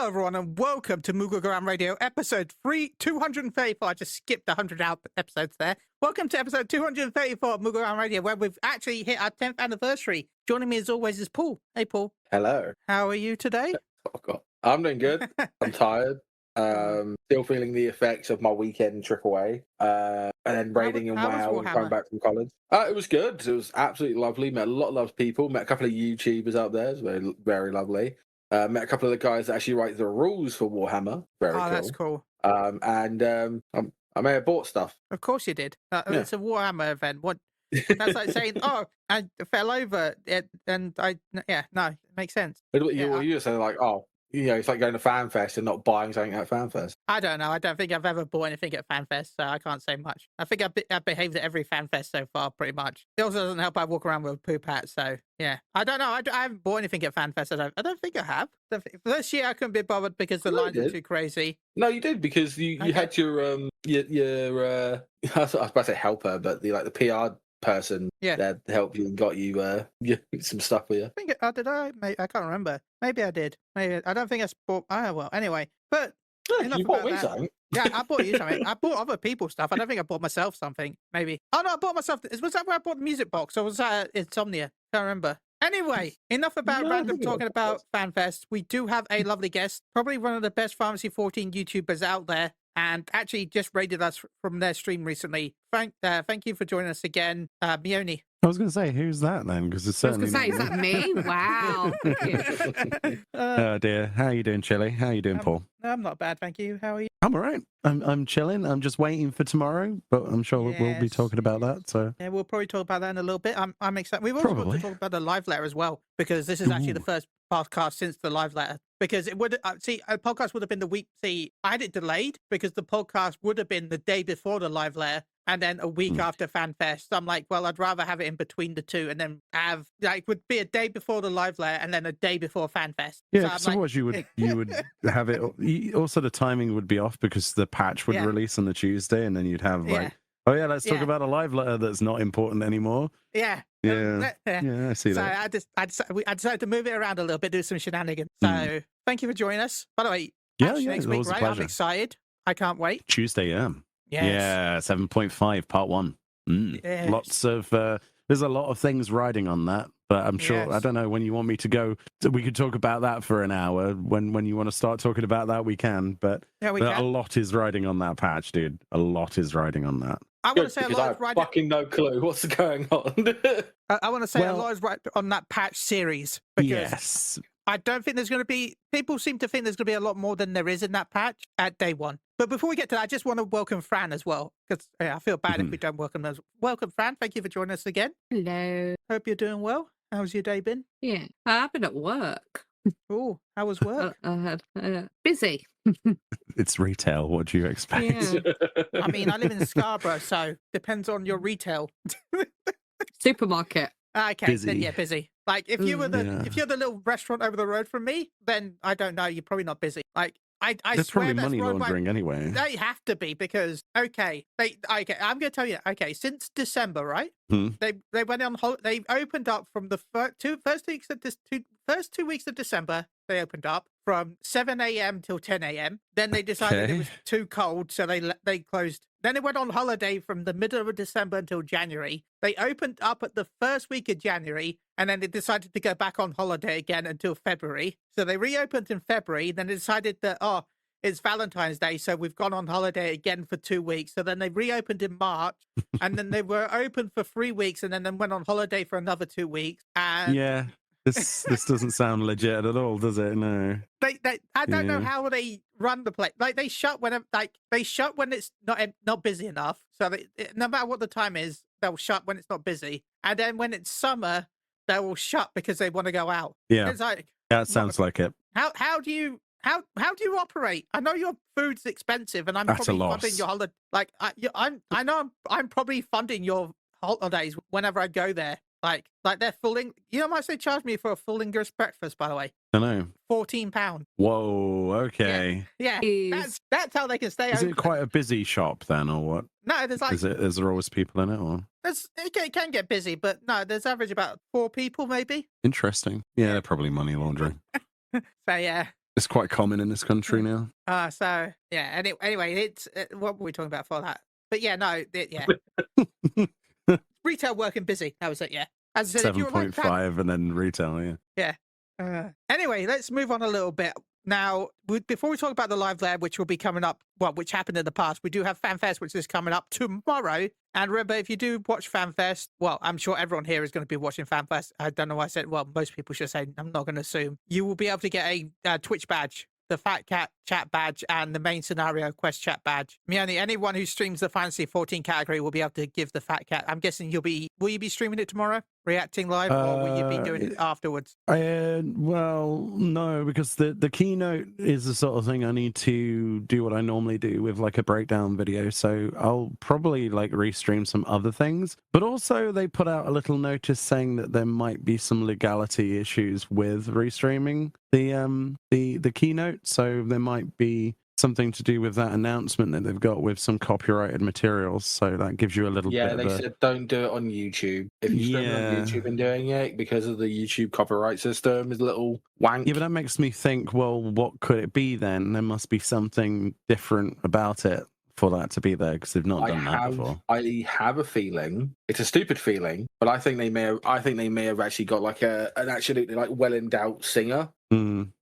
Hello, everyone, and welcome to Moogle Ground Radio, episode 234. I just skipped 100 episodes there. Welcome to episode 234 of Moogle Ground Radio, where we've actually hit our 10th anniversary. Joining me, as always, is Paul. Hey, Paul. Hello. How are you today? Oh, God. I'm doing good. I'm tired. Still feeling the effects of my weekend trip away. And then raiding and WoW and coming back from college. It was good. It was absolutely lovely. Met a lot of people. Met a couple of YouTubers out there. It was very, very lovely. Met a couple of the guys that actually write the rules for Warhammer. Very cool. That's cool. I may have bought stuff. Of course you did. It's a Warhammer event. What? That's like saying, "Oh, I fell over," it makes sense. You were saying like, "Oh, it's like going to Fanfest and not buying something at Fanfest." I don't know. I don't think I've ever bought anything at Fanfest, so I can't say much. I think I've behaved at every Fanfest so far, pretty much. It also doesn't help I walk around with a poop hat, so yeah. I don't know. I haven't bought anything at Fanfest. I don't think I have. This year I couldn't be bothered because the lines are too crazy. No, you did, because you had your I was about to say helper, but the PR person that helped you and got you some stuff for you. Did I? I can't remember. Maybe I did. Maybe I don't think I bought. Well, anyway. But you bought me something. Yeah, I bought you something. I bought other people stuff. I don't think I bought myself something. Maybe. Oh no, I bought myself. Was that where I bought the music box, or was that Insomnia? Can't remember. Anyway, enough about random talking about Fanfest. We do have a lovely guest, probably one of the best Pharmacy 14 YouTubers out there, and actually just rated us from their stream recently. Thank you for joining us again, Mione. I was going to say, who's that then? Because it's certainly. I was going to say, is that me? Wow. Oh dear. How are you doing, Chili? How are you doing, Paul? I'm not bad, thank you. How are you? I'm all right. I'm chilling. I'm just waiting for tomorrow, but I'm sure we'll be talking about that. So yeah, we'll probably talk about that in a little bit. I'm excited. We've also got to talk about the live letter as well, because this is actually the first podcast since the live letter. Because it would a podcast would have been the week. I had it delayed because the podcast would have been the day before the live letter, and then a week after Fanfest. So I'm like, well, I'd rather have it in between the two, and then would be a day before the live layer and then a day before Fanfest. Yeah, so otherwise you would have it. Also, the timing would be off because the patch would release on the Tuesday, and then you'd have let's talk about a live letter that's not important anymore. Yeah, I see that. So I decided to move it around a little bit, do some shenanigans. So thank you for joining us. By the way, next week, right? I'm excited. I can't wait. Tuesday, Yes. Yeah, 7.5 part 1. Yes. Lots of there's a lot of things riding on that, but I'm sure I don't know when you want me to go. We could talk about that for an hour. When you want to start talking about that, we can. But a lot is riding on that patch, dude. A lot is riding on that. I want to say a lot is riding. Fucking no clue what's going on. I want to say a lot is right on that patch series, because I don't think there's going to be. People seem to think there's going to be a lot more than there is in that patch at day one. But before we get to that, I just want to welcome Fran as well, because I feel bad if we don't welcome us. Welcome, Fran. Thank you for joining us again. Hello. Hope you're doing well. How's your day been? Yeah, I've been at work. Oh, how was work? Busy. It's retail. What do you expect? Yeah. I mean, I live in Scarborough, so depends on your retail. Supermarket. Okay, busy. Then busy. Like if you were if you're the little restaurant over the road from me, then I don't know, you're probably not busy. Like I that's swear probably money laundering anyway. They have to be, because I'm going to tell you. Okay, since December, right? They went on holiday. They opened up from the first 2 weeks of first 2 weeks of December. They opened up from 7 a.m. till 10 a.m. Then they decided it was too cold, so they closed. Then they went on holiday from the middle of December until January. They opened up at the first week of January, and then they decided to go back on holiday again until February. So they reopened in February. Then they decided that, it's Valentine's Day, so we've gone on holiday again for 2 weeks. So then they reopened in March, and then they were open for 3 weeks, and then went on holiday for another 2 weeks. And this doesn't sound legit at all, does it? No. I don't know how they run the place. Like they shut when it's not busy enough. So no matter what the time is, they'll shut when it's not busy. And then when it's summer, they will shut because they want to go out. Yeah, it's like that sounds like it. How do you operate? I know your food's expensive, and I'm That's probably funding your holiday. Like I know I'm probably funding your holidays whenever I go there. Like they're fulling. You know how much they charge me for a full English breakfast, by the way? I know. £14. Whoa. Okay. Yeah. That's how they can stay. Is it quite a busy shop then, or what? No, there's Is there always people in it, or? It can get busy, but no, there's average about 4 people maybe. Interesting. Yeah, they're probably money laundering. So yeah. It's quite common in this country now. So yeah. Anyway, it's what were we talking about for that? But yeah, no, yeah. Retail working busy. That was it. Yeah. As I said, 7.5 and then retail. Yeah. Anyway, let's move on a little bit. Now, before we talk about the live lab, which will be coming up, well, which happened in the past, we do have Fanfest, which is coming up tomorrow. And remember, if you do watch Fanfest, well, I'm sure everyone here is going to be watching Fanfest. I don't know why I said, well, most people should say, I'm not going to assume. You will be able to get a Twitch badge, the Fat Cat chat badge, and the main scenario quest chat badge. Anyone who streams the Fantasy 14 category will be able to give the Fat Cat. I'm guessing will you be streaming it tomorrow? Reacting live, or will you be doing it afterwards? Well, no, because the keynote is the sort of thing I need to do what I normally do with like a breakdown video. So I'll probably like restream some other things. But also they put out a little notice saying that there might be some legality issues with restreaming the keynote. So there might be something to do with that announcement that they've got with some copyrighted materials, so that gives you a little bit of they said don't do it on YouTube. If you stream it on YouTube and doing it, because of the YouTube copyright system is a little wank. Yeah, but that makes me think, well, what could it be then? There must be something different about it for that to be there, because they've not done that before. I have a feeling, it's a stupid feeling, but I think they may have actually got like an absolutely like well-endowed singer.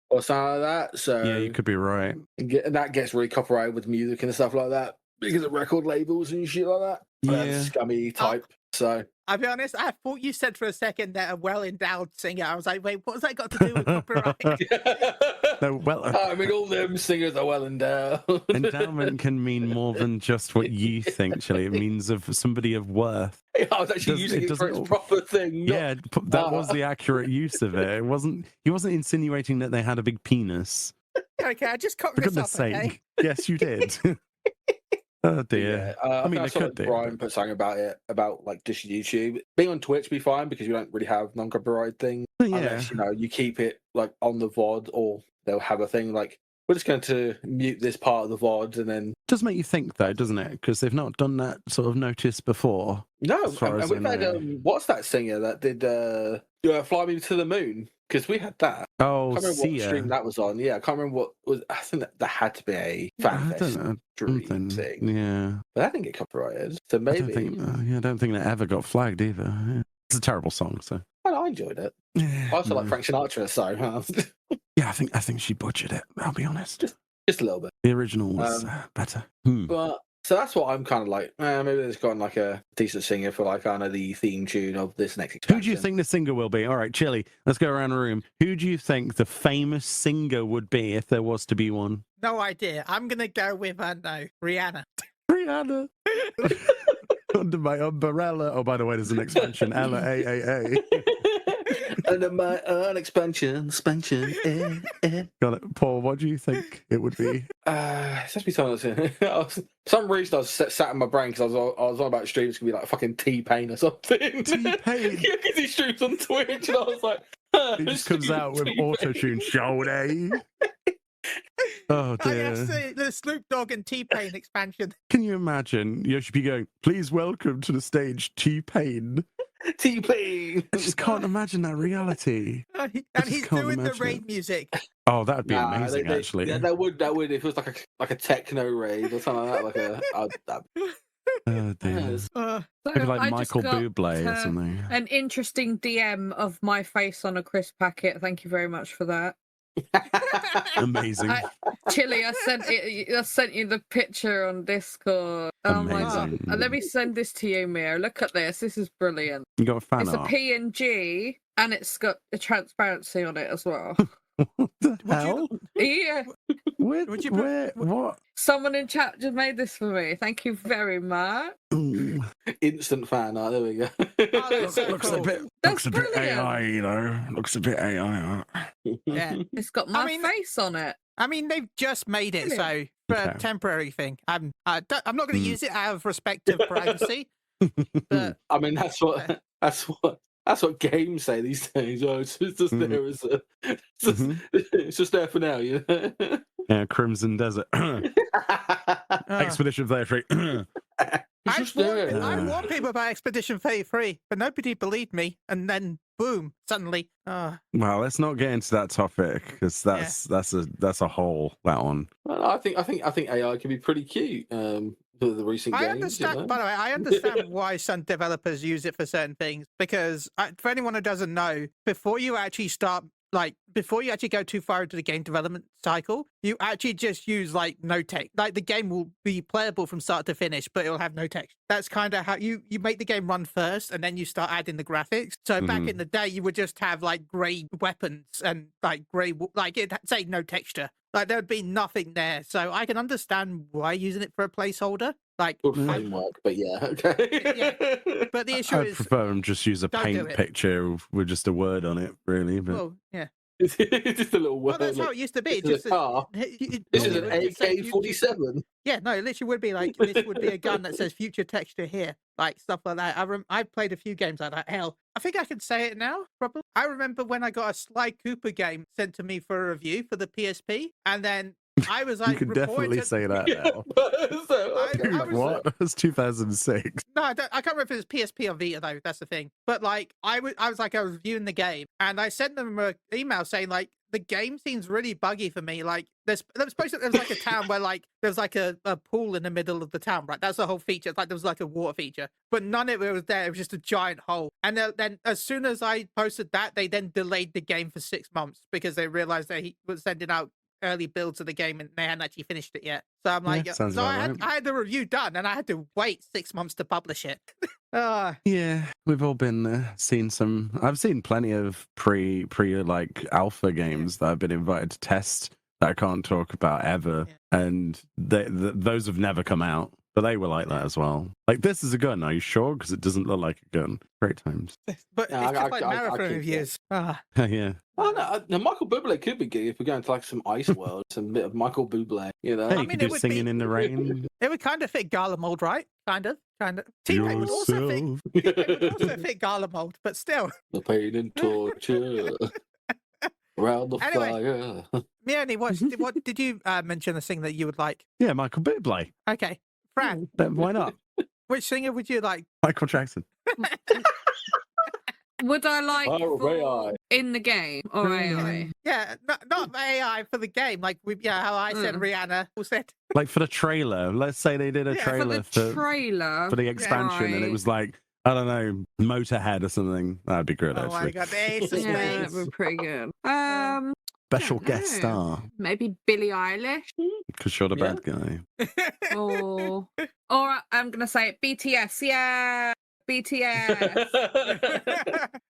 Or something like that. So yeah, you could be right. And that gets really copyrighted with music and stuff like that because of record labels and shit like that. Yeah, scummy type. So I'll be honest, I thought you said for a second that a well-endowed singer. I was like, wait, what's that got to do with copyright? No, well, I mean, all them singers are well-endowed. Endowment can mean more than just what you think, Chili. It means of somebody of worth. I was actually using it for its proper thing. Yeah, that was the accurate use of it. He wasn't insinuating that they had a big penis. Okay, I just cut for this goodness up, sake. Okay? Yes, you did. Oh dear. Yeah, I mean, I saw Brian put something about like just YouTube. Being on Twitch be fine because you don't really have non-copyrighted things. Yeah. Unless, you keep it like on the VOD, or they'll have a thing like, we're just going to mute this part of the VOD, and then... It does make you think, though, doesn't it? Because they've not done that sort of notice before. No, and we've had, what's that singer that did Fly Me to the Moon? Because we had that. Oh, I can't remember what stream that was on. Yeah, I can't remember what was... I think that had to be a Fanfest dream thing. Yeah. But that didn't get copyrighted, so maybe... I don't think that ever got flagged, either. Yeah. It's a terrible song, so... Well, I enjoyed it. Yeah, I also like Frank Sinatra, so... Yeah, I think she butchered it, I'll be honest. Just a little bit. The original was better. But so that's what I'm kind of like. Maybe there's gotten like a decent singer for like kind of the theme tune of this next expansion. Who do you think the singer will be? All right, Chili, let's go around the room. Who do you think the famous singer would be if there was to be one? No idea. I'm gonna go with Rihanna. Rihanna. Under my umbrella. Oh, by the way, there's an expansion. Ella AAA. Under my own expansion. Got it. Paul, what do you think it would be? It's supposed to be something that's for some reason I was sat in my brain because I was on about streams. It's going to be like fucking T-Pain or something. T-Pain? Yeah, because he streams on Twitch and I was like... He just comes out with auto-tune, Shawty. Oh dear. The Snoop Dogg and T-Pain expansion. Can you imagine? You should be going, please welcome to the stage T-Pain. T-Pain. I just can't imagine that reality. And he's doing the raid music. Oh, that would be amazing, actually. Yeah, that would if it was like a techno raid or something like that. Oh dear. Maybe like Michael Bublé or something. An interesting DM of my face on a crisp packet. Thank you very much for that. Amazing. Chili, I sent you the picture on Discord. Oh my god. Let me send this to you, Mia. Look at this. This is brilliant. You got a fan art? It's a PNG and it's got a transparency on it as well. What the hell? Yeah. What? Someone in chat just made this for me. Thank you very much. Instant fan art. There we go. Looks a bit AI, you know. Looks a bit AI. Yeah, it's got my face on it. I mean, they've just made it so for a temporary thing. I'm not going to use it out of respect to privacy. But I mean, that's what games say these days. Oh, it's just there as it's just there for now. You know? Yeah, Crimson Desert. Expedition 33. I warned people about Expedition 33, but nobody believed me. And then boom, suddenly. Well, let's not get into that topic because that's a whole that one. Well, I think AI can be pretty cute. For the recent games, understand. By the way, I understand why some developers use it for certain things because for anyone who doesn't know, before you actually go too far into the game development cycle, you actually just use no text. Like the game will be playable from start to finish, but it will have no text. That's kind of how you make the game run first, and then you start adding the graphics. So back in the day, you would just have grey weapons and grey it'd say no texture. There would be nothing there. So I can understand why using it for a placeholder. Framework, but yeah, okay. Yeah. But the issue is, I prefer them just use a paint picture with just a word on it, really. But... Well, yeah. Just a little word. Well, that's how it used to be. This is a car. This is an AK-47. Yeah, no, it literally would be this would be a gun that says future texture here, stuff like that. I played a few games like that. Hell, I think I can say it now, probably. I remember when I got a Sly Cooper game sent to me for a review for the PSP, and then I was you can definitely say that now. What? That's 2006. No, I can't remember if it was PSP or Vita though. That's the thing. But I was reviewing the game, and I sent them an email saying the game seems really buggy for me. There was a town where there's a pool in the middle of the town, right? That's the whole feature. There was a water feature, but none of it was there. It was just a giant hole. And then as soon as I posted that, they then delayed the game for 6 months because they realized that he was sending out early builds of the game and they hadn't actually finished it yet. So I'm I had the review done and I had to wait 6 months to publish it. Yeah, we've all been there. I've seen plenty of pre alpha games that I've been invited to test that I can't talk about ever, and those have never come out. But they were like that as well. This is a gun, are you sure? Because it doesn't look like a gun. Great times. But it's just marathon reviews. Yeah. Oh, no, Michael Bublé could be good if we're going to some Ice World, some bit of Michael Bublé, you know? Hey, you could do Singing in the Rain. It would kind of fit Garlemald, right? Kind of. T-Pain would also fit Garlemald, but still. The pain and torture. Around the fire. Mione, what did you mention a thing that you would like? Yeah, Michael Bublé. Okay. Fran. Why not? Which singer would you like? Michael Jackson. Would I like in the game or AI? Yeah, not AI for the game. How I said Rihanna said. For the trailer. Let's say they did a trailer for the expansion, and it was I don't know, Motorhead or something. That'd be good. Oh my god, that would be pretty good. Special guest star. Maybe Billie Eilish. Because you're the bad guy. or I'm gonna say it. BTS. Yeah. BTS.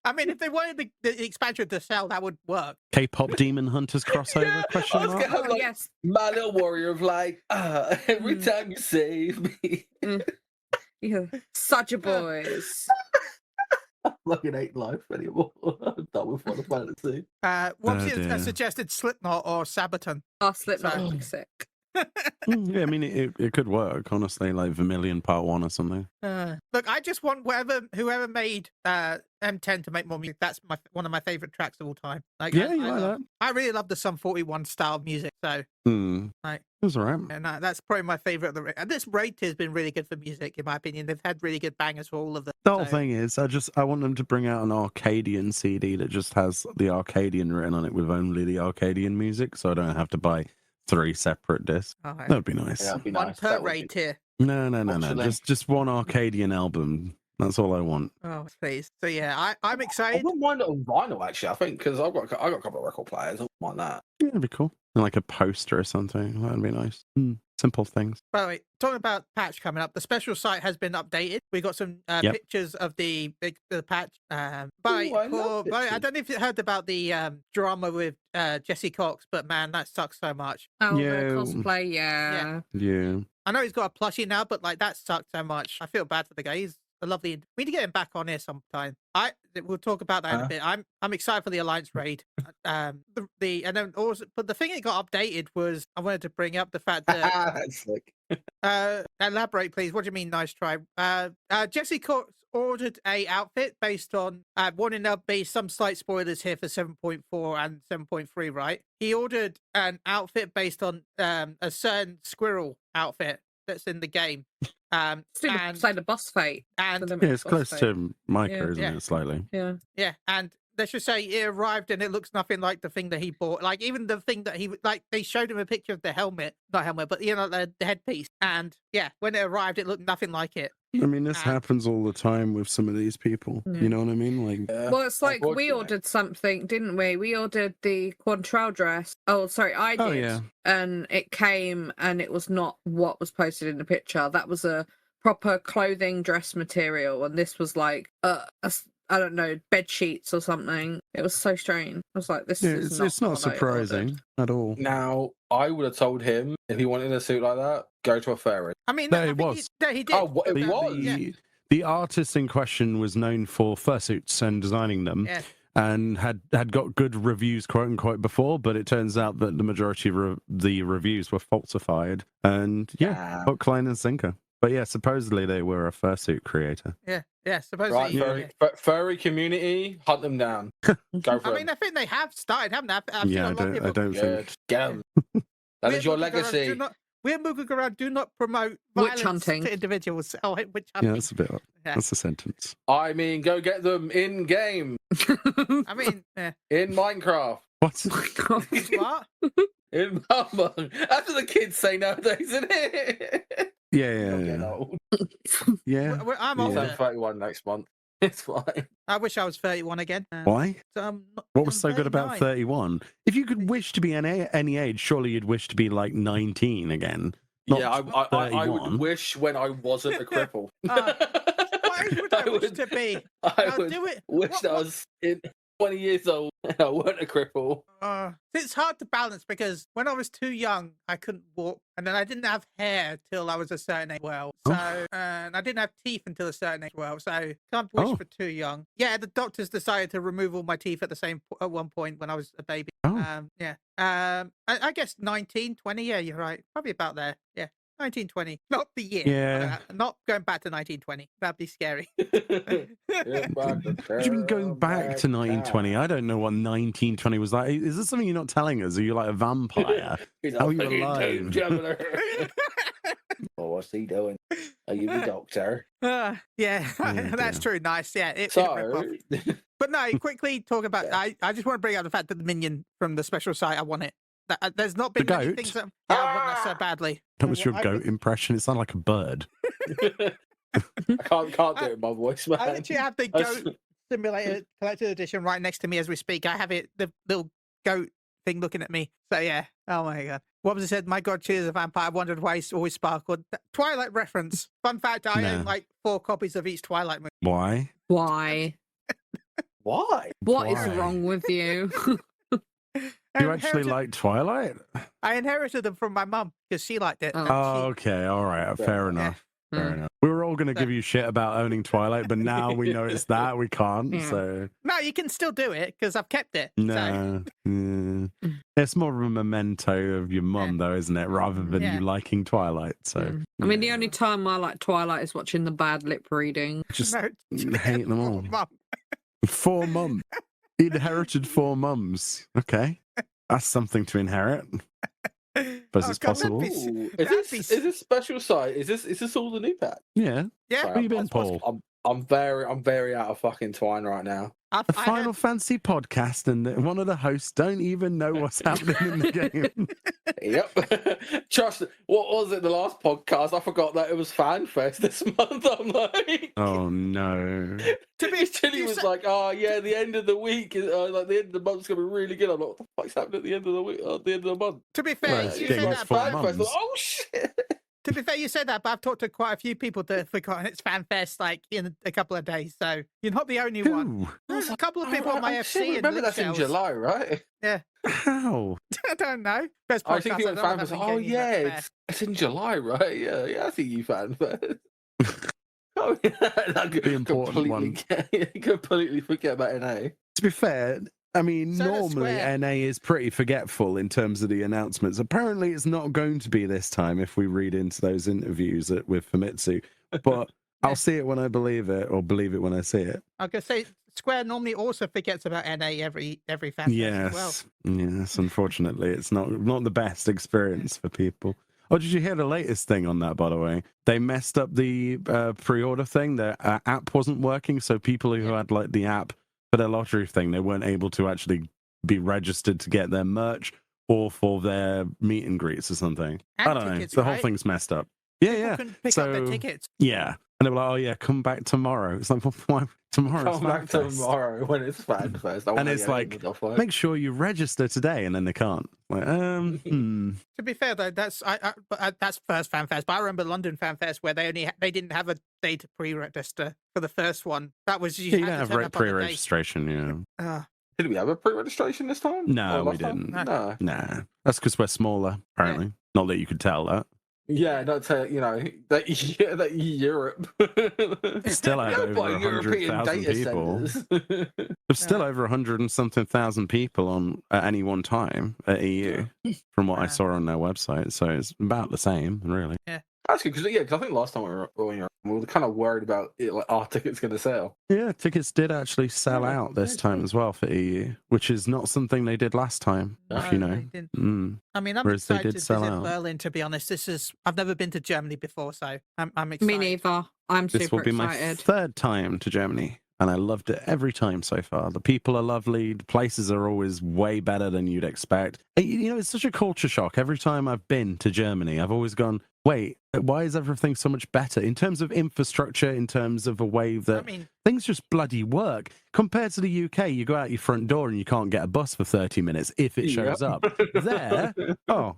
I mean, if they wanted the expansion to sell, that would work. K-pop Demon Hunters crossover? Question mark? Yes. My little warrior of every time you save me. Yeah. Such a boys. It ain't life anymore. I'm done with Final Fantasy. What's a suggested Slipknot or Sabaton? Oh, Slipknot would be sick. Yeah, I mean, it could work, honestly, Vermilion Part 1 or something. Look, I just want whoever made M10 to make more music. That's one of my favorite tracks of all time. I like that. I really love the Sum 41 style of music. So, it was all right. And that's probably my favorite of the. And this rate has been really good for music, in my opinion. They've had really good bangers for all of them. The whole thing is, I want them to bring out an Arcadian CD that just has the Arcadian written on it with only the Arcadian music, so I don't have to buy 3 separate discs. That would be nice. Yeah, be one nice. per rate here. No. Just one Arcadian album. That's all I want. Oh, please. So yeah, I'm excited. I wouldn't mind it on vinyl actually. I think because I've got a couple of record players. I don't mind that. Yeah, that'd be cool. And a poster or something. That'd be nice. Simple things. By the way, talking about patch coming up, the special site has been updated. We got some pictures of the patch. I don't know if you heard about the drama with Jesse Cox, but man, that sucks so much. Oh, yeah. The cosplay, Yeah. I know he's got a plushie now, but that sucked so much. I feel bad for the guy. He's a lovely. We need to get him back on here sometime. We'll talk about that in a bit. I'm excited for the Alliance raid. And then also, but the thing that got updated was I wanted to bring up the fact that that's sick. Elaborate, please. What do you mean? Nice try. Jesse Cox ordered a outfit based on warning there'll be some slight spoilers here for 7.4 and 7.3. Right? He ordered an outfit based on a certain squirrel outfit. that's in the game. It's inside the boss fight. And it's close to Micah, isn't it? Slightly. Yeah, and let's just say it arrived and it looks nothing like the thing that he bought. Like even the thing that they showed him a picture of the helmet, not helmet, but the headpiece. And yeah, when it arrived, it looked nothing like it. I mean, this happens all the time with some of these people. You know what I mean? Like, well, it's like we ordered something, didn't we? We ordered the Quantrell dress. Oh, sorry, I did. Oh, yeah. And it came, and it was not what was posted in the picture. That was a proper clothing dress material, and this was like I don't know, bed sheets or something. It was so strange. I was like, it's not surprising at all. Now, I would have told him if he wanted a suit like that, go to a fairy. I mean, no, it was. He did. Oh, it was. The artist in question was known for fursuits and designing them. Yeah. And had got good reviews, quote unquote, before, but it turns out that the majority of the reviews were falsified. And hook, line, and sinker. But yeah, supposedly they were a fursuit creator. Yeah, supposedly. Right, furry community, hunt them down. Go for I mean, I think they have started, haven't they? I don't think. Get them. That is your legacy. We at Moogle Garage do not promote violence hunting to individuals. Oh, witch Yeah, hunting. that's a bit. That's a sentence. I mean, go get them in game. I mean, in Minecraft. What? What? In Among. That's what the kids say nowadays, isn't it? Yeah. Yeah. I'm older. I'm 31 next month. It's fine. I wish I was 31 again. Why? What was so 39. good about 31? If you could wish to be any age, surely you'd wish to be like 19 again. I would wish when I wasn't a cripple. What age would I wish to be? I would wish that I was 20 years old and I weren't a cripple. It's hard to balance because when I was too young, I couldn't walk, and then I didn't have hair till I was a certain age. And I didn't have teeth until a certain age. So can't wish for too young. Yeah, the doctors decided to remove all my teeth at one point when I was a baby. I guess 19, 20. Yeah, you're right. Probably about there. Yeah. 1920, not the year. Yeah. Not going back to 1920. That'd be scary. What do you mean going back to 1920? I don't know what 1920 was like. Is this something you're not telling us? Are you like a vampire? How are you alive? Oh, what's he doing? Are you the doctor? That's true. Nice. Yeah. But no, quickly talk about. I just want to bring out the fact that the minion from the special site, I want it. There's not been many things that I want that so badly. That was your goat impression. It sounded like a bird. I can't do it in my voice, man. I literally have the goat simulator collector's edition right next to me as we speak. I have it, the little goat thing looking at me. So yeah. Oh my god. What was it said? My god, she's a vampire. I wondered why he always sparkled. Twilight reference. Fun fact: I own like 4 copies of each Twilight movie. Why? Why? What is wrong with you? Do you actually like Twilight? I inherited them from my mum because she liked it. Okay, all right, fair enough. Fair enough. We were all going to give you shit about owning Twilight, but now we know it's that we can't. So no, you can still do it because I've kept it. No, it's more of a memento of your mum, though, isn't it? Rather than you liking Twilight. So I mean, the only time I like Twilight is watching the bad lip reading. Just hate them all. 4 mums. He inherited 4 mums. Okay. That's something to inherit. But it's possible. Is this special site? Is this all the new pack? Yeah. Yeah. Where you been, Paul? I'm very out of fucking twine right now. A Final Fantasy podcast, and one of the hosts don't even know what's happening in the game. Yep. Trust. What was it? The last podcast, I forgot that it was Fanfest this month. I'm like, oh no. Chili was like, oh yeah, the end of the week is like the end of the month's gonna be really good. I'm like, what the fuck's happening at the end of the week? At the end of the month. To be fair, you said that Fanfest. Like, oh shit. To be fair, you said that, but I've talked to quite a few people that have forgotten it's Fanfest like in a couple of days, so you're not the only one. There's a couple of people on my FC. Remember that's in July, right? Yeah. How? I don't know. I think people at Fanfest. Oh yeah, it's in July, right? Yeah, I see you Fanfest. Oh yeah, the important one. Completely forget about NA. To be fair. I mean, normally NA is pretty forgetful in terms of the announcements. Apparently, it's not going to be this time if we read into those interviews with Famitsu. But I'll see it when I believe it, or believe it when I see it. I could say Square normally also forgets about NA every fan as well. Yes, unfortunately, it's not the best experience for people. Oh, did you hear the latest thing on that, by the way? They messed up the pre-order thing. The app wasn't working, so people who had like the app for their lottery thing, they weren't able to actually be registered to get their merch or for their meet and greets or something. And I don't tickets, know. The right? whole thing's messed up. People couldn't pick up their tickets. Yeah. And they were like, oh, yeah, come back tomorrow. It's like, well, why? Tomorrow's Come back Fanfest. Tomorrow when it's Fanfest. And it's like, make sure you register today, and then they can't. Like, To be fair, though, that's first Fanfest. But I remember London Fanfest where they didn't have a day to pre-register for the first one. That was you don't have pre-registration, yeah. Did we have a pre-registration this time? No, we didn't. Nah. That's because we're smaller, apparently. Yeah. Not that you could tell that. Yeah, not to, that Europe. Still had over 100,000 people. There's still over 100 and something thousand people on at any one time at EU, from what I saw on their website. So it's about the same, really. Yeah. That's good, because I think last time we were kind of worried about it, like, our tickets going to sell. Yeah, tickets did actually sell out this time as well for EU, which is not something they did last time, if you know. I mean, I'm excited to visit Berlin, to be honest. I've never been to Germany before, so I'm excited. Me neither. I'm super excited. This will be my third time to Germany, and I loved it every time so far. The people are lovely. The places are always way better than you'd expect. It's such a culture shock. Every time I've been to Germany, I've always gone, wait, why is everything so much better in terms of infrastructure, in terms of a way that things just bloody work? Compared to the UK, you go out your front door and you can't get a bus for 30 minutes if it shows up. There,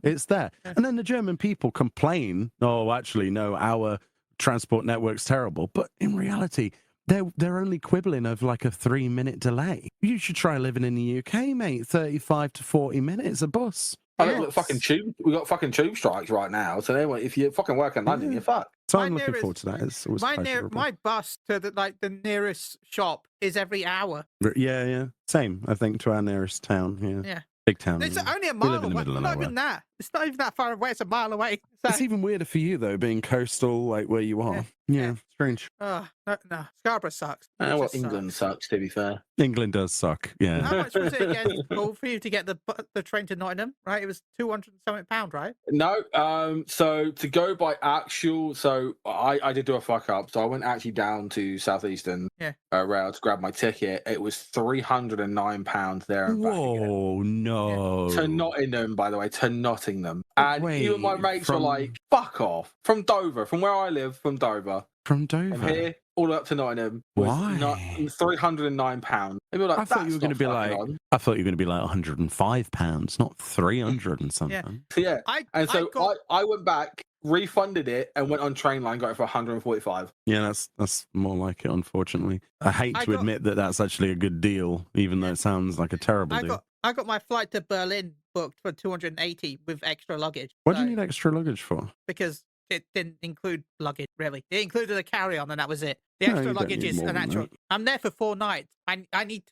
it's there. And then the German people complain, oh, actually, no, our transport network's terrible. But in reality, they're only quibbling over like a 3-minute delay. You should try living in the UK, mate. 35 to 40 minutes a bus. Look, we got fucking tube strikes right now. So anyway, if you fucking work in London, you're fucked. So I'm looking forward to that. It's always my bus to the nearest shop is every hour. Yeah. Same, I think, to our nearest town. Yeah. Big town. It's only a mile away. Not even that. It's not even that far away. It's a mile away. So... It's even weirder for you, though, being coastal, like where you are. Yeah. Strange. No. Scarborough sucks. England sucks, to be fair. England does suck, yeah. How much was it again for you to get the train to Nottingham, right? It was £200-something, right? No. So to go by actual, I did do a fuck up. So I went actually down to Southeastern Rail to grab my ticket. It was £309 there and back. Whoa, no. To Nottingham, by the way, to Nottingham. And even my mates were like, fuck off. From Dover, from where I live, from Dover. From Dover? From here, all the way up to Nottingham. Why? £309. Maybe like, I thought you were going to be like £105, not 300 and something. Yeah. I went back, refunded it, and went on Trainline, got it for 145. Yeah, that's more like it, unfortunately. I hate to admit that that's actually a good deal, even though it sounds like a terrible deal. I got my flight to Berlin booked for 280 with extra luggage. What do you need extra luggage for? Because it didn't include luggage, really. It included a carry-on, and that was it. The extra luggage is an actual. I'm there for 4 nights. I need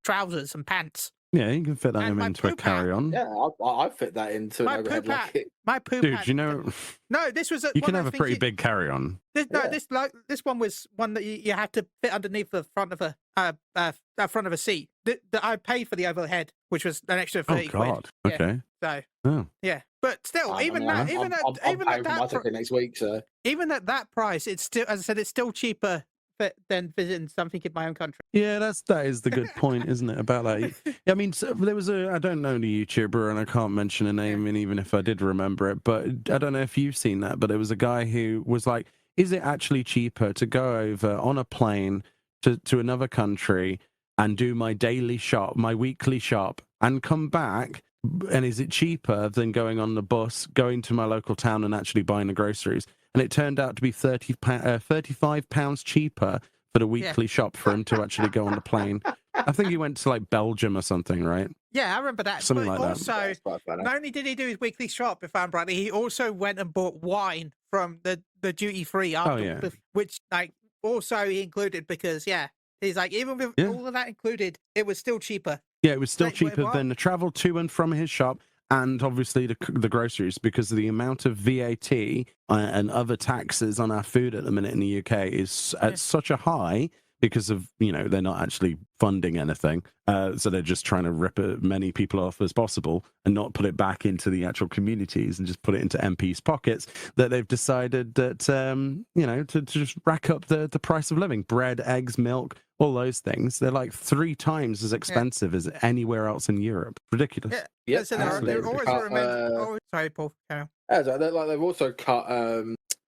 trousers and pants. Yeah, you can fit that into a carry-on. Yeah, I fit that into an overhead luggage. My poop Dude, hat. you know... No, this was... You can have a pretty big carry-on. This one was one that you had to fit underneath the front of a seat. I paid for the overhead, which was an extra 30 quid. God, okay. Yeah. But still, even at that price, it's still, as I said, it's still cheaper than visiting something in my own country. Yeah, that is the good point, isn't it? About that. I mean, there was I don't know the YouTuber, and I can't mention a name, and even if I did remember it, but I don't know if you've seen that, but there was a guy who was like, is it actually cheaper to go over on a plane to another country and do my daily shop, my weekly shop, and come back? And is it cheaper than going on the bus, going to my local town and actually buying the groceries? And it turned out to be £35 cheaper for the weekly shop for him to actually go on the plane. I think he went to like Belgium or something, right? Yeah, I remember that. Something like that. Also, not only did he do his weekly shop, if I'm right, he also went and bought wine from the duty free after, which also he included because he's like, even with all of that included, it was still cheaper. Yeah, it was still cheaper than the travel to and from his shop, and obviously the groceries, because of the amount of VAT and other taxes on our food at the minute in the UK is at such a high because of, they're not actually funding anything. So they're just trying to rip as many people off as possible and not put it back into the actual communities and just put it into MPs' pockets, that they've decided that, to just rack up the price of living. Bread, eggs, milk, all those things. They're like 3 times as expensive as anywhere else in Europe. Ridiculous. Yeah. So they're always sorry, Paul. They've also cut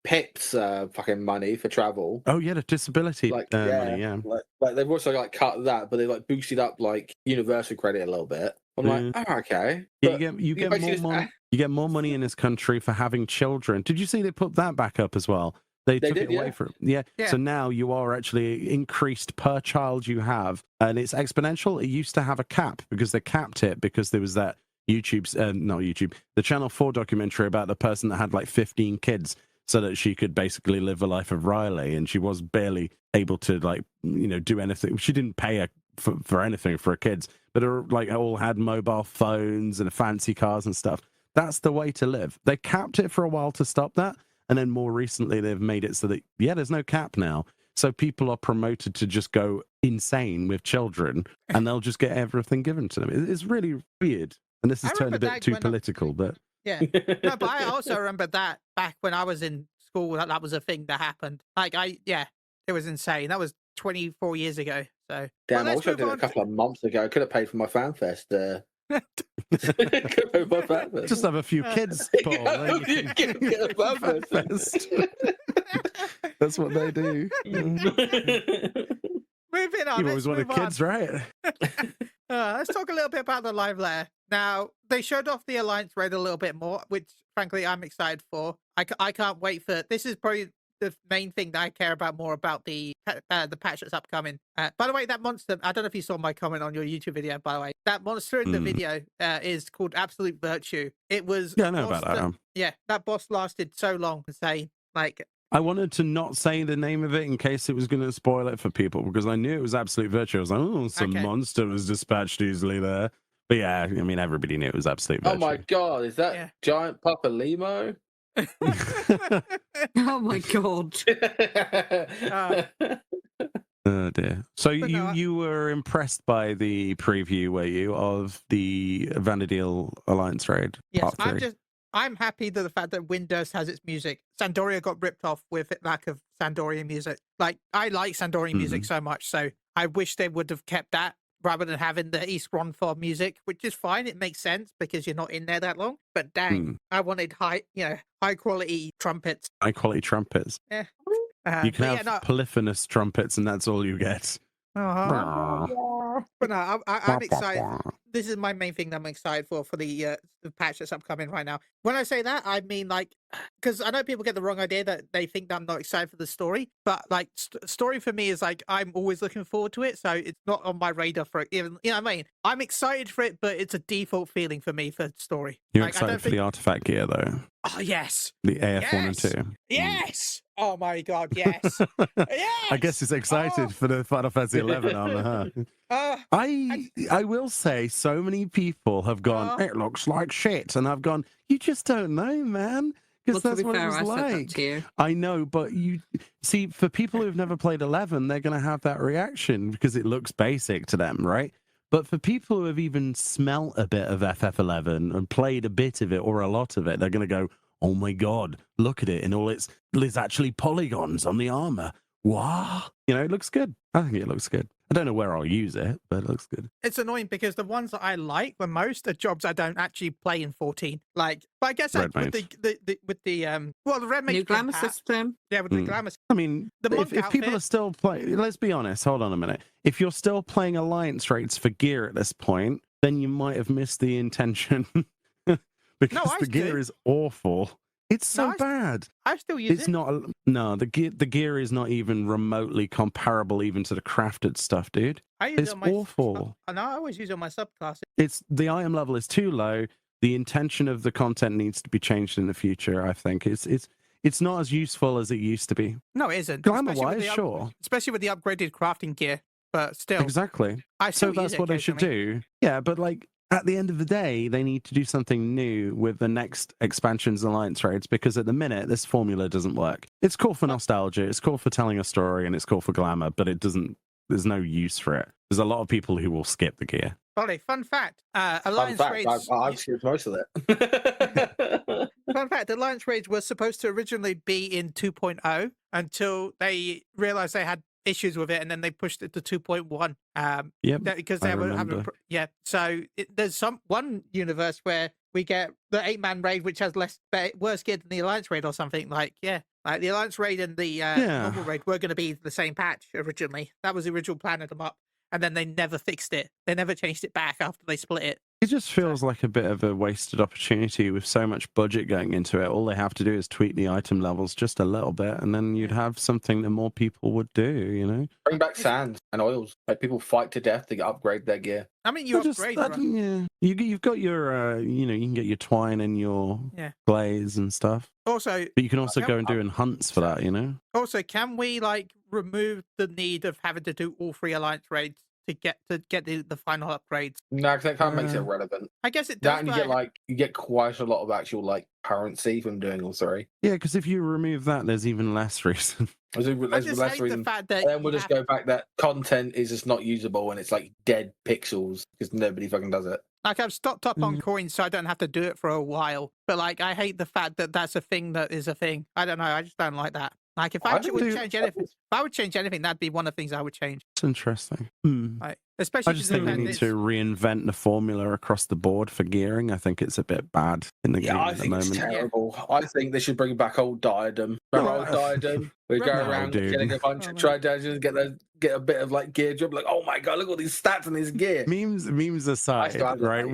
Pip's fucking money for travel. Oh yeah, the disability money. Yeah, like they've also cut that, but they boosted up universal credit a little bit. I'm like, oh, okay. Yeah, you get more money in this country for having children. Did you see they put that back up as well? They took it away from yeah. So now you are actually increased per child you have, and it's exponential. It used to have a cap because they capped it because there was that the Channel 4 documentary about the person that had 15 kids, so that she could basically live a life of Riley, and she was barely able to do anything. She didn't pay for anything for her kids, but all had mobile phones and fancy cars and stuff. That's the way to live. They capped it for a while to stop that, and then more recently they've made it so that there's no cap now. So people are promoted to just go insane with children, and they'll just get everything given to them. It's really weird, and this has turned a bit too political, but. Yeah, no, but I also remember that back when I was in school, that was a thing that happened. It was insane. That was 24 years ago. So damn, I wish I did it a couple of months ago. I could have paid for my Fanfest. Just have a few kids, Paul. That's what they do. Moving on. You've always wanted kids, right? Let's talk a little bit about the live layer. Now, they showed off the Alliance raid a little bit more, which, frankly, I'm excited for. I can't wait for... This is probably the main thing that I care about more about the patch that's upcoming. By the way, that monster... I don't know if you saw my comment on your YouTube video, by the way. That monster in the video is called Absolute Virtue. It was... Yeah, I know about that. Yeah, that boss lasted so long to say, I wanted to not say the name of it in case it was going to spoil it for people, because I knew it was Absolute Virtue. I was like, some monster was dispatched easily there. But yeah, everybody knew it was Absolute Virtue. Oh my god, is that Giant Papa Limo? Oh my god. Oh dear. So you were impressed by the preview, were you, of the Vanderdeal Alliance raid? Yes, I'm happy that the fact that Windows has its music. Sandoria got ripped off with lack of Sandorian music. I like Sandorian music so much, so I wish they would have kept that rather than having the East Gronthor music, which is fine. It makes sense because you're not in there that long. But dang, I wanted high quality trumpets. High quality trumpets. Yeah. You can have polyphonous trumpets, and that's all you get. But no, I'm excited. This is my main thing that I'm excited for the patch that's upcoming right now. When I say that, I mean because I know people get the wrong idea that they think that I'm not excited for the story, but story for me is I'm always looking forward to it, so it's not on my radar for even. You know what I mean? I'm excited for it, but it's a default feeling for me for story. You're excited for the artifact gear, though. Oh yes, the AF 1 and 2. Yes. Oh my god, yes. Yes! I guess he's excited for the Final Fantasy 11 armor, huh? I will say, so many people have gone, it looks like shit, and I've gone, you just don't know, man, because that's what it was like. I know, but you see, for people who've never played 11, they're going to have that reaction because it looks basic to them, right? But for people who have even smelt a bit of FF11 and played a bit of it or a lot of it, they're going to go, oh my god, look at it in all there's actually polygons on the armor. Wow. It looks good. I think it looks good. I don't know where I'll use it, but it looks good. It's annoying because the ones that I like the most are jobs I don't actually play in 14. But I guess with the Red Mage new glamour system. Yeah, with the glamour system. I mean, if people are still playing, let's be honest, hold on a minute. If you're still playing Alliance rates for gear at this point, then you might have missed the intention. Because the gear is awful. It's so bad. I still use it. It's not. No, the gear is not even remotely comparable even to the crafted stuff, dude. It's awful. I always use it on my subclass. The item level is too low. The intention of the content needs to be changed in the future. I think it's not as useful as it used to be. No, it isn't. Glamour-wise, sure. Especially with the upgraded crafting gear, but still. Exactly. So that's what they should do. Yeah, but at the end of the day, they need to do something new with the next expansions and alliance raids, because at the minute, this formula doesn't work. It's cool for nostalgia, it's cool for telling a story, and it's cool for glamour, but it doesn't, there's no use for it. There's a lot of people who will skip the gear. Ollie, fun fact, alliance raids... I've skipped most of it. Fun fact, Alliance raids were supposed to originally be in 2.0 until they realized they had issues with it, and then they pushed it to 2.1. Because they were having... So there's one universe where we get the 8-man raid, which has worse gear than the Alliance raid or something. Like the Alliance raid and the normal raid were going to be the same patch originally. That was the original plan of them up. And then they never fixed it. They never changed it back after they split it. It just feels like a bit of a wasted opportunity with so much budget going into it. All they have to do is tweak the item levels just a little bit, and then you'd have something that more people would do, you know? Bring back sands and oils. Like, people fight to death to upgrade their gear. I mean, you upgrade, right? Yeah. You've got your, you can get your twine and your glaze and stuff. Also... But you can also go and do hunts for that, you know? Also, can we, remove the need of having to do all 3 Alliance raids to get the final upgrades? No, because that kind of makes it irrelevant. I guess it does. That, and you get quite a lot of actual currency from doing all 3. Yeah, because if you remove that, there's even less reason. I just hate the fact that... And then we'll just go back that content is just not usable, and it's dead pixels because nobody fucking does it. I've stocked up on coins so I don't have to do it for a while. But I hate the fact that that's a thing that is a thing. I don't know. I just don't like that. If I would change anything, that'd be one of the things I would change. It's interesting. Especially I just think they need to reinvent the formula across the board for gearing. I think it's a bit bad in the game at the moment. It's terrible. I think they should bring back old Diadem. Old Diadem. We go around killing a bunch of try-dodgers, get a bit of gear drop. Oh my god, look at all these stats in this gear. Memes aside, right?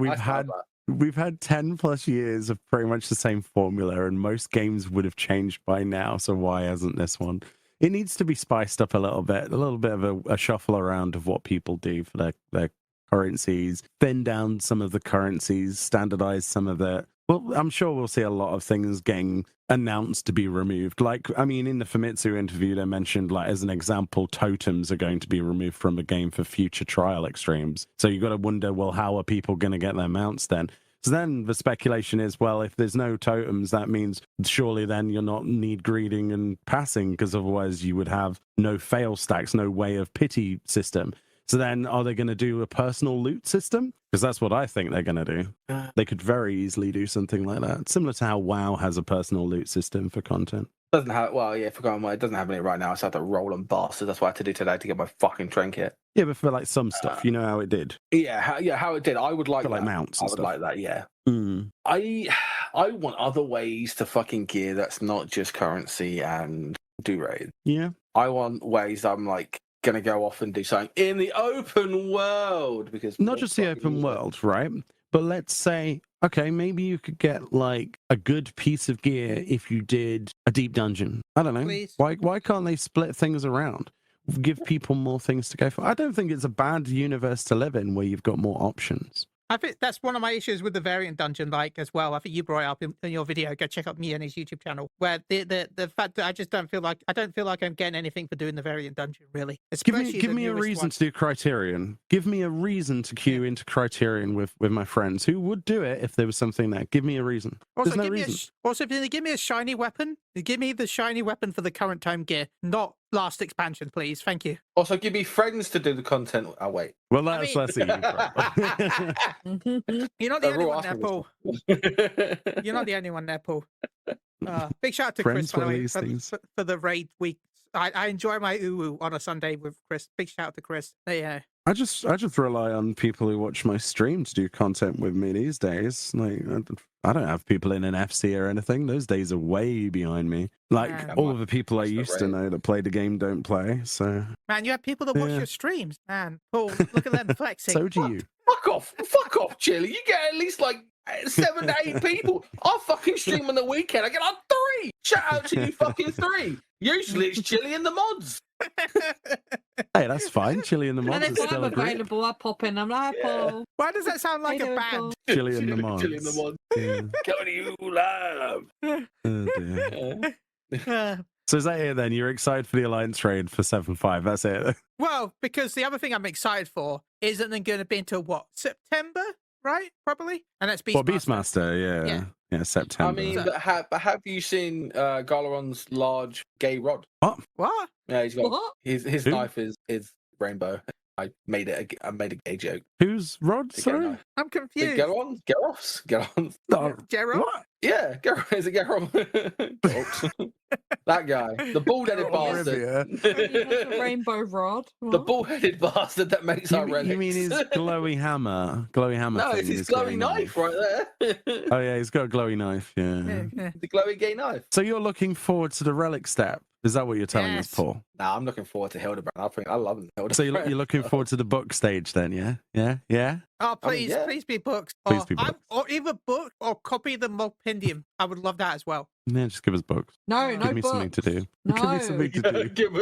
We've had 10 plus years of pretty much the same formula, and most games would have changed by now. So why hasn't this one? It needs to be spiced up a little bit of a shuffle around of what people do for their currencies, thin down some of the currencies, standardize some of it. Well, I'm sure we'll see a lot of things getting announced to be removed. In the Famitsu interview, they mentioned, as an example, totems are going to be removed from the game for future trial extremes. So you've got to wonder, well, how are people going to get their mounts then? So then the speculation is, well, if there's no totems, that means surely then you're not need greeting and passing, because otherwise you would have no fail stacks, no way of pity system. So then are they going to do a personal loot system? Because that's what I think they're going to do. They could very easily do something like that, similar to how WoW has a personal loot system for content. Doesn't have it doesn't have it right now. I had to roll on bastards. That's what I had to do today to get my fucking trinket. Yeah, but for some stuff, you know how it did. How it did. I would like that. Mounts. I would like that. Yeah. I want other ways to fucking gear that's not just currency and do raid. Yeah. I want ways I'm gonna go off and do something in the open world, because not just the open world, right? But let's say, okay, maybe you could get a good piece of gear if you did a deep dungeon. I don't know. Please. Why can't they split things around? Give people more things to go for. I don't think it's a bad universe to live in where you've got more options. I think that's one of my issues with the variant dungeon, as well. I think you brought it up in your video. Go check out me and his YouTube channel, where the fact that I just don't feel like I'm getting anything for doing the variant dungeon, really. Give me a reason to do Criterion. Give me a reason to queue into Criterion with my friends who would do it if there was something there. Give me a reason. Also, There's no reason. If they give me a shiny weapon, give me the shiny weapon for the current time gear, not last expansion, please. Thank you. Also, give me friends to do the content. Oh, wait. Well, that's a you problem. You're not the only one there, Paul. You're not the only one there, Paul. Big shout out to Chris, by the way, for the raid week. I enjoy my uwu on a Sunday with Chris. Big shout out to Chris. Yeah. I just rely on people who watch my stream to do content with me these days. I don't have people in an FC or anything. Those days are way behind me. All of the people I used to know that play the game don't play. So man, you have people that watch your streams. Man, Paul, look at them flexing. So do you. Fuck off, Chili. You get at least 7 to 8 people. I fucking stream on the weekend. I get 3. Shout out to you fucking 3. Usually it's Chili and the mods. Hey, that's fine. Chili and the mods. And if I'm available, I pop in. I'm like, Paul. Why does that sound like a band? Chili and the mods. Chili and the mods. Yeah. Coming to you live. Oh, dear. So is that it then? You're excited for the Alliance raid for 7.5? That's it? Well, because the other thing I'm excited for isn't going to be until what? September? right? Probably. And that's Beastmaster. Well, Beastmaster, yeah, September. I mean, but have you seen Garleron's large gay rod? What? Yeah, he's got What? his knife is rainbow. I made a gay joke. Whose rod? Sorry, I'm confused. Get on. Gerald? What? Yeah, Geralt. Is it Geralt? That guy, the bald-headed bastard. He has a rainbow rod. The bald-headed bastard that makes our relics. You mean his glowy hammer? Glowy hammer. No, thing it's his glowy knife right there. Oh yeah, he's got a glowy knife. Yeah. The glowy gay knife. So you're looking forward to the relic step? Is that what you're telling us, Paul? Nah, I'm looking forward to Hildebrand. I love Hildebrand. So you're looking forward to the book stage then? Yeah. Oh, please, please be books. Please be books. Or either book or copy the Mulpendium. I would love that as well. Yeah, just give us books. No, give me books. something to do. No. Give me something to do. Give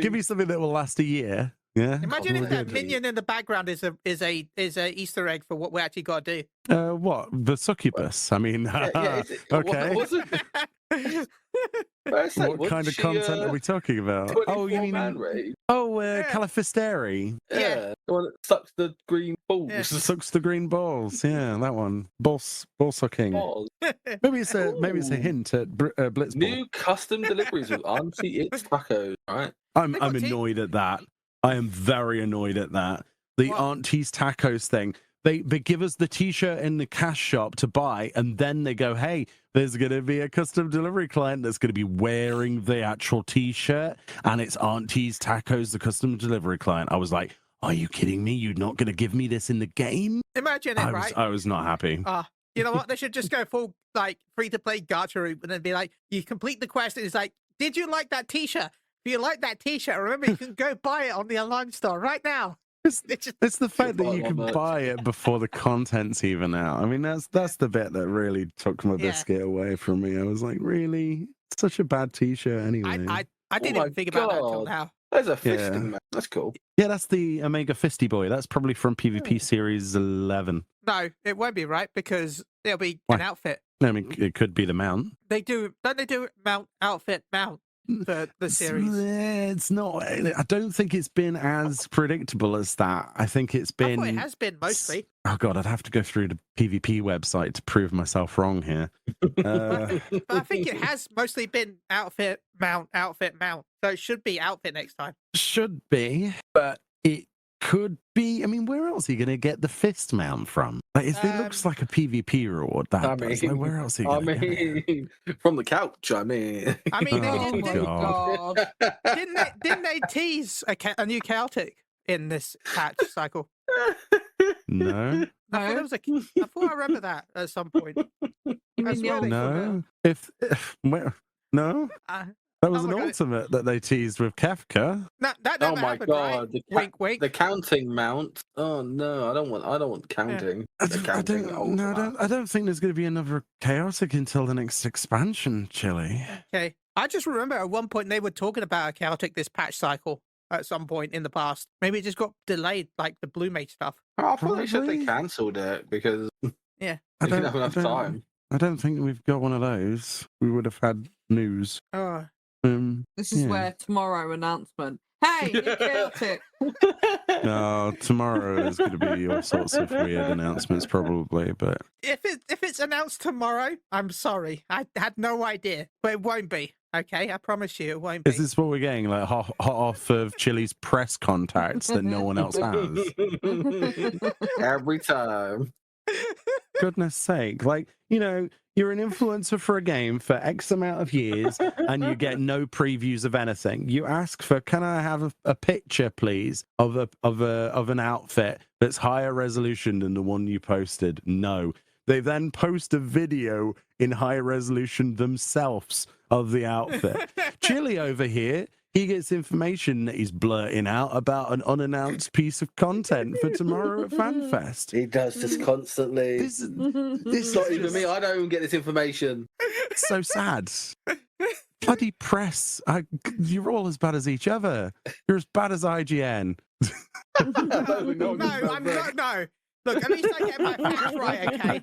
Give me something that will last a year. Yeah. Imagine if that minion in the background is a Easter egg for what we actually got to do. What? The succubus? I mean, okay. What kind of content are we talking about? Oh, you mean Califisteri? Yeah, the one that sucks the green balls. Yeah. Sucks the green balls. Yeah, that one. Ball sucking. Balls. Maybe it's a hint at Blitzball. New custom deliveries with Auntie It's tacos. Right. I'm annoyed at that. I am very annoyed at that. The Auntie's Tacos thing. They give us the T-shirt in the cash shop to buy, and then they go, hey, there's going to be a custom delivery client that's going to be wearing the actual T-shirt, and it's Auntie's Tacos, the custom delivery client. I was like, are you kidding me? You're not going to give me this in the game? Imagine it, right? I was not happy. You know what? They should just go full, free-to-play gacha route, and then be like, you complete the quest, and it's like, did you like that T-shirt? If you like that T-shirt, remember, you can go buy it on the online store right now. It's the fact that you can buy it before the content's even out. I mean, that's the bit that really took my biscuit away from me. I was like, really? It's such a bad T-shirt anyway. I didn't even think about that until now. There's a fisting, man. That's cool. Yeah, that's the Omega Fisty Boy. That's probably from PvP Series 11. No, it won't be, right? Because it'll be an outfit. I mean, it could be the mount. Don't they do mount, the series? It's not. I don't think it's been as predictable as that. I think it's been. I thought it has been mostly. Oh god, I'd have to go through the PvP website to prove myself wrong here. But I think it has mostly been outfit, mount. So it should be outfit next time. Should be, but it could be. I mean, where else are you going to get the fist mount from? It looks like a PvP reward. Where else are you going to get it? From the couch. I mean, didn't they tease a new chaotic in this patch cycle? No. I thought I remember that at some point. No. No. That was an ultimate that they teased with Kefka. That oh my happened, god! Right? Wink, wink. The counting mount. Oh no! I don't want counting. Yeah. I don't think there's going to be another chaotic until the next expansion, Chili. Okay. I just remember at one point they were talking about a chaotic this patch cycle at some point in the past. Maybe it just got delayed, like the Blue Mage stuff. I thought they said they cancelled it because they didn't have enough time. I don't think we've got one of those. We would have had news. This is where tomorrow announcement. Hey, new chaotic. No, tomorrow is going to be all sorts of weird announcements, probably. But if it's announced tomorrow, I'm sorry, I had no idea, but it won't be. Okay, I promise you, it won't be. Is this what we're getting? Like hot off of Chili's press contacts that no one else has? Every time. Goodness sake. You're an influencer for a game for X amount of years and you get no previews of anything. You ask for, can I have a picture, please, of an outfit that's higher resolution than the one you posted? No. They then post a video in high resolution themselves of the outfit. Chili over here, he gets information that he's blurting out about an unannounced piece of content for tomorrow at Fanfest. He does this constantly. This is not even me. I don't even get this information. It's so sad. Bloody press. You're all as bad as each other. You're as bad as IGN. No, I'm not. No. Look, at least I get my facts right, okay?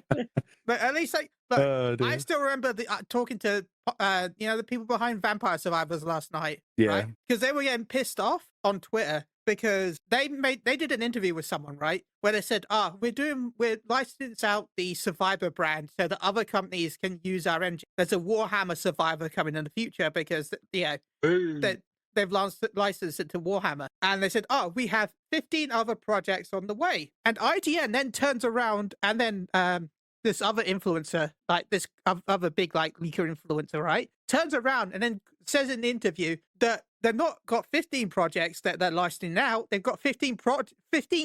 But at least I still remember talking to the people behind Vampire Survivors last night. Yeah. Right? Because they were getting pissed off on Twitter because they did an interview with someone, right, where they said, we're licensing out the Survivor brand so that other companies can use our engine. There's a Warhammer Survivor coming in the future because they've licensed it to Warhammer. And they said, we have 15 other projects on the way. And IGN then turns around and then this other influencer, like this other big like leaker influencer, right, turns around and then says in the interview that they've not got 15 projects that they're licensing out. They've got 15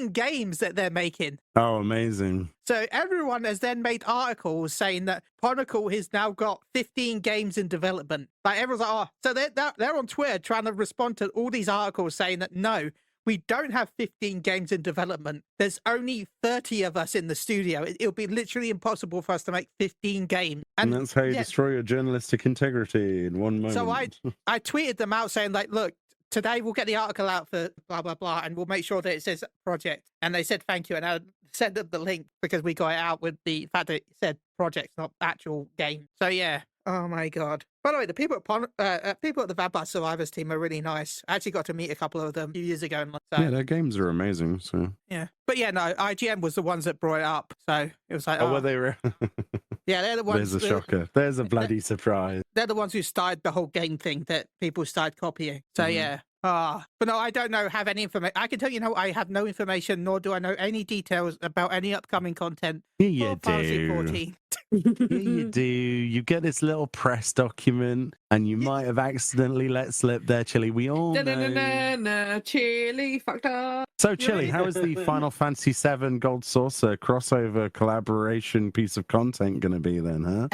games that they're making. Oh, amazing. So everyone has then made articles saying that Chronicle has now got 15 games in development. Like everyone's like, so they're on Twitter trying to respond to all these articles saying that no, we don't have 15 games in development. There's only 30 of us in the studio. It'll be literally impossible for us to make 15 games. And that's how you destroy your journalistic integrity in one moment. So I tweeted them out saying, like, look, today we'll get the article out for blah, blah, blah, and we'll make sure that it says project. And they said, thank you. And I sent them the link because we got it out with the fact that it said project, not actual game. So, yeah. Oh, my God. By the way, the people at the Vampire Survivors team are really nice. I actually got to meet a couple of them a few years ago. Yeah, their games are amazing. So yeah. But yeah, no, IGN was the ones that brought it up. So it was like, were they? Yeah, they're the ones. There's a shocker. There's a bloody surprise. They're the ones who started the whole game thing that people started copying. So yeah. But no, I don't have any information. I can tell you, I have no information, nor do I know any details about any upcoming content. Yeah, you do. Yeah, you do. You get this little press document, and you might have accidentally let slip there, Chili. We all know. Chili fucked up. So, Chili, how is the Final Fantasy VII Gold Saucer crossover collaboration piece of content going to be then, huh?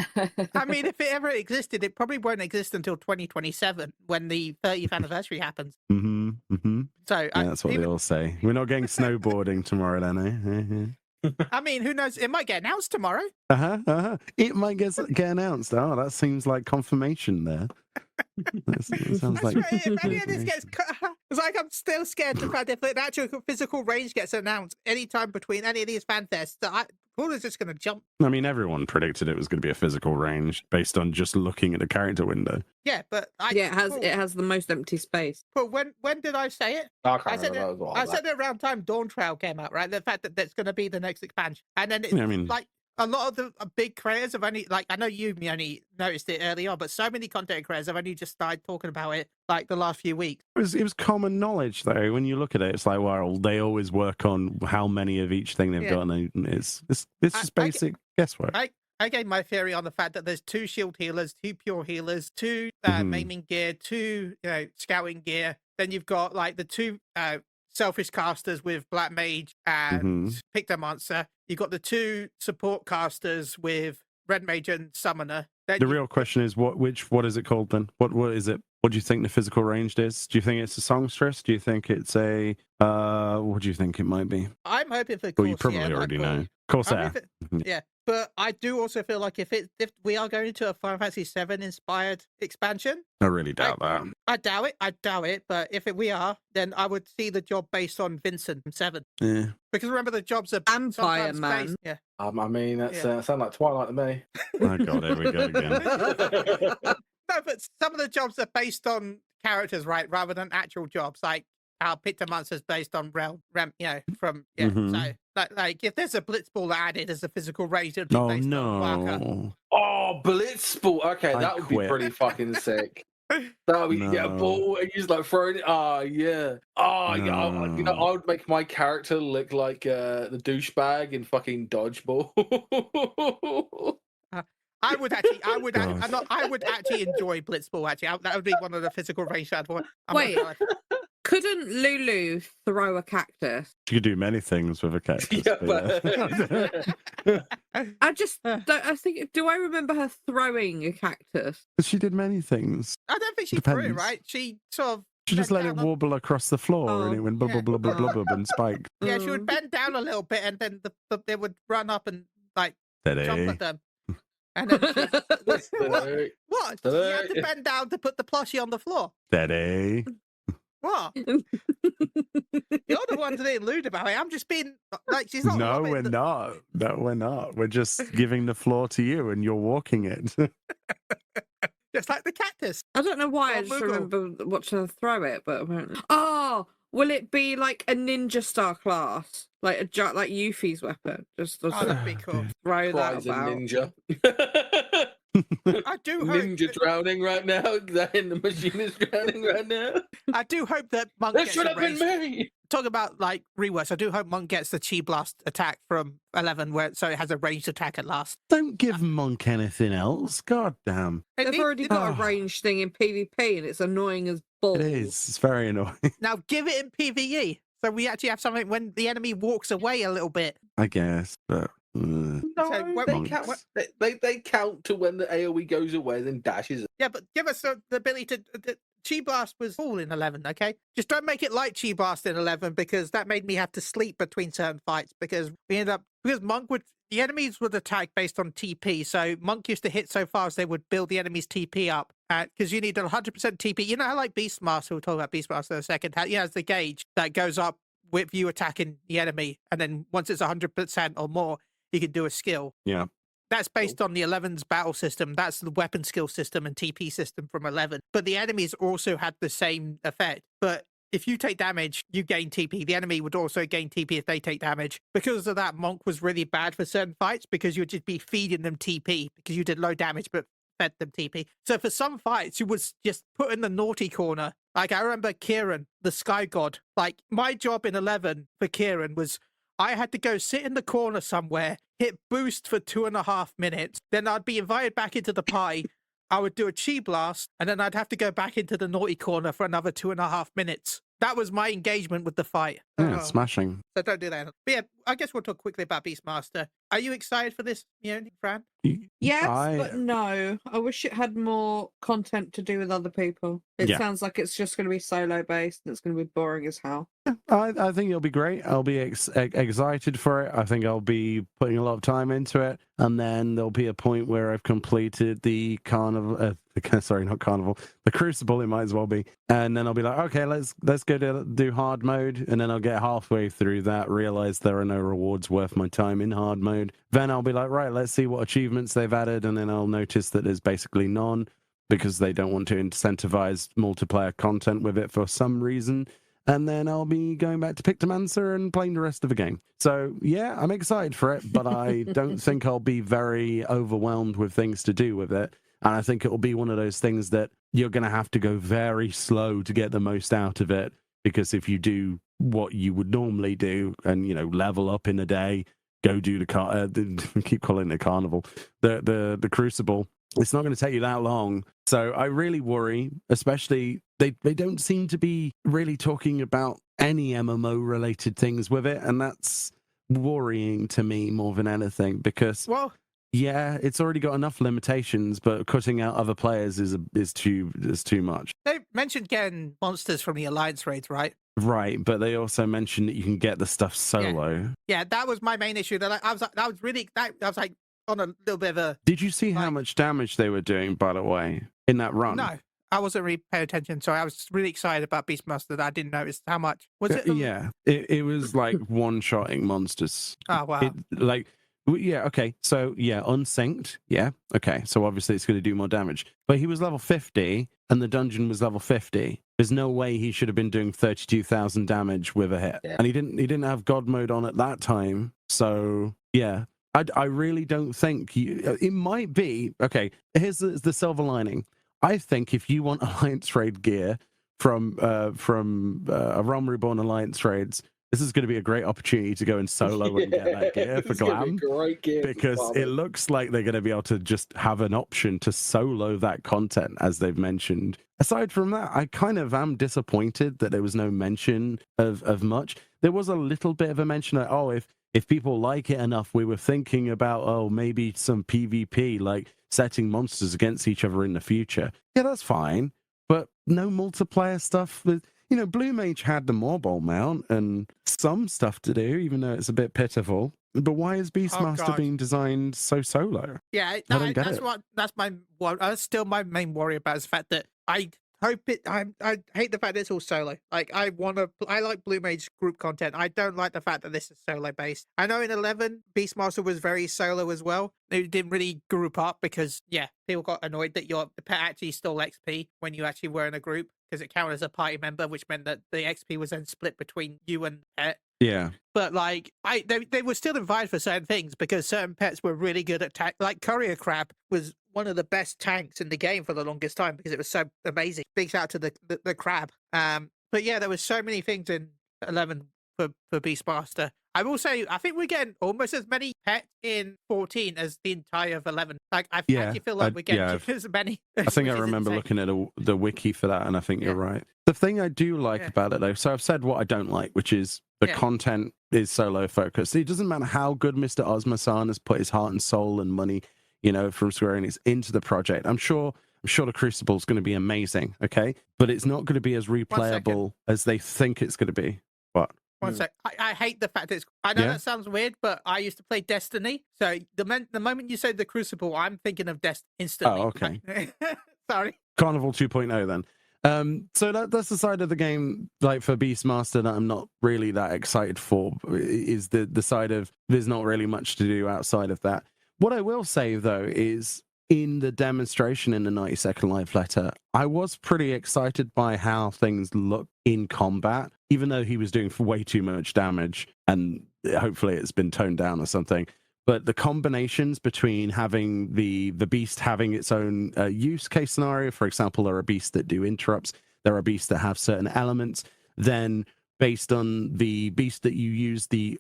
I mean, if it ever existed, it probably won't exist until 2027 when the 30th anniversary happens. So that's what they all say. We're not getting snowboarding tomorrow, then, I mean, who knows? It might get announced tomorrow. It might get announced. Oh, that seems like confirmation there. It sounds like if any of this gets it's like I'm still scared to find if an actual physical range gets announced anytime between any of these fan fests. Paul is just going to jump. I mean, everyone predicted it was going to be a physical range based on just looking at the character window. Yeah, but it has the most empty space. But when did I say it? I said it around time Dawn Trail came out, right? The fact that that's going to be the next expansion, and then like a lot of the big creators have only, like, I know you only noticed it early on, but so many content creators have only just started talking about it like the last few weeks. It was common knowledge, though. When you look at it, it's like, well, they always work on how many of each thing they've got, and it's just basic guesswork. I gave my theory on the fact that there's 2 shield healers, 2 pure healers, 2 maiming gear, 2 scouting gear. Then you've got like the 2 selfish casters with Black Mage and Pictomancer. You've got the 2 support casters with Red Mage and Summoner. Then the real question is, what is it called then? What is it? What do you think the physical range is? Do you think it's a songstress? Do you think it's a what do you think it might be? I'm hoping for Corsair. Well, you probably already know. Corsair. Yeah. But I do also feel like if we are going to a Final Fantasy VII inspired expansion, I really doubt that. I doubt it. But if we are, then I would see the job based on Vincent from 7. Yeah. Because remember, the jobs are Vampire Man. based, yeah. I mean, that sounds like Twilight to me. Oh God, here we go again. No, but some of the jobs are based on characters, right, rather than actual jobs. Like how Pictomancer is based on Rem, from So like if there's a Blitzball added as a physical range, it'd be based on Barker. Oh, Blitzball. Okay, that would be pretty fucking sick. That would get a ball and you just like throw it. Oh yeah. Oh yeah. I would make my character look like the douchebag in fucking Dodgeball. I would actually enjoy Blitzball. Actually, that would be one of the physical range I'd want. Wait, couldn't Lulu throw a cactus? She could do many things with a cactus. I think. Do I remember her throwing a cactus? She did many things. I don't think she threw it. Right? She sort of. She just let it wobble across the floor, and it went blah blah blah blah blah and spiked. Yeah, she would bend down a little bit, and then they would run up and like jump at them. And then what? You had to bend down to put the plushie on the floor. Steady. What? You're the one that lewd about it. I'm just being like, she's not. No, we're not. No, we're not. We're just giving the floor to you, and you're walking it. Just like the cactus. I don't know why I just remember watching her throw it, but apparently. Oh, will it be like a ninja star class? Like like Yuffie's weapon? Just that'd be cool. Throw that Cries a about. ninja. I do hope Ninja drowning right now. The machine is drowning right now. I do hope that Monk It should have been me. Talk about like reworks. I do hope Monk gets the Chi Blast attack from 11, so it has a ranged attack at last. Don't give Monk anything else. God damn. They've already got a ranged thing in PvP, and it's annoying as balls. It is. It's very annoying. Now give it in PvE, so we actually have something when the enemy walks away a little bit. I guess, but. No, they count to when the AoE goes away, then dashes. Yeah, but give us the ability to. Chi Blast was cool in 11, okay? Just don't make it like Chi Blast in 11 because that made me have to sleep between certain fights because the enemies would attack based on TP. So Monk used to hit so fast they would build the enemy's TP up because you need 100% TP. You know how like Beastmaster, we'll talk about Beastmaster in a second, has the gauge that goes up with you attacking the enemy. And then once it's 100% or more, you can do a skill. Yeah. That's based on the 11's battle system. That's the weapon skill system and TP system from 11. But the enemies also had the same effect. But if you take damage, you gain TP. The enemy would also gain TP if they take damage. Because of that, Monk was really bad for certain fights because you'd just be feeding them TP because you did low damage but fed them TP. So for some fights, you was just put in the naughty corner. Like I remember Kieran, the Sky God. Like my job in 11 for Kieran was I had to go sit in the corner somewhere, hit boost for 2.5 minutes. Then I'd be invited back into the party. I would do a Chi Blast, and then I'd have to go back into the naughty corner for another 2.5 minutes. That was my engagement with the fight. Yeah, smashing. So don't do that. But yeah, I guess we'll talk quickly about Beastmaster. Are you excited for this, Fran? Yes, but no. I wish it had more content to do with other people. It sounds like it's just going to be solo based and it's going to be boring as hell. I think it'll be great. I'll be excited for it. I think I'll be putting a lot of time into it. And then there'll be a point where I've completed the carnival. Sorry, not carnival. The crucible, it might as well be. And then I'll be like, okay, let's go do hard mode. And then I'll get halfway through that, realize there are no rewards worth my time in hard mode. Then I'll be like, right, let's see what achievements they've added. And then I'll notice that there's basically none because they don't want to incentivize multiplayer content with it for some reason. And then I'll be going back to Pictomancer and playing the rest of the game. So, yeah, I'm excited for it, but I don't think I'll be very overwhelmed with things to do with it. And I think it'll be one of those things that you're going to have to go very slow to get the most out of it. Because if you do what you would normally do and, level up in a day, go do the keep calling it carnival, the crucible, it's not going to take you that long. So I really worry, especially they don't seem to be really talking about any MMO related things with it. And that's worrying to me more than anything because, yeah, it's already got enough limitations, but cutting out other players is too much. They mentioned getting monsters from the Alliance raids, right? Right, but they also mentioned that you can get the stuff solo. Yeah, that was my main issue. I was like on a little bit of a... Did you see how much damage they were doing, by the way, in that run? No, I wasn't really paying attention, so I was really excited about Beastmaster that I didn't notice how much. Was it? Yeah, it was like one-shotting monsters. Oh, wow. Okay, so unsynced, okay, so obviously it's going to do more damage. But he was level 50, and the dungeon was level 50. There's no way he should have been doing 32,000 damage with a hit. Yeah. And he didn't have God mode on at that time, so, yeah. I really don't think it might be. Okay, here's the silver lining. I think if you want Alliance Raid gear from a Realm Reborn Alliance Raids, this is going to be a great opportunity to go and solo and get that gear for Glam. Great gear because it looks like they're going to be able to just have an option to solo that content, as they've mentioned. Aside from that, I kind of am disappointed that there was no mention of much. There was a little bit of a mention of, if people like it enough, we were thinking about, maybe some PvP, like setting monsters against each other in the future. Yeah, that's fine. But no multiplayer stuff. Blue Mage had the Maw mount and some stuff to do, even though it's a bit pitiful. But why is Beastmaster being designed so solo? Yeah, that's still my main worry about is the fact that I hope it. I hate the fact that it's all solo. Like I like Blue Mage group content. I don't like the fact that this is solo based. I know in 11 Beastmaster was very solo as well. They didn't really group up because people got annoyed that your pet actually stole XP when you actually were in a group because it counted as a party member, which meant that the XP was then split between you and pet. Yeah. But like they were still invited for certain things because certain pets were really good at like Courier Crab was one of the best tanks in the game for the longest time because it was so amazing. Big shout out to the crab. But yeah, there was so many things in 11 for Beastmaster. I will say, I think we're getting almost as many pets in 14 as the entire of 11. Like, I actually feel like we're getting as many. I think I remember looking at the wiki for that, and I think you're right. The thing I do like about it, though, so I've said what I don't like, which is the content is solo focused. It doesn't matter how good Mr. Osma-san has put his heart and soul and money, from Square Enix into the project. I'm sure the Crucible is going to be amazing, okay? But it's not going to be as replayable as they think it's going to be. What? One sec. I hate the fact that I know that sounds weird, but I used to play Destiny. So the moment you say the Crucible, I'm thinking of Destiny instantly. Oh, okay. Sorry. Carnival 2.0 then. So that's the side of the game, like for Beastmaster, that I'm not really that excited for, is the side of there's not really much to do outside of that. What I will say, though, is in the demonstration in the 90-second live letter, I was pretty excited by how things look in combat, even though he was doing way too much damage, and hopefully it's been toned down or something. But the combinations between having the beast having its own use case scenario, for example, there are beasts that do interrupts, there are beasts that have certain elements, then based on the beast that you use the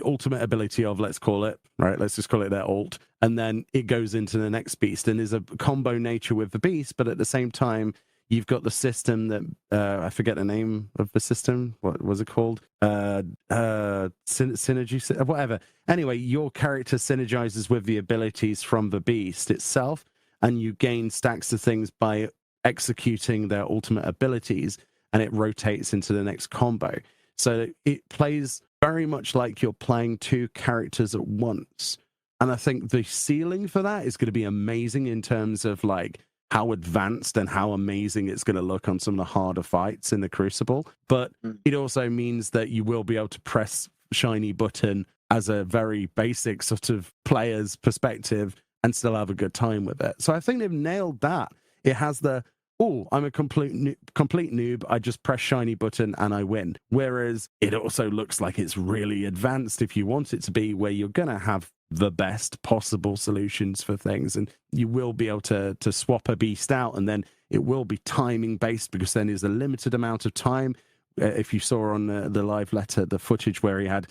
ultimate ability of, let's just call it their ult, and then it goes into the next beast, and there's a combo nature with the beast, but at the same time, you've got the system that, I forget the name of the system, what was it called? Synergy, whatever. Anyway, your character synergizes with the abilities from the beast itself, and you gain stacks of things by executing their ultimate abilities, and it rotates into the next combo. So it plays very much like you're playing two characters at once. And I think the ceiling for that is going to be amazing in terms of like how advanced and how amazing it's going to look on some of the harder fights in the Crucible. But it also means that you will be able to press shiny button as a very basic sort of player's perspective and still have a good time with it. So I think they've nailed that. It has the, I'm a complete noob, I just press shiny button and I win. Whereas it also looks like it's really advanced if you want it to be, where you're going to have the best possible solutions for things, and you will be able to swap a beast out, and then it will be timing based, because then there's a limited amount of time. If you saw on the live letter, the footage where he had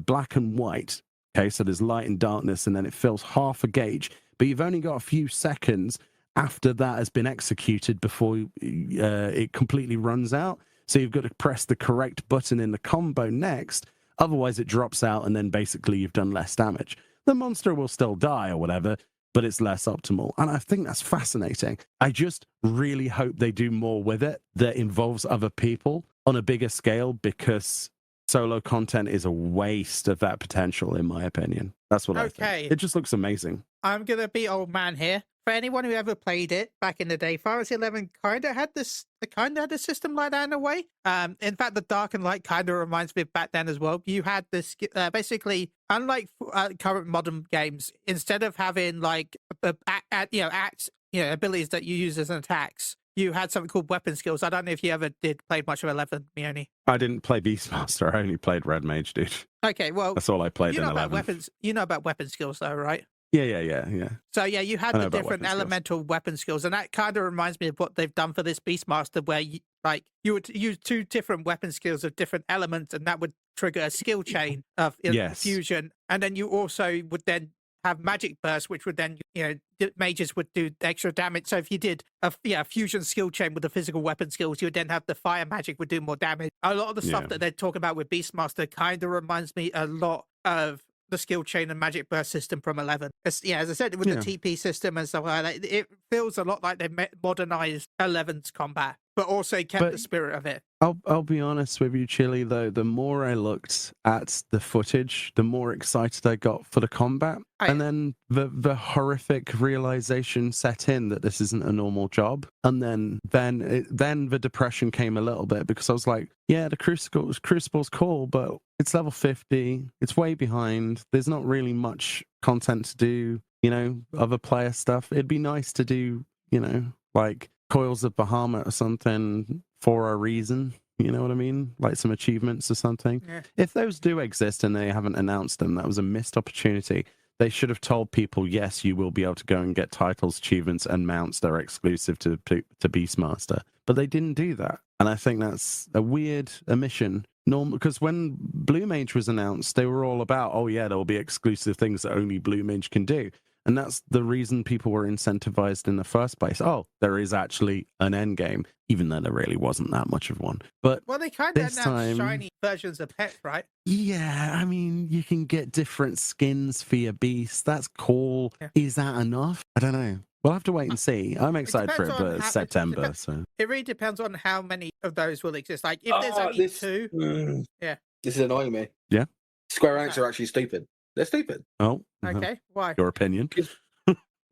black and white, okay, so there's light and darkness, and then it fills half a gauge, but you've only got a few seconds after that has been executed before it completely runs out. So you've got to press the correct button in the combo next, otherwise it drops out, and then basically you've done less damage. The monster will still die or whatever, but it's less optimal. And I think that's fascinating. I just really hope they do more with it that involves other people on a bigger scale, because solo content is a waste of that potential, in my opinion. That's what I think. It just looks amazing. I'm going to be old man here. For anyone who ever played it back in the day, Final Fantasy 11 kind of had a system like that in a way. In fact, the dark and light kind of reminds me of back then as well. You had this basically, unlike current modern games, instead of having like abilities that you use as an attacks, you had something called weapon skills. I don't know if you ever played much of 11, Mione. I didn't play Beastmaster. I only played Red Mage, dude. Okay, well, that's all I played in 11. You know about weapon skills, though, right? Yeah. So yeah, you had the different elemental weapon skills, and that kind of reminds me of what they've done for this Beastmaster, where you would use two different weapon skills of different elements, and that would trigger a skill chain of fusion, and then you also would then have magic burst, which would then mages would do extra damage. So if you did a fusion skill chain with the physical weapon skills, you would then have the fire magic would do more damage. A lot of the stuff that they're talking about with Beastmaster kind of reminds me a lot of the skill chain and magic burst system from 11. As I said, with the TP system and stuff like that, it feels a lot like they modernized 11's combat, but also kept the spirit of it. I'll be honest with you, Chili, though. The more I looked at the footage, the more excited I got for the combat. And then the horrific realization set in that this isn't a normal job. And then the depression came a little bit, because I was like, yeah, the Crucible's cool, but it's level 50. It's way behind. There's not really much content to do, other player stuff. It'd be nice to do, like Coils of Bahamut or something for a reason. You know what I mean? Like some achievements or something. Yeah. If those do exist and they haven't announced them, that was a missed opportunity. They should have told people, yes, you will be able to go and get titles, achievements, and mounts that are exclusive to Beastmaster. But they didn't do that. And I think that's a weird omission. Because when Blue Mage was announced, they were all about, oh yeah, there will be exclusive things that only Blue Mage can do. And that's the reason people were incentivized in the first place. Oh, there is actually an end game, even though there really wasn't that much of one. But they kind of announced shiny versions of pets, right? Yeah, I mean, you can get different skins for your beast. That's cool. Yeah. Is that enough? I don't know. We'll have to wait and see. I'm excited for it, but it's September, so it really depends on how many of those will exist. Like if there's only two, this is annoying me. Yeah, Square Enix are actually stupid. They're stupid. Oh, okay. Why? Your opinion?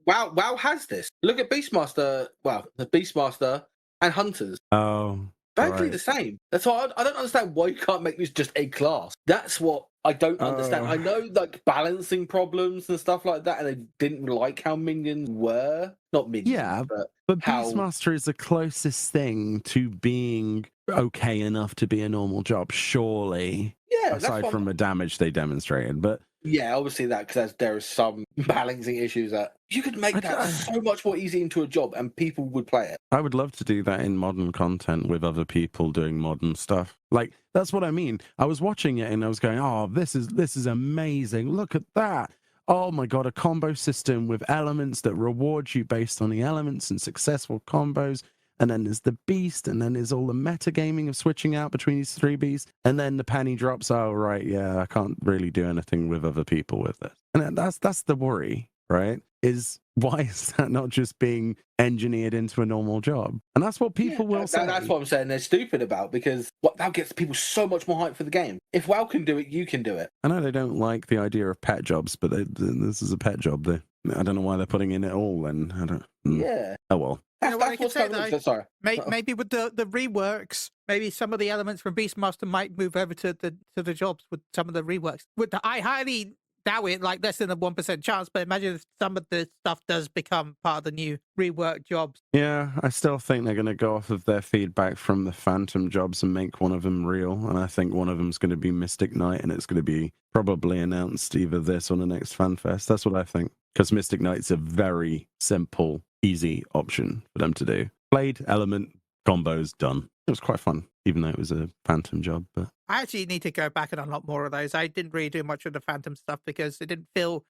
WoW has this. Look at Beastmaster. Well, the Beastmaster and Hunters. Oh, basically the same. That's why I don't understand why you can't make this just a class. That's what I don't understand. I know like balancing problems and stuff like that, and they didn't like how minions were. Not minions, yeah, but Beastmaster is the closest thing to being okay enough to be a normal job, surely. Yeah, aside from the damage they demonstrated, but yeah, obviously that, because there are some balancing issues that you could make that so much more easy into a job, and people would play it. I would love to do that in modern content with other people doing modern stuff. Like that's what I mean. I was watching it and I was going, "Oh, this is amazing! Look at that! Oh my god, a combo system with elements that reward you based on the elements and successful combos." And then there's the beast, and then there's all the metagaming of switching out between these three beasts. And then the penny drops, oh, right, yeah, I can't really do anything with other people with this. And that's the worry, right? Is why is that not just being engineered into a normal job? And that's what people will say. That's what I'm saying they're stupid about, because that gets people so much more hype for the game. If WoW can do it, you can do it. I know they don't like the idea of pet jobs, but this is a pet job. I don't know why they're putting in it all, and I don't... Yeah. Oh, well. That's what's coming. Sorry. Maybe with the reworks, maybe some of the elements from Beastmaster might move over to the jobs with some of the reworks. I highly doubt it, like less than a 1% chance, but imagine if some of the stuff does become part of the new rework jobs. Yeah, I still think they're going to go off of their feedback from the Phantom jobs and make one of them real. And I think one of them's going to be Mystic Knight, and it's going to be probably announced either this or the next Fanfest. That's what I think. Because Mystic Knight's a very simple, easy option for them to do. Played, element, combos, done. It was quite fun, even though it was a Phantom job. But I actually need to go back and unlock more of those. I didn't really do much of the Phantom stuff because it didn't feel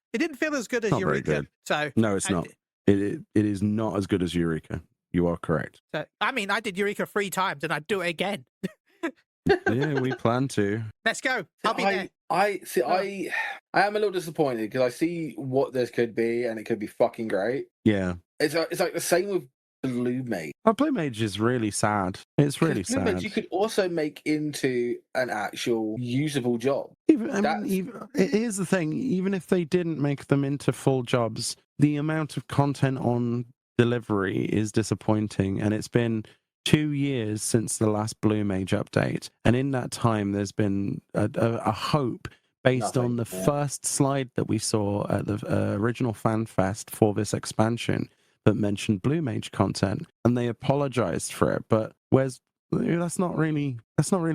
as good as not Eureka. Very good. So no, it's not. It is not as good as Eureka. You are correct. So I mean, I did Eureka 3 times, and I'd do it again. Yeah, we plan to. Let's go. I'll be there. I am a little disappointed because I see what this could be, and it could be fucking great. Yeah, it's like the same with Blue Mage. Blue Mage is really sad. It's really sad. Blue Mage you could also make into an actual usable job. Here's the thing: even if they didn't make them into full jobs, the amount of content on delivery is disappointing, and it's been 2 years since the last Blue Mage update, and in that time there's been a hope based on the first slide that we saw at the original Fanfest for this expansion that mentioned Blue Mage content, and they apologized for it, but that's not really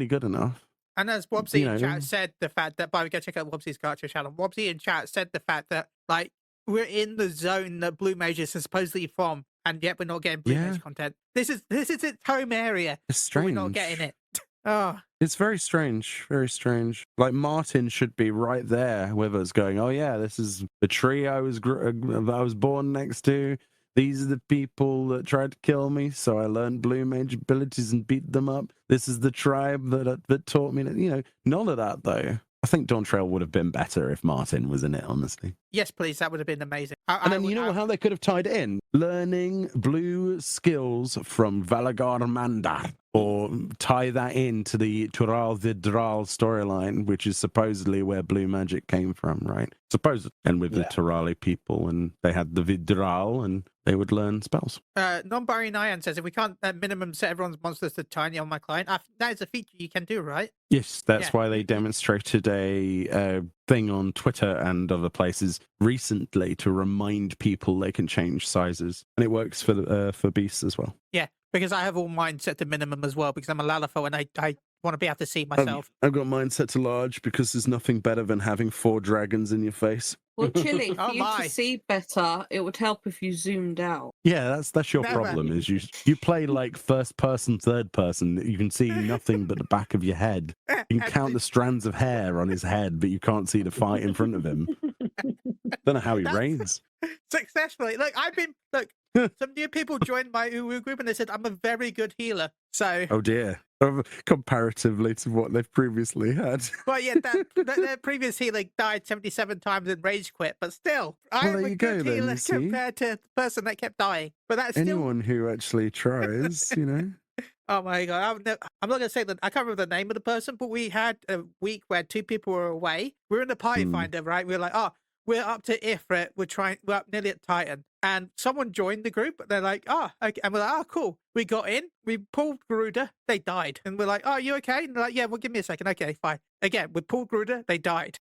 good enough. And as Wobbsy in chat said, the fact that, by the way, go check out Wobbsy's Gacha channel. Wobbsy in chat said the fact that, like, we're in the zone that Blue Mage is supposedly from, and yet we're not getting Blue Mage content. This is its home area. It's strange. We're not getting it. Oh, it's very strange. Very strange. Like Martin should be right there with us, going, "Oh yeah, this is the tree I was born next to. These are the people that tried to kill me, so I learned Blue Mage abilities and beat them up. This is the tribe that taught me." None of that though. I think Dawn Trail would have been better if Martin was in it, honestly. Yes, please. That would have been amazing. And then you know how they could have tied it in? Learning blue skills from Valagar Mandar. Or tie that into the Tural Vidral storyline, which is supposedly where blue magic came from, right? Supposedly. And with the Turali people, and they had the Vidral, and they would learn spells. Non-Barry Nyan says, if we can't minimum set everyone's monsters to tiny on my client, that is a feature you can do, right? Yes, that's why they demonstrated a thing on Twitter and other places recently to remind people they can change sizes. And it works for beasts as well. Yeah. Because I have all mine set to minimum as well, because I'm a Lalafell and I want to be able to see myself. I've got mine set to large because there's nothing better than having 4 dragons in your face. Well, Chili, for you to see better, it would help if you zoomed out. Yeah, that's your problem, is you play like first person, third person. You can see nothing but the back of your head. You can count the strands of hair on his head, but you can't see the fight in front of him. Don't know how he reigns. Successfully. Some new people joined my Uwu group and they said, I'm a very good healer. So. Oh dear. Comparatively to what they've previously had. Well, yeah, their previous healer died 77 times and rage quit, but still, I'm a good healer compared to the person that kept dying. But that's anyone who actually tries, you know. Oh my God. I'm not going to say that. I can't remember the name of the person, but we had a week where 2 people were away. We were in the party finder, right? We were like, we're up to Ifrit. We're up nearly at Titan. And someone joined the group. They're like, okay. And we're like, cool. We got in. We pulled Garuda. They died. And we're like, you okay? And they're like, yeah, well, give me a second. Okay, fine. Again, we pulled Garuda. They died.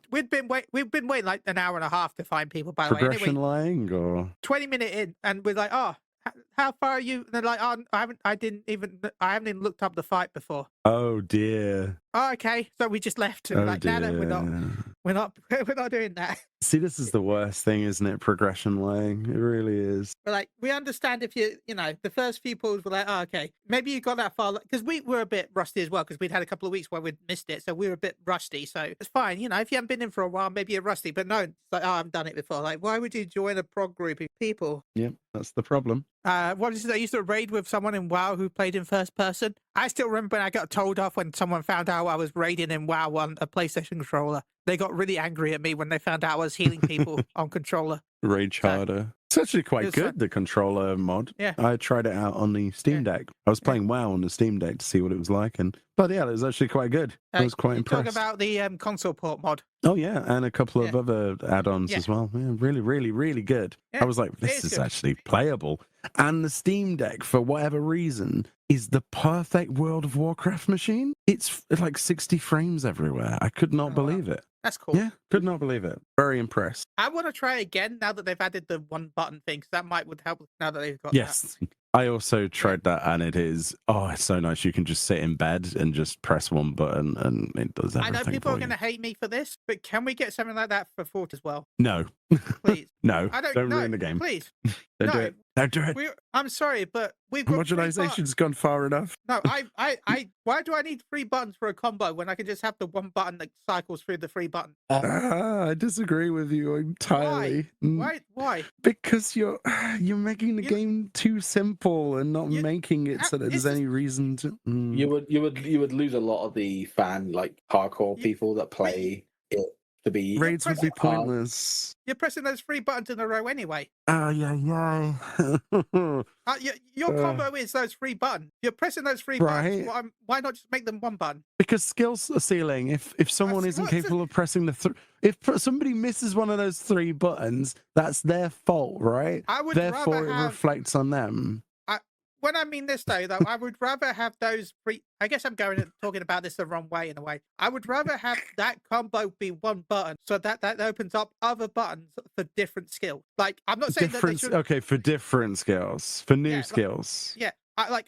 We've been waiting like an hour and a half to find people, by the way. Progression lying or 20 minutes in. And we're like, how far are you? And they're like, I haven't even looked up the fight before. Oh dear. Oh, okay. So we just left. And we're not doing that. See, this is the worst thing, isn't it? Progression lying. It really is. But like, we understand if the first few pulls were like, okay, maybe you got that far, because we were a bit rusty as well, because we'd had a couple of weeks where we'd missed it, so we were a bit rusty. So it's fine, if you haven't been in for a while, maybe you're rusty. But no, it's like, I've done it before. Like, why would you join a prog group of people? Yep, that's the problem. What is it? I used to raid with someone in WoW who played in first person. I still remember when I got told off when someone found out I was raiding in WoW on a PlayStation controller. They got really angry at me when they found out I was healing people on controller. Rage harder. It's actually quite good, the controller mod. Yeah. I tried it out on the Steam Deck. I was playing WoW on the Steam Deck to see what it was like, and it was actually quite good. I was quite impressed. Talk about the console port mod. Oh yeah, and a couple of other add-ons as well. Yeah, really, really, really good. I was like, this is actually playable. And the Steam Deck, for whatever reason, is the perfect World of Warcraft machine. It's like 60 frames everywhere. I could not believe it. That's cool. Yeah, could not believe it. Very impressed. I want to try again now that they've added the one button thing, because that would help now that they've got that. I also tried that, and it is, it's so nice. You can just sit in bed and just press one button, and it does everything. I know people are going to hate me for this, but can we get something like that for Fort as well? No. Please. No. Don't ruin the game. Please. Don't do it. Don't do it. I'm sorry, but we've got modularization's gone far enough. No, why do I need 3 buttons for a combo when I can just have the one button that cycles through the 3 buttons? I disagree with you entirely. Why? Because you're making the game too simple and not making it so that there's any reason to. You would lose a lot of the hardcore people that play it. To be raids would be pointless. You're pressing those 3 buttons in a row anyway. Yeah. Your combo is those 3 buttons. You're pressing those 3 buttons. Why not just make them 1 button? Because skills are ceiling. If someone isn't capable of pressing if somebody misses one of those 3 buttons, that's their fault, right? Therefore, it reflects on them. When I mean this, though, I would rather have those 3. I guess I'm talking about this the wrong way in a way. I would rather have that combo be 1 button, so that opens up other buttons for different skills. Like, I'm not saying that they should. Okay, for different skills, for new skills. I would.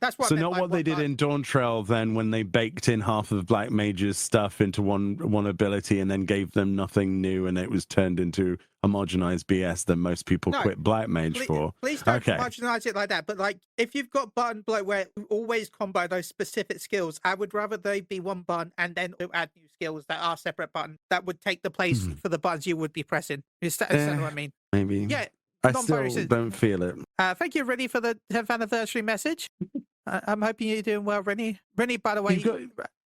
That's what. So not what they did in Dawn Trail then, when they baked in half of Black Mage's stuff into one ability and then gave them nothing new, and it was turned into homogenized BS that most people quit Black Mage for. Please don't homogenize it like that. But if you've got button blow where you always combo those specific skills, I would rather they be 1 button and then add new skills that are separate buttons that would take the place for the buttons you would be pressing. Is that what I mean? Maybe. Yeah. I still don't feel it. Thank you, Rennie, for the 10th anniversary message. I'm hoping you're doing well, Rennie. Rennie, by the way,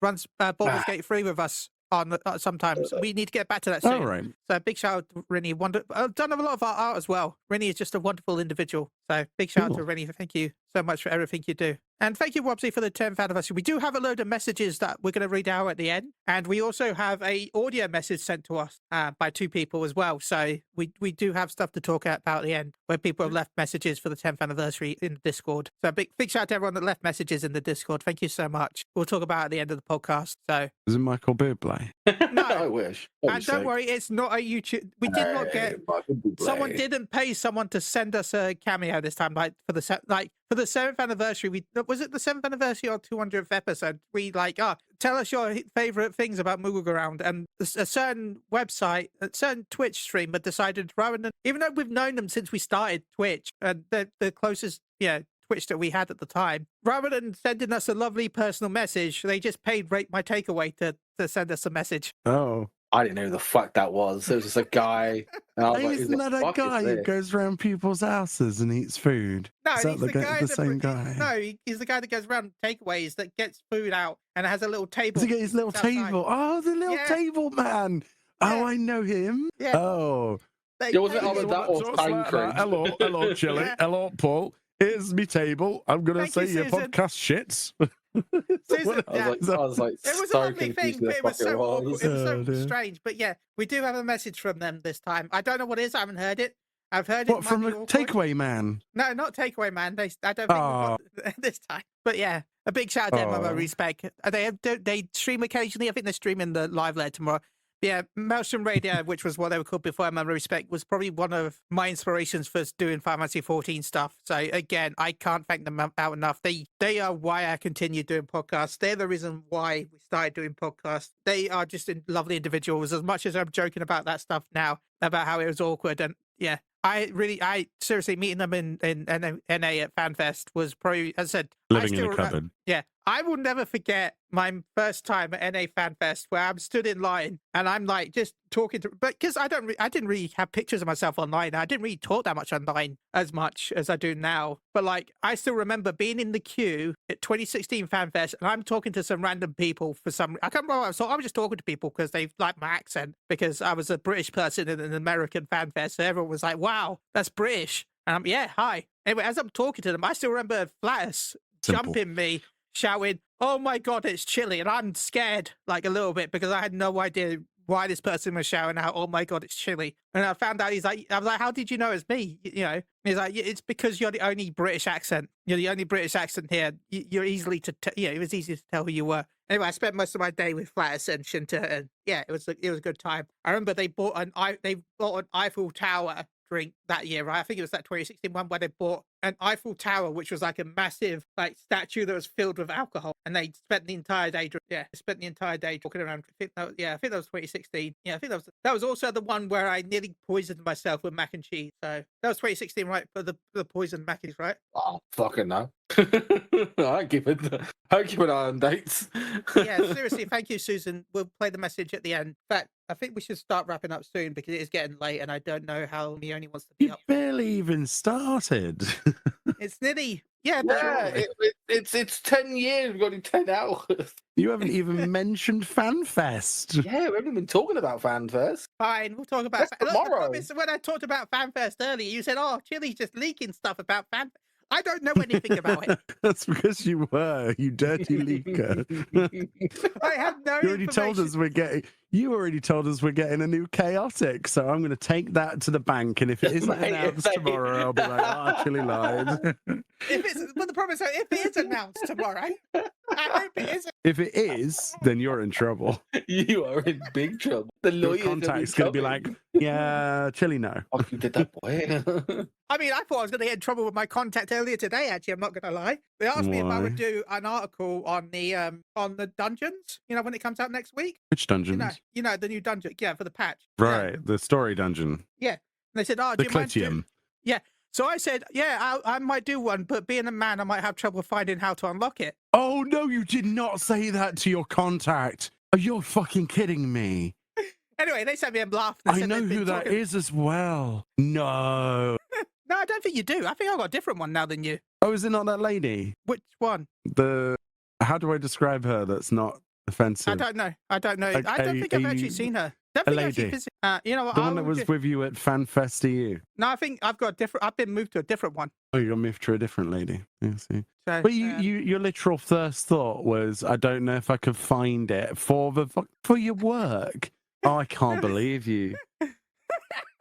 runs Baldur's Gate 3 with us on sometimes. We need to get back to that soon. All right. So big shout out to Rennie. Done a lot of our art as well. Rennie is just a wonderful individual. So big shout out to Rennie. Thank you so much for everything you do. And thank you, Wobsy, for the 10th anniversary. We do have a load of messages that we're going to read out at the end. And we also have a audio message sent to us by 2 people as well. So we do have stuff to talk about at the end where people have left messages for the 10th anniversary in the Discord. So big shout out to everyone that left messages in the Discord. Thank you so much. We'll talk about it at the end of the podcast. So is it Michael Bublé? No. I wish. And don't worry, it's not a YouTube. We did not get. Someone didn't pay someone to send us a cameo this time, for the 7th anniversary. Was it the 7th anniversary or 200th episode? We tell us your favorite things about Moogle Around, and a certain website, a certain Twitch stream, but decided rather than, even though we've known them since we started Twitch, and the closest Twitch that we had at the time, rather than sending us a lovely personal message, they just paid Rate My Takeaway to send us a message. Oh. I didn't know who the fuck that was. It was just a guy. And I was like, isn't that a guy who goes around people's houses and eats food? No, is that he's the same guy? No, he's the guy that goes around takeaways that gets food out and has a little table. Does he get his little table? Oh, the little table man. Yeah. Oh, I know him. Yeah. Oh. Was it on that or time cream? Hello, Chili. Yeah. Hello, Paul. Here's me table. I'm going to say you, your Susan. podcast shits. Susan, I was like, it was a so lovely thing, confused but it was so awkward. It was so dear. strange. But yeah, we do have a message from them this time. I don't know what it is. I haven't heard it. I've heard it. What, from a takeaway man? No, not takeaway man. I don't think we've got this time. But yeah, a big shout out to them. I respect. They stream occasionally. I think they're streaming the live later tomorrow. Yeah, Maelstrom Radio, which was what they were called before, my respect, was probably one of my inspirations for doing Final Fantasy 14 stuff. So again, I can't thank them out enough. They are why I continue doing podcasts. They're the reason why we started doing podcasts. They are just lovely individuals. As much as I'm joking about that stuff now, about how it was awkward, and yeah, I seriously meeting them in NA at Fanfest was probably, as I said, living in a cupboard. Yeah, I will never forget my first time at NA Fanfest where I'm stood in line and I'm like just talking to, but because I didn't really have pictures of myself online. I didn't really talk that much online as much as I do now. But like, I still remember being in the queue at 2016 Fanfest and I'm talking to some random people I can't remember what I was talking. I was just talking to people because they liked my accent because I was a British person in an American Fanfest. So everyone was like, wow, that's British. And I'm, yeah, hi. Anyway, as I'm talking to them, I still remember Flatus jumping me, shouting, "Oh my God, it's chilly." And I'm scared like a little bit because I had no idea why this person was shouting out, "Oh my God, it's chilly." And I found out I was like, "How did you know it's me?" He's like, "It's because you're the only British accent. You're the only British accent here. You're easily it was easy to tell who you were." Anyway, I spent most of my day with Flatus and Shinta, and yeah, it was a good time. I remember they bought an Eiffel Tower drink that year, right? I think it was that 2016 one where they bought an Eiffel Tower, which was like a massive statue that was filled with alcohol, and they spent the entire day walking around. I think that was 2016. Yeah, I think that was also the one where I nearly poisoned myself with mac and cheese. So that was 2016, right? For the poisoned mac and cheese, right? Oh, fucking no. I keep an eye on dates. Yeah, seriously, thank you, Susan. We'll play the message at the end. In fact, I think we should start wrapping up soon because it is getting late and I don't know how he only wants to be up. Barely even started. It's nearly, it's 10 years. We've got to do 10 hours. You haven't even mentioned Fanfest. Yeah, we haven't been talking about Fanfest. Fine, we'll talk about tomorrow. When I talked about Fanfest earlier, you said, "Oh, Chili's just leaking stuff about Fanfest." I don't know anything about it. That's because you were, you dirty leaker. I have no You already told us we're getting a new chaotic, so I'm going to take that to the bank, and if it isn't announced tomorrow, I'll be like, Chili lied. But the problem is, if it is announced tomorrow, I hope it isn't. If it is, then you're in trouble. You are in big trouble. The Your lawyer contact's going to be like, yeah, Chili, no. Oh, you did that, boy. I mean, I thought I was going to get in trouble with my contact earlier today. Actually, I'm not going to lie. They asked me if I would do an article on the dungeons. When it comes out next week. Which dungeons? The new dungeon. Yeah, for the patch. Right, yeah. The story dungeon. Yeah, and they said, "Oh, the do you mind Clitium." Yeah. So I said, "Yeah, I might do one, but being a man, I might have trouble finding how to unlock it." Oh no, you did not say that to your contact. Are you fucking kidding me? Anyway, they sent me a laugh. I know who that is as well. No. No, I don't think you do. I think I've got a different one now than you. Oh, is it not that lady? Which one? How do I describe her that's not offensive? I don't know. I don't think I've actually seen her. A lady. You know what? The one that was with you at Fanfest EU. No, I think I've got a different. I've been moved to a different one. Oh, you got moved to a different lady. I see. So, but your literal first thought was, I don't know if I could find it for your work. Oh, I can't believe you.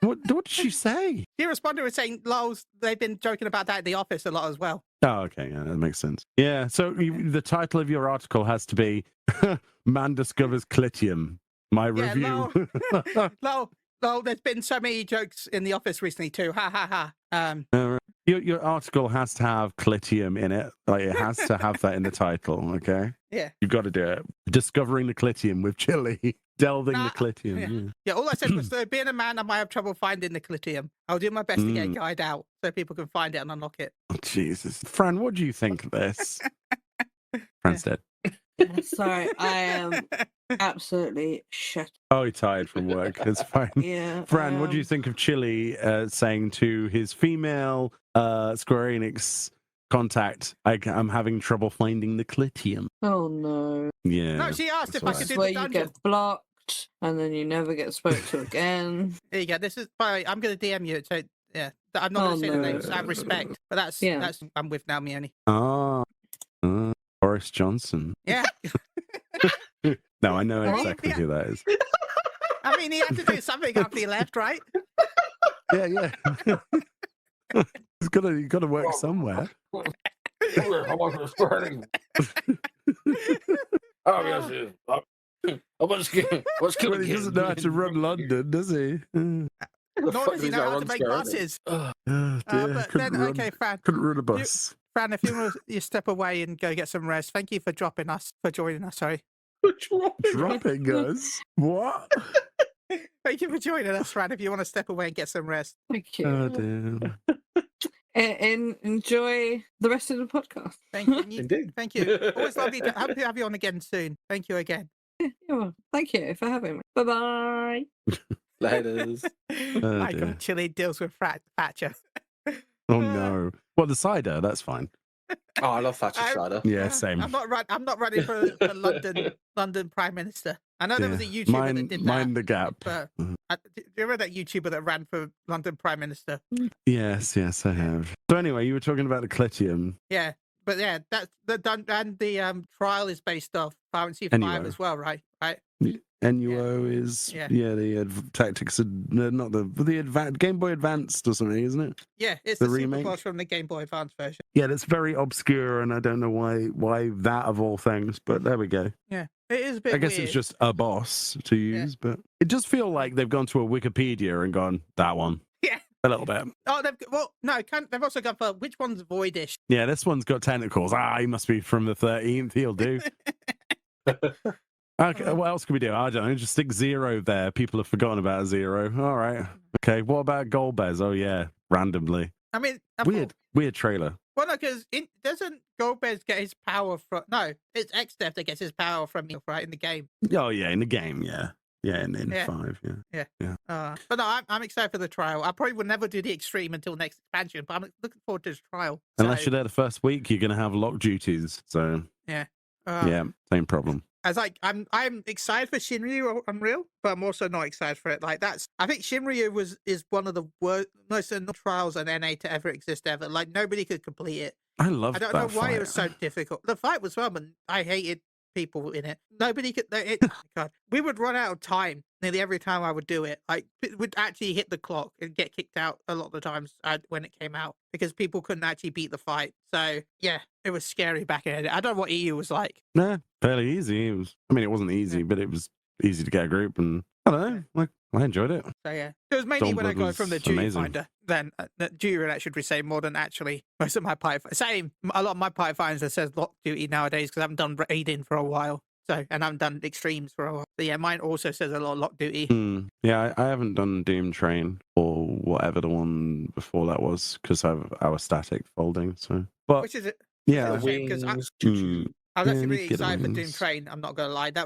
What did she say? She responded with saying, "Lols, they've been joking about that in the office a lot as well." Oh, okay, yeah, that makes sense. Yeah, so the title of your article has to be "Man Discovers Clitium." My review. Lol, there's been so many jokes in the office recently too. Ha ha ha. Your article has to have Clitium in it. Like, it has to have that in the title, okay? Yeah. You've got to do it. Discovering the Clitium with Chili. Delving the Clitium. Yeah, all I said was, being a man, I might have trouble finding the Clitium. I'll do my best to get a guide out so people can find it and unlock it. Oh, Jesus. Fran, what do you think of this? Fran's dead. Sorry, I am absolutely shit. Oh, he's tired from work. It's fine. Yeah. Fran, what do you think of Chili saying to his female Square Enix contact, I'm having trouble finding the Clitium? Oh, no. Yeah. No, she asked if I could do where the dungeon. You get blocked and then you never get spoke to again. There you go. This is, I'm going to DM you. So, yeah. I'm not going to say the names. I have respect. But that's I'm with now, Mione. Ah. Boris Johnson. Yeah. No, I know exactly who that is. I mean, he had to do something after he left, right? Yeah. He's got to work somewhere. Oh, yes. What's he doesn't know how to run London, does he? Nor does he know how to make buses. Oh, dear. Okay, Fran. Couldn't run a bus. Fran, if you want to step away and go get some rest, thank you for joining us. Sorry. Dropping us? What? Thank you for joining us, Fran. If you want to step away and get some rest. Thank you. Oh, dear. And enjoy the rest of the podcast. Thank you. Indeed. Thank you. Always lovely to have you on again soon. Thank you again. Yeah, thank you for having me. Bye-bye. Laters. My God, Chili deals with Thatcher. Oh, no. Well, the cider, that's fine. Oh, I love Thatcher cider. Yeah, same. I'm not running for London Prime Minister. I know there was a YouTuber that did that. Mind the gap. But, do you remember that YouTuber that ran for London Prime Minister? Yes, I have. So anyway, you were talking about the Clitium. Yeah, but yeah, that's the trial is based off Pharmacy 5 as well, right? Right. NUO is the tactics, not the Game Boy Advanced or something, isn't it? Yeah, it's the remake remake from the Game Boy Advance version. Yeah, that's very obscure, and I don't know why that of all things, but there we go. Yeah, it is a bit. I guess weird. it's just a boss to use, but it does feel like they've gone to a Wikipedia and gone that one. Yeah, a little bit. Oh, they've also gone for which one's voidish. Yeah, this one's got tentacles. He must be from the 13th. He'll do. Okay, what else can we do? I don't know. Just stick 0 there. People have forgotten about 0. All right. Okay. What about Golbez? Oh yeah, randomly. I mean, weird trailer. Well, no, because doesn't Golbez get his power from? No, it's Xdev that gets his power from right in the game. Oh yeah, in the game, yeah. Yeah, in 5, yeah. But no, I'm excited for the trial. I probably will never do the extreme until next expansion, but I'm looking forward to this trial. Unless you're there the first week, you're going to have lock duties. So yeah, same problem. I'm excited for Shinryu Unreal, but I'm also not excited for it. I think Shinryu is one of the most annoying trials on NA to ever exist ever. Like nobody could complete it. I don't know why it was so difficult. The fight was fun, and I hated people in it. Nobody could. God, we would run out of time nearly every time I would do it. It would actually hit the clock and get kicked out a lot of the times when it came out because people couldn't actually beat the fight. So yeah, it was scary back in it. I don't know what EU was like. Nah, fairly easy. It wasn't easy, but it was easy to get a group, and I don't know. I enjoyed it. So yeah, it was mainly when I got from the Duty Finder. Then Duty, I should say, more than actually most of my party. Same, a lot of my party finders that says lock duty nowadays because I haven't done raiding for a while. So and I haven't done extremes for a while. So yeah, mine also says a lot of lock duty. Yeah, I haven't done Doom Train or whatever the one before that was because I was static folding. So, but which is it? Yeah, because I was actually really excited for Doom Train. I'm not gonna lie, I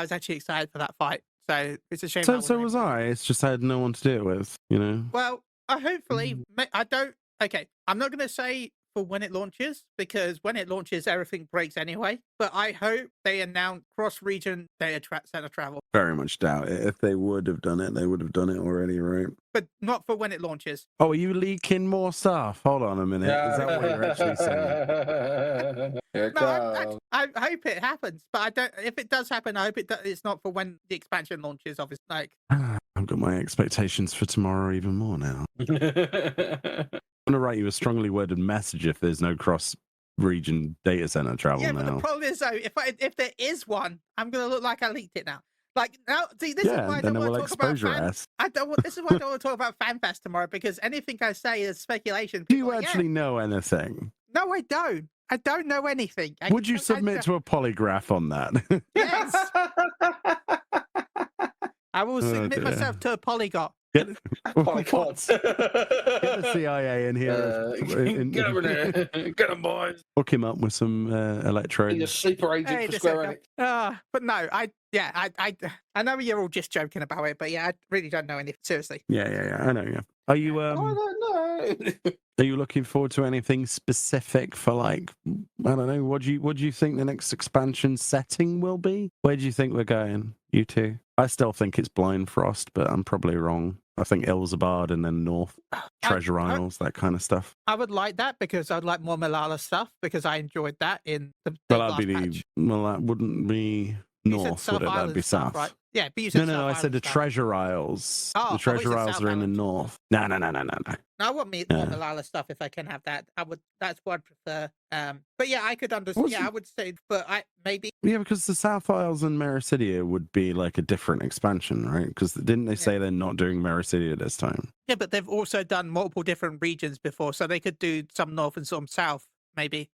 was actually excited for that fight. So it's a shame. So was I. It's just I had no one to do it with, Well, hopefully, I don't. Okay, I'm not going to say for when it launches, because when it launches, everything breaks anyway. But I hope they announce cross-region data center travel. Very much doubt it. If they would have done it, they would have done it already, right? But not for when it launches. Oh, are you leaking more stuff? Hold on a minute. Is that what you're actually saying? No, I hope it happens, but I don't. If it does happen, I hope it's not for when the expansion launches. Obviously, like I've got my expectations for tomorrow even more now. I'm gonna write you a strongly worded message if there's no cross-region data center travel now. But the problem is though, if there is one, I'm gonna look like I leaked it now. Like now, see, this is why I don't want to talk about This is why I don't want to talk about Fanfest tomorrow, because anything I say is speculation. Do you actually know anything? No, I don't. I don't know anything. Would you submit to a polygraph on that? Yes. I will submit myself to a polyglot. Get the CIA in here. Get over there. Get him, boys. Hook him up with some electrodes. He's a sleeper agent for Square Enix. But no, I know you're all just joking about it, but yeah, I really don't know anything. Seriously. Yeah. I know. Yeah. Are you? I don't know. Are you looking forward to anything specific for, like, I don't know? What do you think the next expansion setting will be? Where do you think we're going? You two? I still think it's Blind Frost, but I'm probably wrong. I think Ilsabard and then North Treasure Isles, that kind of stuff. I would like that because I'd like more Malala stuff because I enjoyed that in the last patch. Well, that wouldn't be North, would it? That'd be South. Right? Yeah, but you said no. I said the Treasure Isles. The Treasure Isles are in the North. No. I want more Malala stuff if I can have that. That's what I'd prefer. But yeah, I could understand. Yeah, I would say, but maybe. Yeah, because the South Isles and Mericidia would be like a different expansion, right? Because didn't they say they're not doing Mericidia this time? Yeah, but they've also done multiple different regions before, so they could do some North and some South, maybe.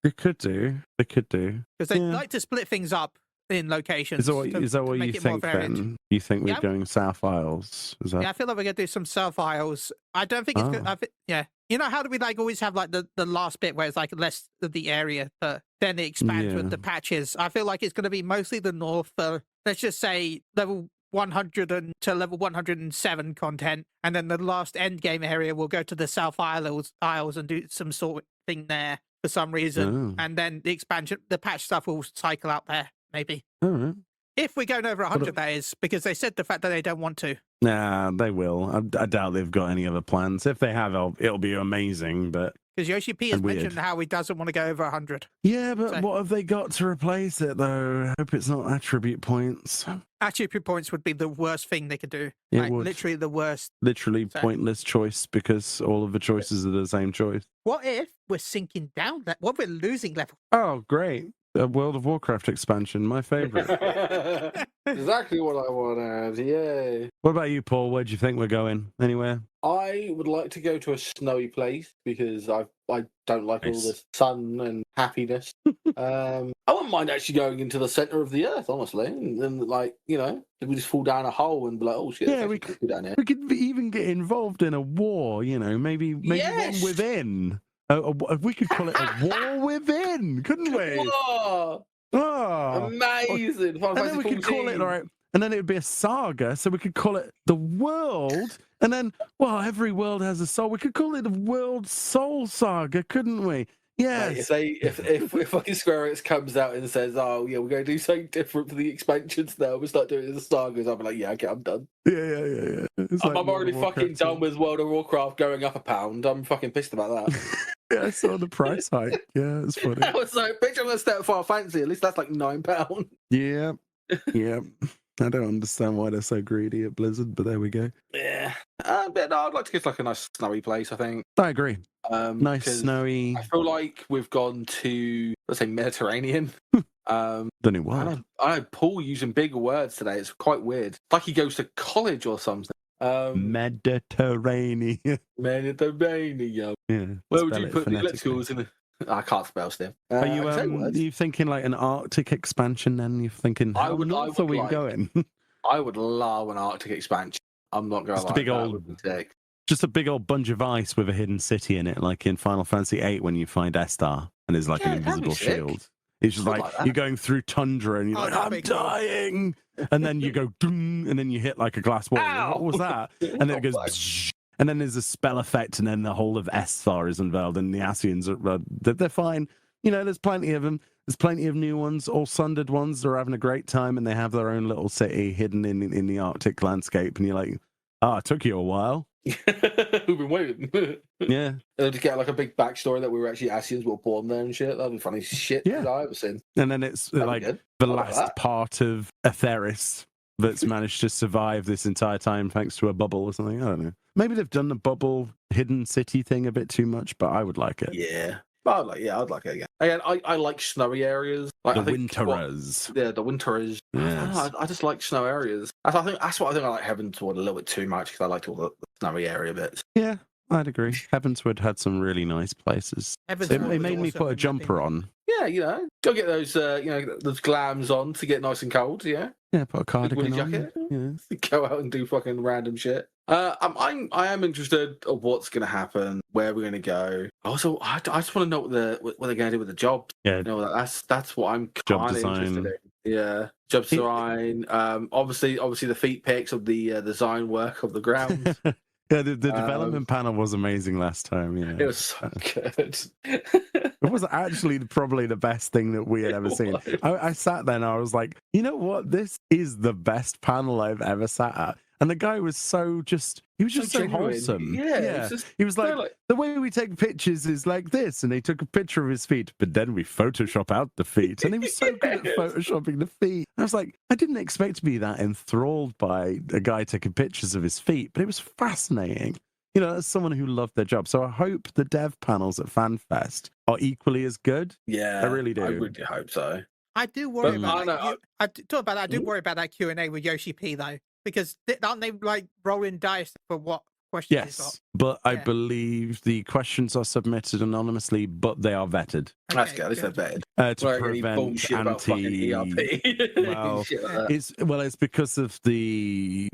They could do. Because they like to split things up in locations. Is that what you think then? You think we're going South Isles? Is that... Yeah, I feel like we're going to do some South Isles. I don't think it's good. Yeah. You know how do we like always have like the last bit where it's like less of the area, but then it expands with the patches. I feel like it's going to be mostly the North for, let's just say, level 100 to level 107 content. And then the last end game area will go to the South Isles and do some sort of thing there for some reason. And then the expansion, the patch stuff will cycle out there. Maybe. All right. If we're going over 100, that is, because they said the fact that they don't want to. Nah, they will. I doubt they've got any other plans. If they have, it'll be amazing, but... Because Yoshi P has mentioned how he doesn't want to go over 100. Yeah, but what have they got to replace it, though? I hope it's not attribute points. Attribute points would be the worst thing they could do. It would. Literally the worst. Literally pointless choice, because all of the choices are the same choice. What if we're sinking down? What if we're losing level? Oh, great. A World of Warcraft expansion, my favourite. Exactly what I want to have, yay. What about you, Paul? Where do you think we're going? Anywhere? I would like to go to a snowy place because I don't like all the sun and happiness. I wouldn't mind actually going into the centre of the earth, honestly. And like, you know, if we just fall down a hole and be like, oh shit, yeah, we could down here. We could even get involved in a war, you know, maybe one within. We could call it a war within, couldn't we? Whoa. Oh, amazing! And then we could call it, all right, and then it would be a saga, so we could call it the world. And then, well, every world has a soul. We could call it the World Soul Saga, couldn't we? Yes. Mate, if fucking Square Enix comes out and says, "Oh yeah, we're going to do something different for the expansions now. We'll start doing the sagas," I'll be like, "Yeah, okay, I'm done." Yeah. I'm already fucking done with World of Warcraft going up £1. I'm fucking pissed about that. Yeah, I saw the price hike. Yeah, it's funny. I was like, bitch, I'm going to stay at Final Fantasy. At least that's like £9. Yeah. I don't understand why they're so greedy at Blizzard, but there we go. Yeah. But no, I'd like to get like a nice snowy place, I think. I agree. Nice snowy. I feel like we've gone to, let's say, Mediterranean. Don't know why. I had Paul using bigger words today. It's quite weird. It's like he goes to college or something. Mediterranean. Mediterranean. Yeah. Where would you put the ellipticals in? I can't spell still. Are you thinking like an Arctic expansion then? You're thinking, how north are we going? I would love an Arctic expansion. I'm not going to just a big old bunch of ice with a hidden city in it, like in Final Fantasy VIII when you find Estar and there's like an invisible shield. It's just like you're going through tundra and you're like, I'm dying. And then you go, and then you hit like a glass wall. What was that? And then it goes, And then there's a spell effect, and then the whole of Esthar is unveiled, and the Ascians they're fine. There's plenty of them. There's plenty of new ones, all sundered ones. They're having a great time, and they have their own little city hidden in the Arctic landscape. And you're like, it took you a while. We've been waiting. Yeah. And to get like a big backstory that we were actually Ascians were born there and shit. That'd be funny shit I've ever seen. And then it's the last part of Aetheris that's managed to survive this entire time thanks to a bubble or something. I don't know. Maybe they've done the bubble hidden city thing a bit too much, but I would like it. Yeah. I'd like it again. Again, I like snowy areas. Like, the winterers. The winterers. Yes. I just like snow areas. That's what I think I like Heavensward a little bit too much, because I liked all the snowy area bits. Yeah, I'd agree. Heavensward had some really nice places. It made me put a jumper on. Yeah, go get those those glams on to get nice and cold. Yeah. Yeah, put a cardigan on. Jacket. Yeah. Go out and do fucking random shit. I am interested of what's going to happen, where we're going to go. Also, I just want to know what they're going to do with the job. Yeah, that's what I'm kind of interested in. Yeah, job design. Obviously the feet pics of the design work of the ground. Yeah, the development panel was amazing last time. Yeah, it was so good. It was actually probably the best thing that we had ever seen. I sat there and I was like, you know what? This is the best panel I've ever sat at. And the guy was so wholesome. Yeah. He was like, the way we take pictures is like this. And he took a picture of his feet, but then we Photoshop out the feet. And he was so good at Photoshopping the feet. I was like, I didn't expect to be that enthralled by a guy taking pictures of his feet, but it was fascinating. As someone who loved their job. So I hope the dev panels at FanFest are equally as good. Yeah, I really do. I really hope so. I do worry about that. I do worry about that Q&A with Yoshi P though, because aren't they like rolling dice for what questions? Yes, but I believe the questions are submitted anonymously, but they are vetted. That's good. They're vetted to prevent anti. It's because of the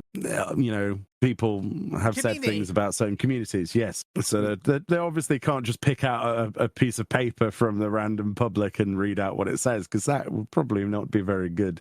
people have said things about certain communities. Yes, so they obviously can't just pick out a piece of paper from the random public and read out what it says, because that would probably not be very good.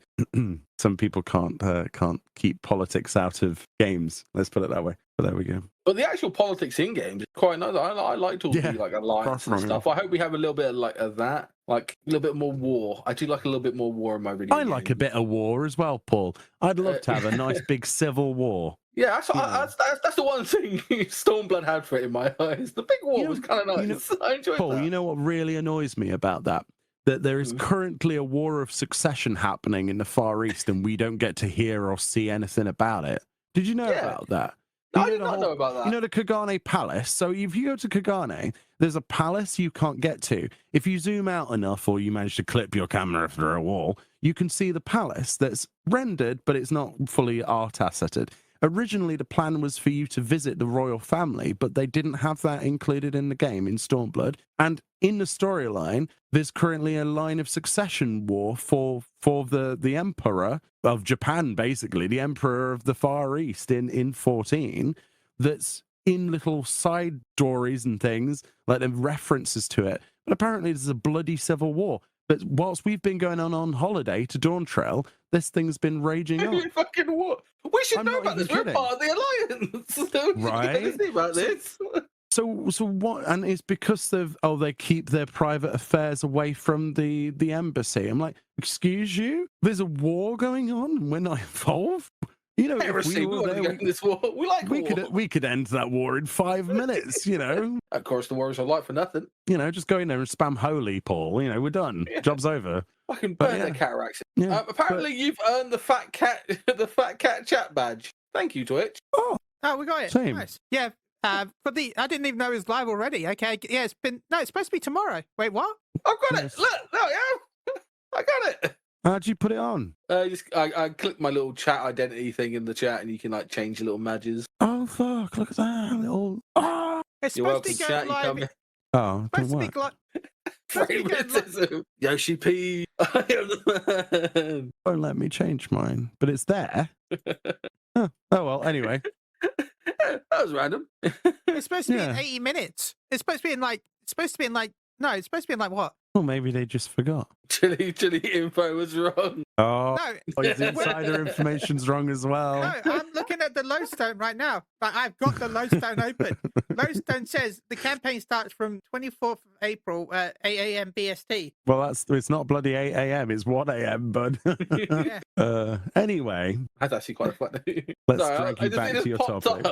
Some people can't keep politics out of games. Let's put it that way. But there we go. But the actual politics in games is quite nice. I liked all the like alliance and stuff. I hope we have a little bit of that, like a little bit more war. I do like a little bit more war in my video. I like a bit of war as well, Paul. I'd love to have a nice big civil war. Yeah, that's the one thing Stormblood had for it in my eyes. The big war was kind of nice. I enjoyed Paul, that. you know what really annoys me about that? That there is currently a war of succession happening in the Far East, and we don't get to hear or see anything about it. Did you know about that? I did not know about that. You know the Kagane Palace? So if you go to Kagane, there's a palace you can't get to. If you zoom out enough, or you manage to clip your camera through a wall, you can see the palace that's rendered, but it's not fully art asseted. Originally, the plan was for you to visit the royal family, but they didn't have that included in the game in Stormblood. And in the storyline, there's currently a line of succession war for the emperor of Japan, basically, the emperor of the Far East in 14, that's in little side stories and things, like the references to it. But apparently there's a bloody civil war. But whilst we've been going on holiday to Dawntrail, this thing's been raging on. Fucking war. We should know about this. We're part of the alliance. Right? See about this. So what? And it's because they keep their private affairs away from the embassy. I'm like, excuse you? There's a war going on and we're not involved? If we were there, this war. We could end that war in 5 minutes, Of course, the wars are light for nothing. Just go in there and spam holy, Paul. We're done. Yeah. Job's over. Fucking burn their cataracts. Yeah, apparently, you've earned the fat cat chat badge. Thank you, Twitch. Oh, we got it. Same. Nice. Yeah. I didn't even know it was live already. Okay. Yeah, it's supposed to be tomorrow. Wait, what? I've got it. Look, I got it. How'd you put it on? I clicked my little chat identity thing in the chat, and you can change your little badges. Oh fuck! Look at that little. Oh! It's supposed to be going live. Oh, it supposed to be like Yoshi P. I am the man. Won't let me change mine, but it's there. Oh well. Anyway, that was random. It's supposed to be in 80 minutes. It's supposed to be in like. It's supposed to be in what? Well, maybe they just forgot. Chili info was wrong. Oh, no. His insider information's wrong as well. No, I'm looking at the lodestone right now. Like, I've got the lodestone open. Lodestone says the campaign starts from 24th of April, 8 a.m. BST. Well, it's not bloody 8 a.m. It's 1 a.m. Bud. Anyway, that's actually quite funny. Let's drag you back to your topic.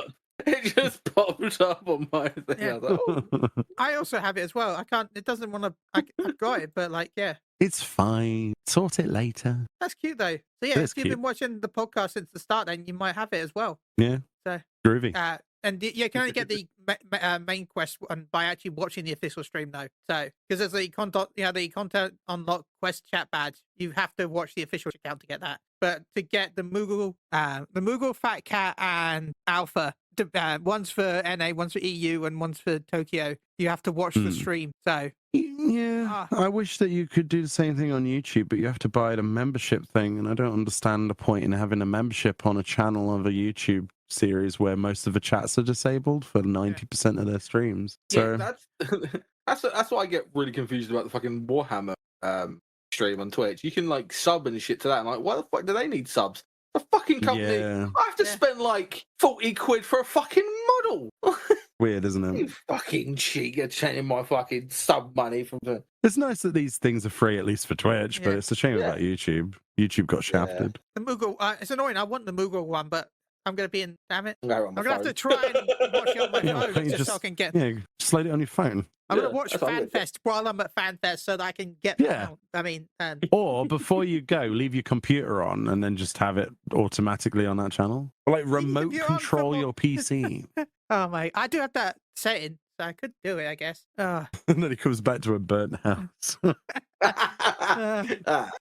It just popped up on my thing. Yeah. I was like, oh. I also have it as well. I can't. It doesn't want to. I've got it, but like, yeah. It's fine. Sort it later. That's cute though. So yeah, if you've been watching the podcast since the start, then you might have it as well. Yeah. So groovy. And you can only get the main quest one by actually watching the official stream though. So because there's the content unlock quest chat badge, you have to watch the official account to get that. But to get the Moogle, Fat Cat, and Alpha, one's for NA, one's for EU, and one's for Tokyo, you have to watch the stream. So yeah, I wish that you could do the same thing on YouTube, but you have to buy the membership thing, and I don't understand the point in having a membership on a channel of a YouTube series where most of the chats are disabled for 90% of their streams. So that's why I get really confused about the fucking Warhammer stream on Twitch. You can like sub and shit to that. I'm like, why the fuck do they need subs? The fucking company. Yeah. I have to spend like 40 quid for a fucking model. Weird, isn't it? You fucking cheat. You're changing my fucking sub money from the. It's nice that these things are free, at least for Twitch, but it's a shame about YouTube. YouTube got shafted. The Moogle, it's annoying. I want the Moogle one, but I'm going to be in. Damn it! I'm going to have to try and watch it on my phone just so I can get. Yeah, just load it on your phone. I'm going to watch Fanfest while I'm at Fanfest so that I can get. I mean, or before you go, leave your computer on and then just have it automatically on that channel. Or like remote control your PC. Oh my! I do have that setting, so I could do it, I guess. And then it comes back to a burnt house.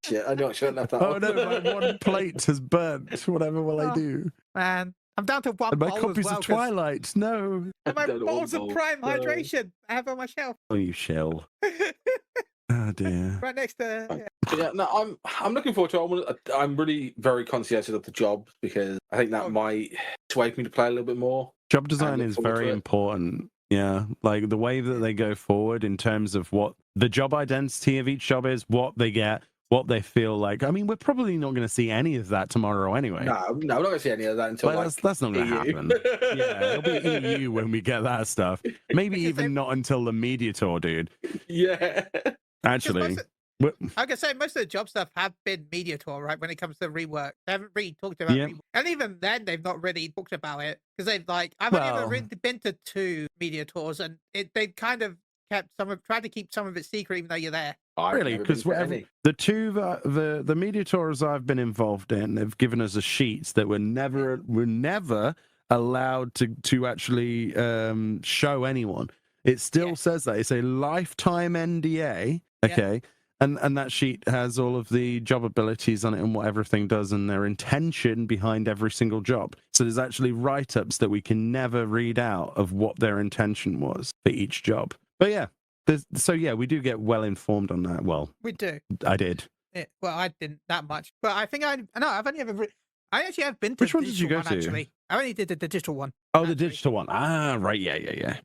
Shit! I'm not sure enough. Oh no! My one plate has burnt. Whatever will I do? Man, I'm down to one. And my bowl copies as well, of Twilight. No. And my bottles of Prime Hydration I have on my shelf. Oh, you shell. Oh dear. Right next to. Yeah, no, I'm looking forward to it. I'm really very conscientious of the job because I think that might sway me to play a little bit more. Job design is very important. Yeah, like the way that they go forward in terms of what the job identity of each job is, what they get, what they feel like. I mean, we're probably not going to see any of that tomorrow anyway. No, we're not going to see any of that until that's not going to happen. Yeah, it'll be EU when we get that stuff. Maybe even not until the media tour, dude. Yeah. Actually. I can say most of the job stuff have been media tour, right? When it comes to rework, they haven't really talked about rework. And even then, they've not really talked about it because they've I've only ever really been to 2 media tours, and they've kind of tried to keep some of it secret, even though you're there. Really? Because the 2 the media tours I've been involved in, they've given us a sheet that we're never allowed to actually show anyone. It still says that it's a lifetime NDA. Okay. Yeah. And that sheet has all of the job abilities on it and what everything does and their intention behind every single job. So there's actually write-ups that we can never read out of what their intention was for each job. But yeah, we do get well informed on that. Well, we do. I did. Yeah, well, I didn't that much, but I think I've only ever. I actually have been to. Which one did you go to? Actually, I only did the digital one. Oh, the digital one. Ah, right. Yeah.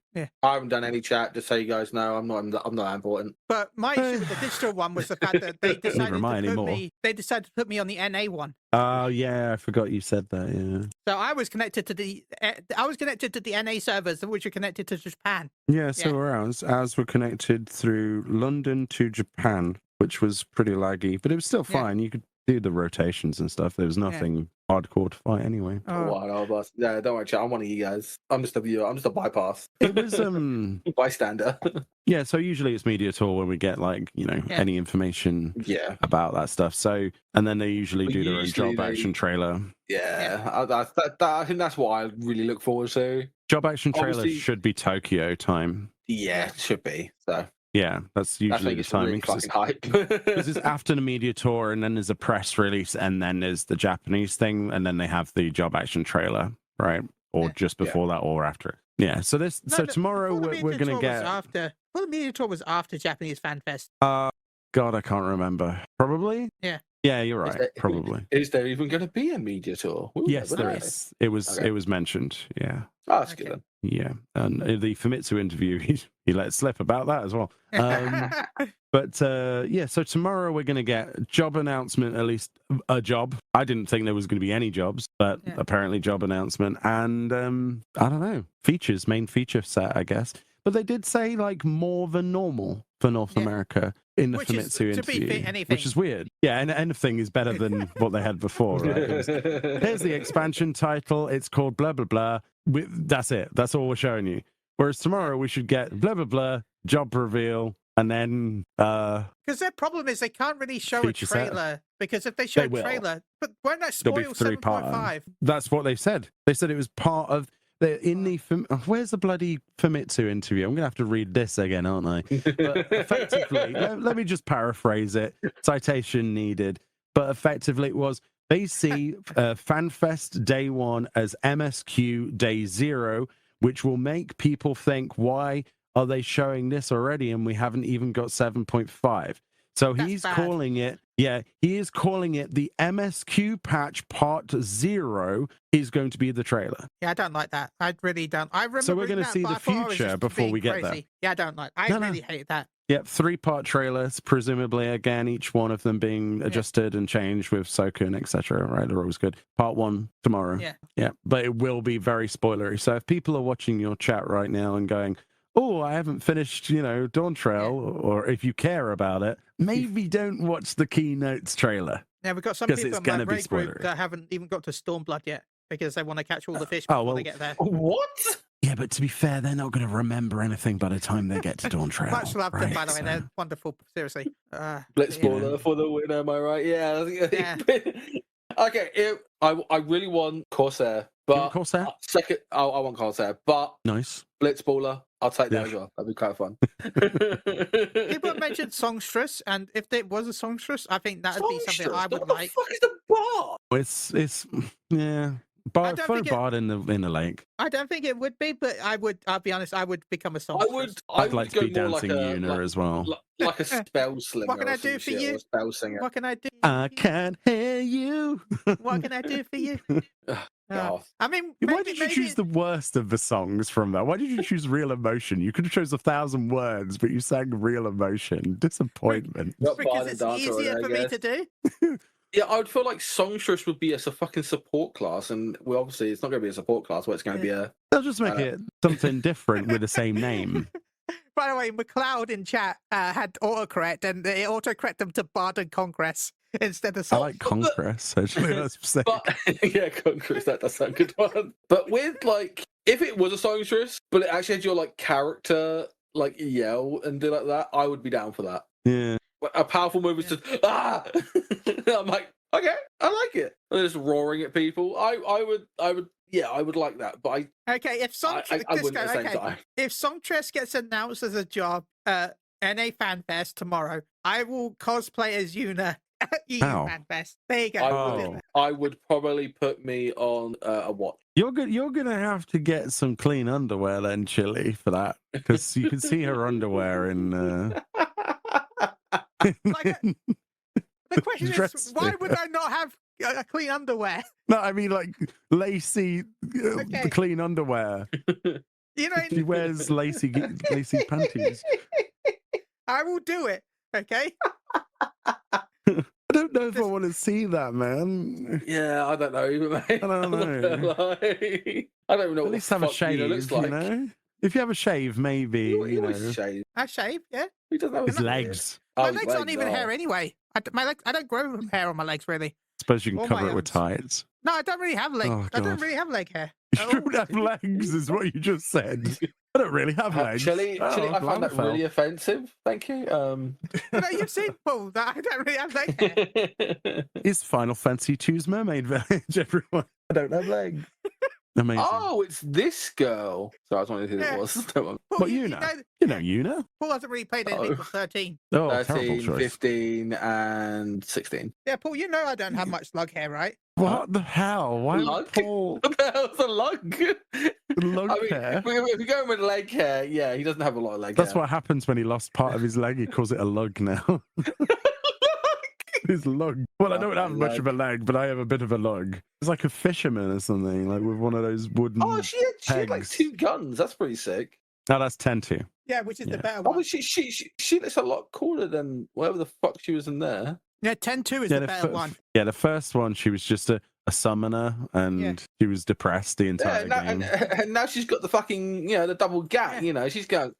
I haven't done any chat. Just so you guys know, I'm not that important. But my issue with the digital one was the fact that they decided to put me on the NA one. Oh yeah, I forgot you said that. Yeah. So I was connected to the NA servers, which are connected to Japan. Yeah, so were ours. Ours were connected through London to Japan, which was pretty laggy, but it was still fine. You could do the rotations and stuff. There was nothing hardcore to fight anyway. Yeah, don't worry, chat. I'm one of you guys. I'm just a viewer. I'm just a bypass. It was bystander. Yeah, so usually it's media tour when we get any information about that stuff. So and then they usually do their own job action trailer. Yeah, I think that's what I really look forward to. Job action trailer should be Tokyo time. Yeah, it should be. So yeah, that's usually the timing. Because it's after the media tour, and then there's a press release, and then there's the Japanese thing, and then they have the job action trailer, right? Or just before that, or after it. Yeah. So tomorrow we're gonna get. The media tour was after Japanese FanFest. God, I can't remember. Probably. Yeah. Yeah, you're right. Probably. Is there even going to be a media tour? Ooh, yes, there is. It was mentioned. Yeah. Oh, that's good then. Yeah, and the Famitsu interview, he let slip about that as well. But yeah, so tomorrow we're going to get job announcement, at least a job. I didn't think there was going to be any jobs, but apparently job announcement. And I don't know, main feature set, I guess. But they did say like more than normal for North America in the Famitsu interview, which is weird. Yeah, and anything is better than what they had before, right? Here's the expansion title. It's called blah, blah, blah. That's it. That's all we're showing you. Whereas tomorrow we should get blah, blah, blah, job reveal, and then... Because their problem is they can't really show a trailer, because if they show a trailer... But won't that spoil 7.5? That's what they said. They said it was part of... In the where's the bloody Famitsu interview? I'm going to have to read this again, aren't I? But effectively, let me just paraphrase it. Citation needed. But effectively it was, they see FanFest Day 1 as MSQ Day 0, which will make people think, why are they showing this already and we haven't even got 7.5? So he's calling it, he is calling it the MSQ patch part 0 is going to be the trailer. Yeah, I don't like that. I really don't. I remember. So we're going to see the future before we get there. Yeah, I don't like. I really hate that. Yep, 3-part trailers, presumably again, each one of them being adjusted and changed with Sokun, etc. Right, they're always good. Part 1 tomorrow. Yeah, but it will be very spoilery. So if people are watching your chat right now and going, oh, I haven't finished, Dawn Trail, or if you care about it, maybe don't watch the Keynotes trailer. Yeah, we've got some people in my raid group that haven't even got to Stormblood yet because they want to catch all the fish before they get there. What? Yeah, but to be fair, they're not going to remember anything by the time they get to Dawn Trail. Much love them, by the way. They're wonderful. Seriously. Blitzballer for the win, am I right? Yeah. Okay, I really want Corsair. But Corsair? Second, I want Corsair. But nice. Blitzballer, I'll take that as well. That'd be quite fun. People mentioned Songstress, and if there was a Songstress, I think that would be something I would like. What the fuck is the bar? It's throw Bard in the lake. I don't think it would be, but I'll be honest, I would become a Songstress. I'd like to be dancing Yuna as well. Like a spell slinger. What can I do for you? Spell singer. What can I do? I can't hear you. What can I do for you? I mean, why did you choose the worst of the songs from that? Why did you choose Real Emotion? You could have chose 1,000 words, but you sang Real Emotion. Disappointment. Because it's easier for me to do. Yeah, I would feel like Songstress would be a fucking support class, and obviously it's not going to be a support class, but it's going to be a... They'll just make it something different with the same name. By the way, McLeod in chat had autocorrect, and it autocorrect them to Bard and Congress instead of... I like Congress, actually. That's sick. Yeah, Congress, that does sound a good one. But with, if it was a Songstress, but it actually had your, character, yell and do like that, I would be down for that. Yeah. A powerful move is just I'm like, okay, I like it. And just roaring at people. I would like that. But if Songstress gets announced as a job at NA Fanfest tomorrow, I will cosplay as Yuna at EU Fanfest. There you go. I would probably put me on a watch. You're gonna have to get some clean underwear then, Chili, for that, because you can see her underwear in. The question is, why would I not have clean underwear? No, I mean lacy, the clean underwear. She wears lacy panties. I will do it. Okay. I don't know if I want to see that, man. Yeah, I don't know either, mate. I don't know. I don't even know. At least have a shave, looks like. If you have a shave, maybe. Shave. I shave, yeah. He doesn't have his legs. My legs aren't even hair anyway. I don't grow hair on my legs, really. I suppose you can cover it with tights. No, I don't really have legs. I don't really have leg hair. You don't have legs, is what you just said. I don't really have legs. Chili, I found that really offensive. Thank you. No, you've seen Paul that I don't really have leg hair. It's Final Fantasy II's Mermaid Village, everyone. I don't have legs. Amazing. Oh, it's this girl. So I was wondering who it was. What, Yuna? You know Yuna? Paul hasn't really played anything for 13. Oh, 13, 15, and 16. Yeah, Paul, you know I don't have much lug hair, right? What the hell? Why lug? Paul? What the hell's a lug? Lug hair? If you go with leg hair, yeah, he doesn't have a lot of leg That's hair. what happens when he lost part of his leg. He calls it a lug now. His lug. Well, I don't have much of a leg, but I have a bit of a lug. It's like a fisherman or something, like with one of those wooden. Oh, she had like 2 guns. That's pretty sick. Oh, that's 10-2. Yeah, which is the better one. Oh, but she looks a lot cooler than whatever the fuck she was in there. Yeah, 10-2 is the better one. Yeah, the first one, she was just a summoner, and she was depressed the entire game. And now she's got the fucking, the double gap, she's going...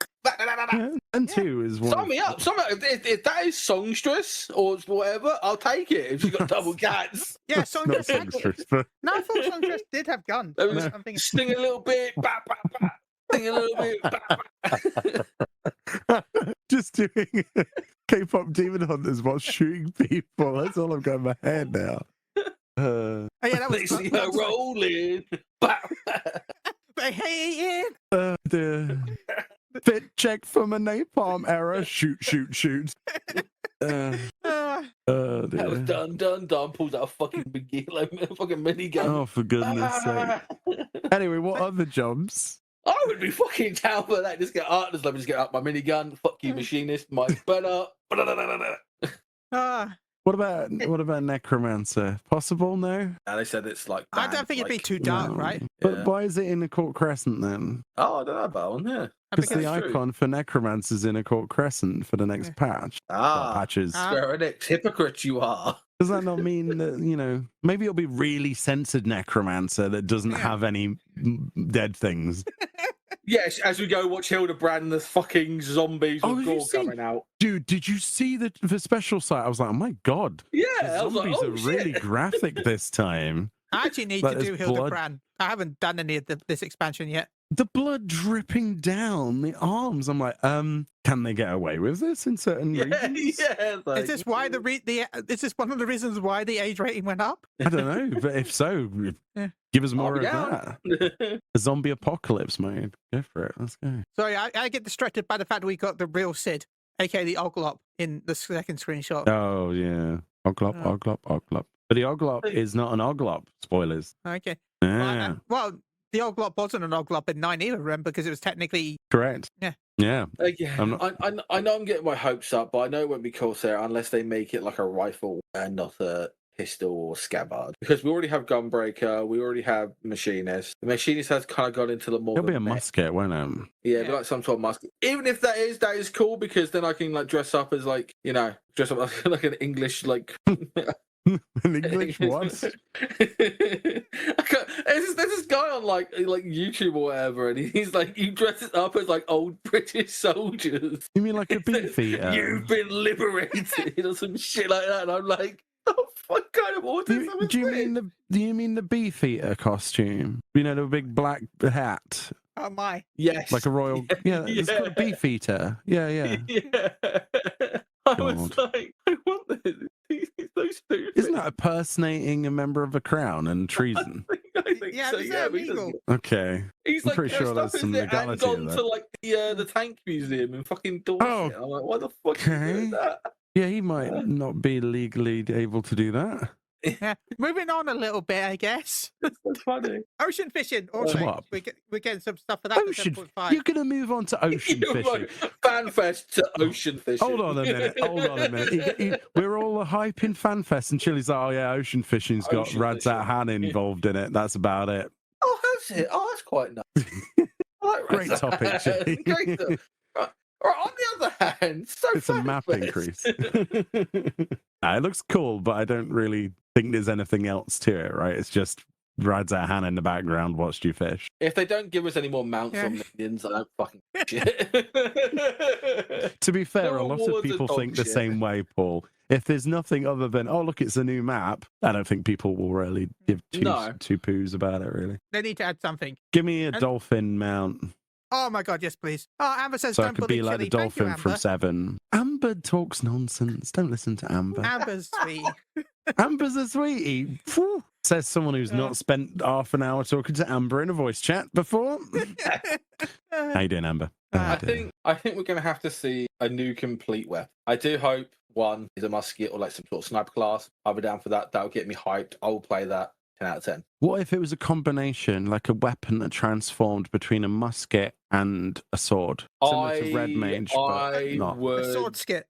And 2 is one. Sign me up. If that is songstress or whatever, I'll take it if she's got double gats. Yeah, songstress. But... No, I thought songstress did have guns. Sting a little bit, sting a little bit, Just doing K-pop demon hunters while shooting people. That's all I've got in my head now. That was see her rolling. They hate it. The fit check from a napalm error. Shoot. That was done. Pulls out a fucking minigun. Oh, for goodness sake. Anyway, what other jobs? I would be fucking down for that. Just get let me just get up my minigun. Fuck you, machinist. My better. What about necromancer? Possible? No. They said it's like. I don't think it'd be too dark, right? But why is it in a court crescent then? Oh, I don't know about one. Yeah, because the icon for necromancer is in a court crescent for the next patch. Patches. Square Enix, hypocrite you are. Does that not mean that maybe it'll be really censored necromancer that doesn't have any dead things? Yes, as we go watch Hildebrand, the fucking zombies with gore coming out. Dude, did you see the special site? I was like, oh my god. Yeah, the zombies are really graphic this time. I actually need to do Hildebrand. I haven't done any of this expansion yet. The blood dripping down the arms. I'm like, can they get away with this in certain regions? Yeah. Is this why is this one of the reasons why the age rating went up? I don't know, but if so, give us more of that. A zombie apocalypse, mate. Go for it. Let's go. Sorry, I get distracted by the fact that we got the real Sid, aka the Oglop, in the second screenshot. Oh yeah, Oglop. But the Oglop is not an Oglop. Spoilers. Okay. Yeah. Well, the Oglop wasn't an Oglop in 9 either, remember, because it was technically correct. Yeah. I know I'm getting my hopes up, but I know it won't be Corsair unless they make it like a rifle and not a pistol or scabbard. Because we already have Gunbreaker, we already have Machinist. The Machinist has kind of got into the more. It'll be a musket, won't it? Yeah, but like some sort of musket. Even if that is cool, because then I can like dress up as like like an English like. An English what? There's this guy on like YouTube or whatever, and he's like, he dresses up as like old British soldiers. You mean like a beefeater? You've been liberated or some shit like that, and I'm like, oh, what kind of autism do you mean the beefeater costume? The big black hat. Oh my! Yes, like a royal. Yeah, it's called a beefeater. Yeah. I was like, I want this. He's so stupid. Isn't that impersonating a member of a crown and treason? I think so. Yeah, okay. He's I'm pretty sure there's some legality in that. To like the tank museum in fucking Dorset. I'm like, why the fuck are you doing that? Yeah, he might not be legally able to do that. Yeah. Moving on a little bit, I guess. That's funny. Ocean fishing. Also, we're getting some stuff for that. Ocean. You're going to move on to ocean fishing. Like, Fanfest to ocean fishing. Hold on a minute. We're all hyping Fanfest, and Chili's like, oh yeah, ocean fishing's got Radzat Han involved in it. That's about it. Oh, has it? Oh, that's quite nice. I like Great topic, Chili. Great stuff. Right, on the other hand, it's a map increase. It looks cool, but I don't really think there's anything else to it, right? It's just Radzat Han in the background watched you fish. If they don't give us any more mounts on minions, I don't fucking shit. To be fair, a lot of people think the same way, Paul. If there's nothing other than, oh, look, it's a new map, I don't think people will really give two poos about it, really. They need to add something. Give me a dolphin mount. Oh my god, yes, please. Oh, Amber says, so don't I could be like the dolphin from Seven. Amber talks nonsense. Don't listen to Amber. Amber's sweet. Amber's a sweetie. Phew. Says someone who's not spent half an hour talking to Amber in a voice chat before. How you doing, Amber? I think we're going to have to see a new complete weapon. I do hope one is a musket or like some sort of sniper class. I'll be down for that. That'll get me hyped. I will play that. 10 out of 10. What if it was a combination, like a weapon that transformed between a musket and a sword? Similar to Red Mage, but not. A sword skit.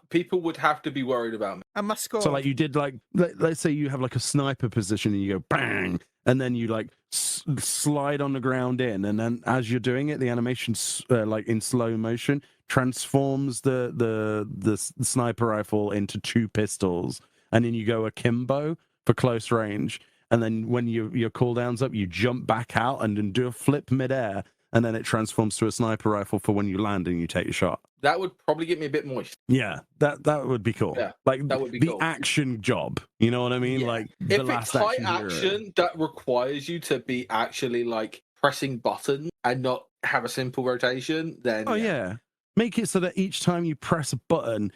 People would have to be worried about me. And my score. So like you did like let's say you have like a sniper position and you go bang, and then you like slide on the ground in, and then as you're doing it, the animation like in slow motion transforms the sniper rifle into 2 pistols, and then you go akimbo for close range, and then when your cooldown's up, you jump back out and then do a flip midair, and then it transforms to a sniper rifle for when you land and you take a shot. That would probably get me a bit moist. Yeah, that would be cool. Yeah, like that would be the cool. Action job. You know what I mean? Yeah. Like if the last it's high action that requires you to be actually like pressing buttons and not have a simple rotation, then yeah. Make it so that each time you press a button,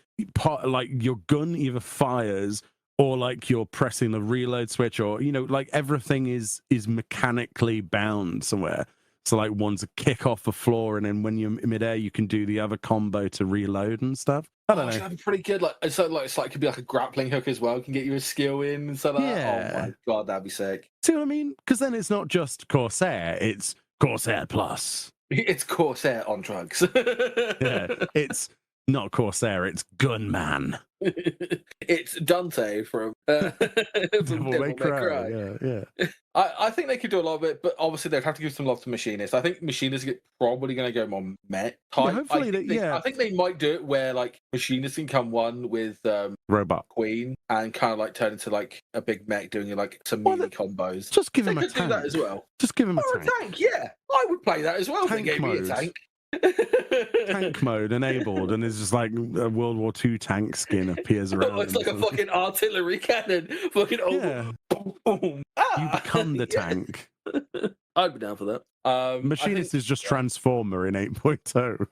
like your gun either fires or like you're pressing the reload switch, or like everything is mechanically bound somewhere. So like one's a kick off the floor, and then when you're midair, you can do the other combo to reload and stuff. I don't know. That'd be pretty good. Like it's like it could be like a grappling hook as well. It can get you a skill in and stuff like that. Oh my god, that'd be sick. See what I mean? Because then it's not just Corsair; it's Corsair Plus. It's Corsair on drugs. Yeah, it's not Corsair; it's Gunman. It's Dante from Devil May Cry. Yeah. I think they could do a lot of it, but obviously they'd have to give some love to Machinists. I think Machinists are probably going to go more Met type. Yeah, hopefully I think they might do it where like Machinists can come one with Robot Queen and kind of like turn into like a big mech doing like some melee combos. Just give him a tank. Do that as well. Just give him a tank. Yeah, I would play that as well. If they gave me a tank. Tank mode enabled, and it's just like a World War II tank skin appears around. It's like a fucking artillery cannon. Fucking boom, boom. You become the tank. I'd be down for that. Machinist is just Transformer in 8.0.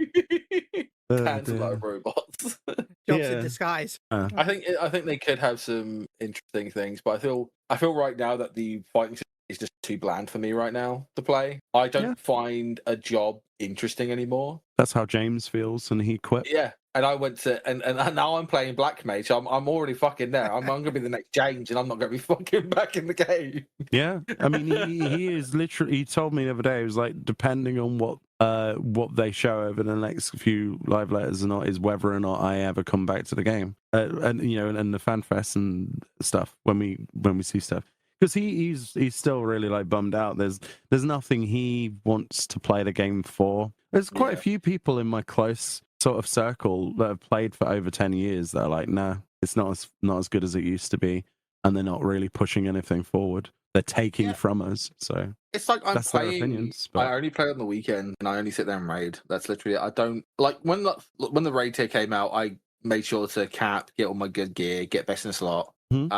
Hands a lot of robots. Jobs in disguise. I think they could have some interesting things, but I feel right now that the fighting system is just too bland for me right now to play. I don't find a job interesting anymore. That's how James feels, and he quit. Yeah, and I went to and now I'm playing Black Mage. I'm already fucking there. I'm going to be the next James, and I'm not going to be fucking back in the game. Yeah, I mean he is literally. He told me the other day. It was like depending on what they show over the next few live letters or not is whether or not I ever come back to the game, and and the Fanfest and stuff when we see stuff. Because he's still really like bummed out. There's nothing he wants to play the game for. There's quite a few people in my close sort of circle that have played for over 10 years that are like, nah, it's not as good as it used to be, and they're not really pushing anything forward. They're taking from us. So it's like that's their opinions. But... I only play on the weekend, and I only sit there and raid. That's literally it. I don't like when the raid tier came out. I made sure to cap, get all my good gear, get best in slot, and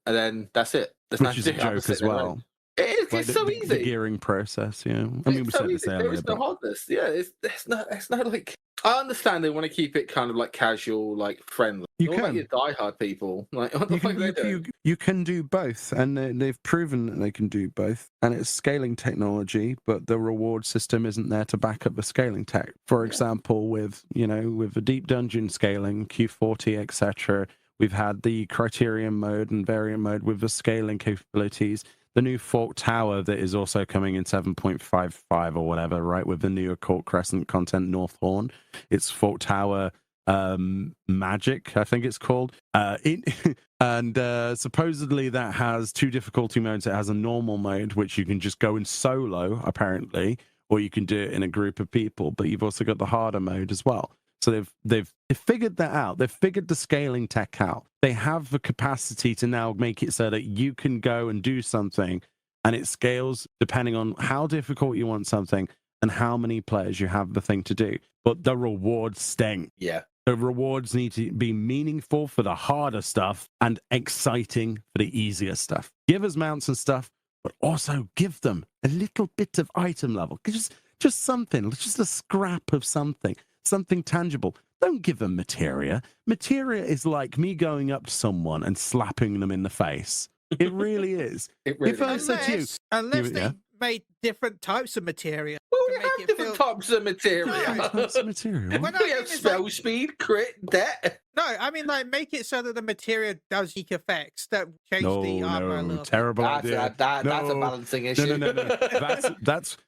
then that's it. Which is a joke as well. It's like so easy. The gearing process, I mean, we said this earlier. There is no hardness. Yeah, it's no like. I understand they want to keep it kind of like casual, like friendly. You can. Like your diehard people. Like, what the fuck they do? You can do both, and they've proven that they can do both. And it's scaling technology, but the reward system isn't there to back up the scaling tech. For example, with the deep dungeon scaling, Q40, etc. We've had the Criterion mode and variant mode with the scaling capabilities. The new Fork Tower that is also coming in 7.55 or whatever, right? With the new Court Crescent content, North Horn. It's Fork Tower Magic, I think it's called. And supposedly that has 2 difficulty modes. It has a normal mode, which you can just go in solo, apparently, or you can do it in a group of people. But you've also got the harder mode as well. So they've figured that out. They've figured the scaling tech out. They have the capacity to now make it so that you can go and do something, and it scales depending on how difficult you want something and how many players you have the thing to do. But the rewards stink. Yeah. The rewards need to be meaningful for the harder stuff and exciting for the easier stuff. Give us mounts and stuff, but also give them a little bit of item level. Just something, just a scrap of something tangible. Don't give them materia. Materia is like me going up to someone and slapping them in the face. It really is. It really if I said to you, unless they made different types of materia. Well, we have different types of materia. We have spell speed, crit, debt. No, I mean like make it so that the materia does unique effects that change the armor a little. Terrible idea. That's a balancing issue. No.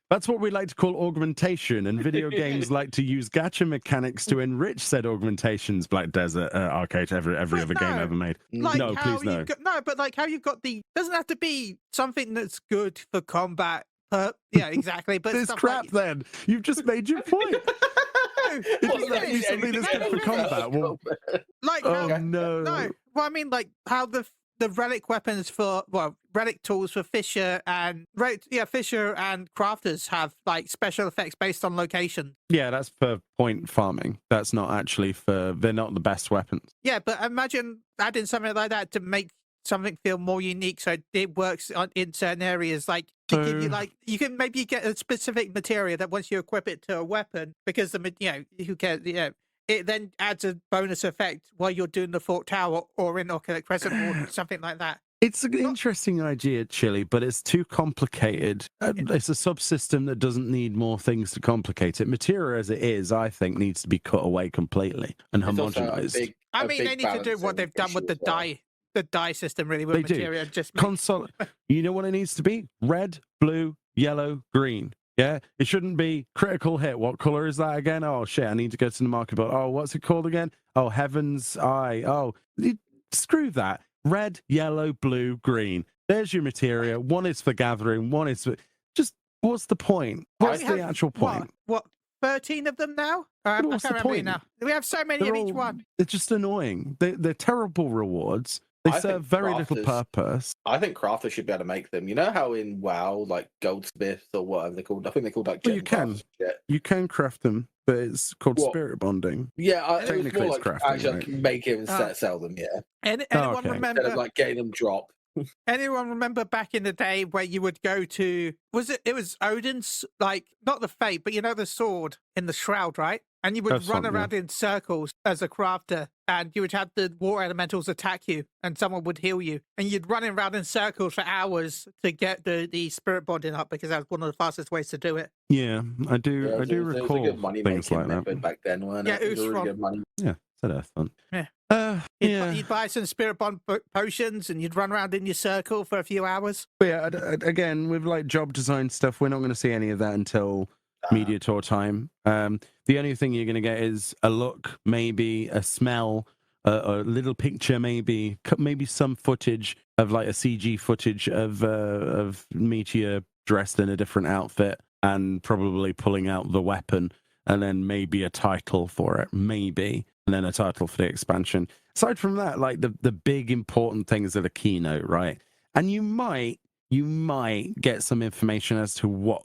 That's what we like to call augmentation, and video games like to use gacha mechanics to enrich said augmentations. Black Desert, Arcade, every other game ever made. Like no, please no. But like how you've got doesn't have to be something that's good for combat. Yeah, exactly. But this crap, then you've just made your point. It doesn't have to be something that's good for combat. Well, like, no. Well, I mean, like how the relic weapons relic tools for Fisher and crafters have like special effects based on location. Yeah, that's for point farming. That's not actually they're not the best weapons. Yeah, but imagine adding something like that to make something feel more unique so it works in certain areas. Like to give you you can maybe get a specific material that once you equip it to a weapon, because who cares, it then adds a bonus effect while you're doing the Fort Tower or in Oculus Crescent or something like that. It's an interesting idea, Chili, but it's too complicated. It's a subsystem that doesn't need more things to complicate it. Materia as it is, I think, needs to be cut away completely and homogenized. I mean, they need to do what they've done with the dye system, really, with Materia. Just console. You know what it needs to be? Red, blue, yellow, green. Yeah, it shouldn't be critical hit. What color is that again? Oh shit, I need to go to the market. But what's it called again? Oh, Heaven's Eye. Oh, screw that. Red, yellow, blue, green. There's your materia. One is for gathering. One is for just. What's the point? What's the actual point? What 13 of them now? I can't remember now. We have so many of each one. They're just annoying. They're terrible rewards. They serve very little purpose. I think crafters should be able to make them. You know how in WoW, like goldsmiths or whatever they're called, I think they're called like you can craft them, but it's called spirit bonding. Yeah, technically it's like crafting, actually right? make it and sell them. Yeah. Anyone remember? Instead of like getting them drop. Anyone remember back in the day where you would go to? It was Odin's, like not the fate, but the sword in the shroud, right? And you would run around in circles as a crafter, and you would have the water elementals attack you, and someone would heal you, and you'd run around in circles for hours to get the spirit bonding up, because that was one of the fastest ways to do it. Yeah, I do. I do recall good money things like that back then, weren't it? It was really good money. Yeah, that's fun. Yeah. You'd buy some spirit bond potions, and you'd run around in your circle for a few hours. But yeah, again, with like job design stuff, we're not going to see any of that until media tour time. The only thing you're going to get is a look, maybe a smell, a little picture, maybe some footage of like a CG footage of Meteor dressed in a different outfit and probably pulling out the weapon, and then maybe a title for it, maybe, and then a title for the expansion. Aside from that, like the big important things are the keynote, right? And you might get some information as to what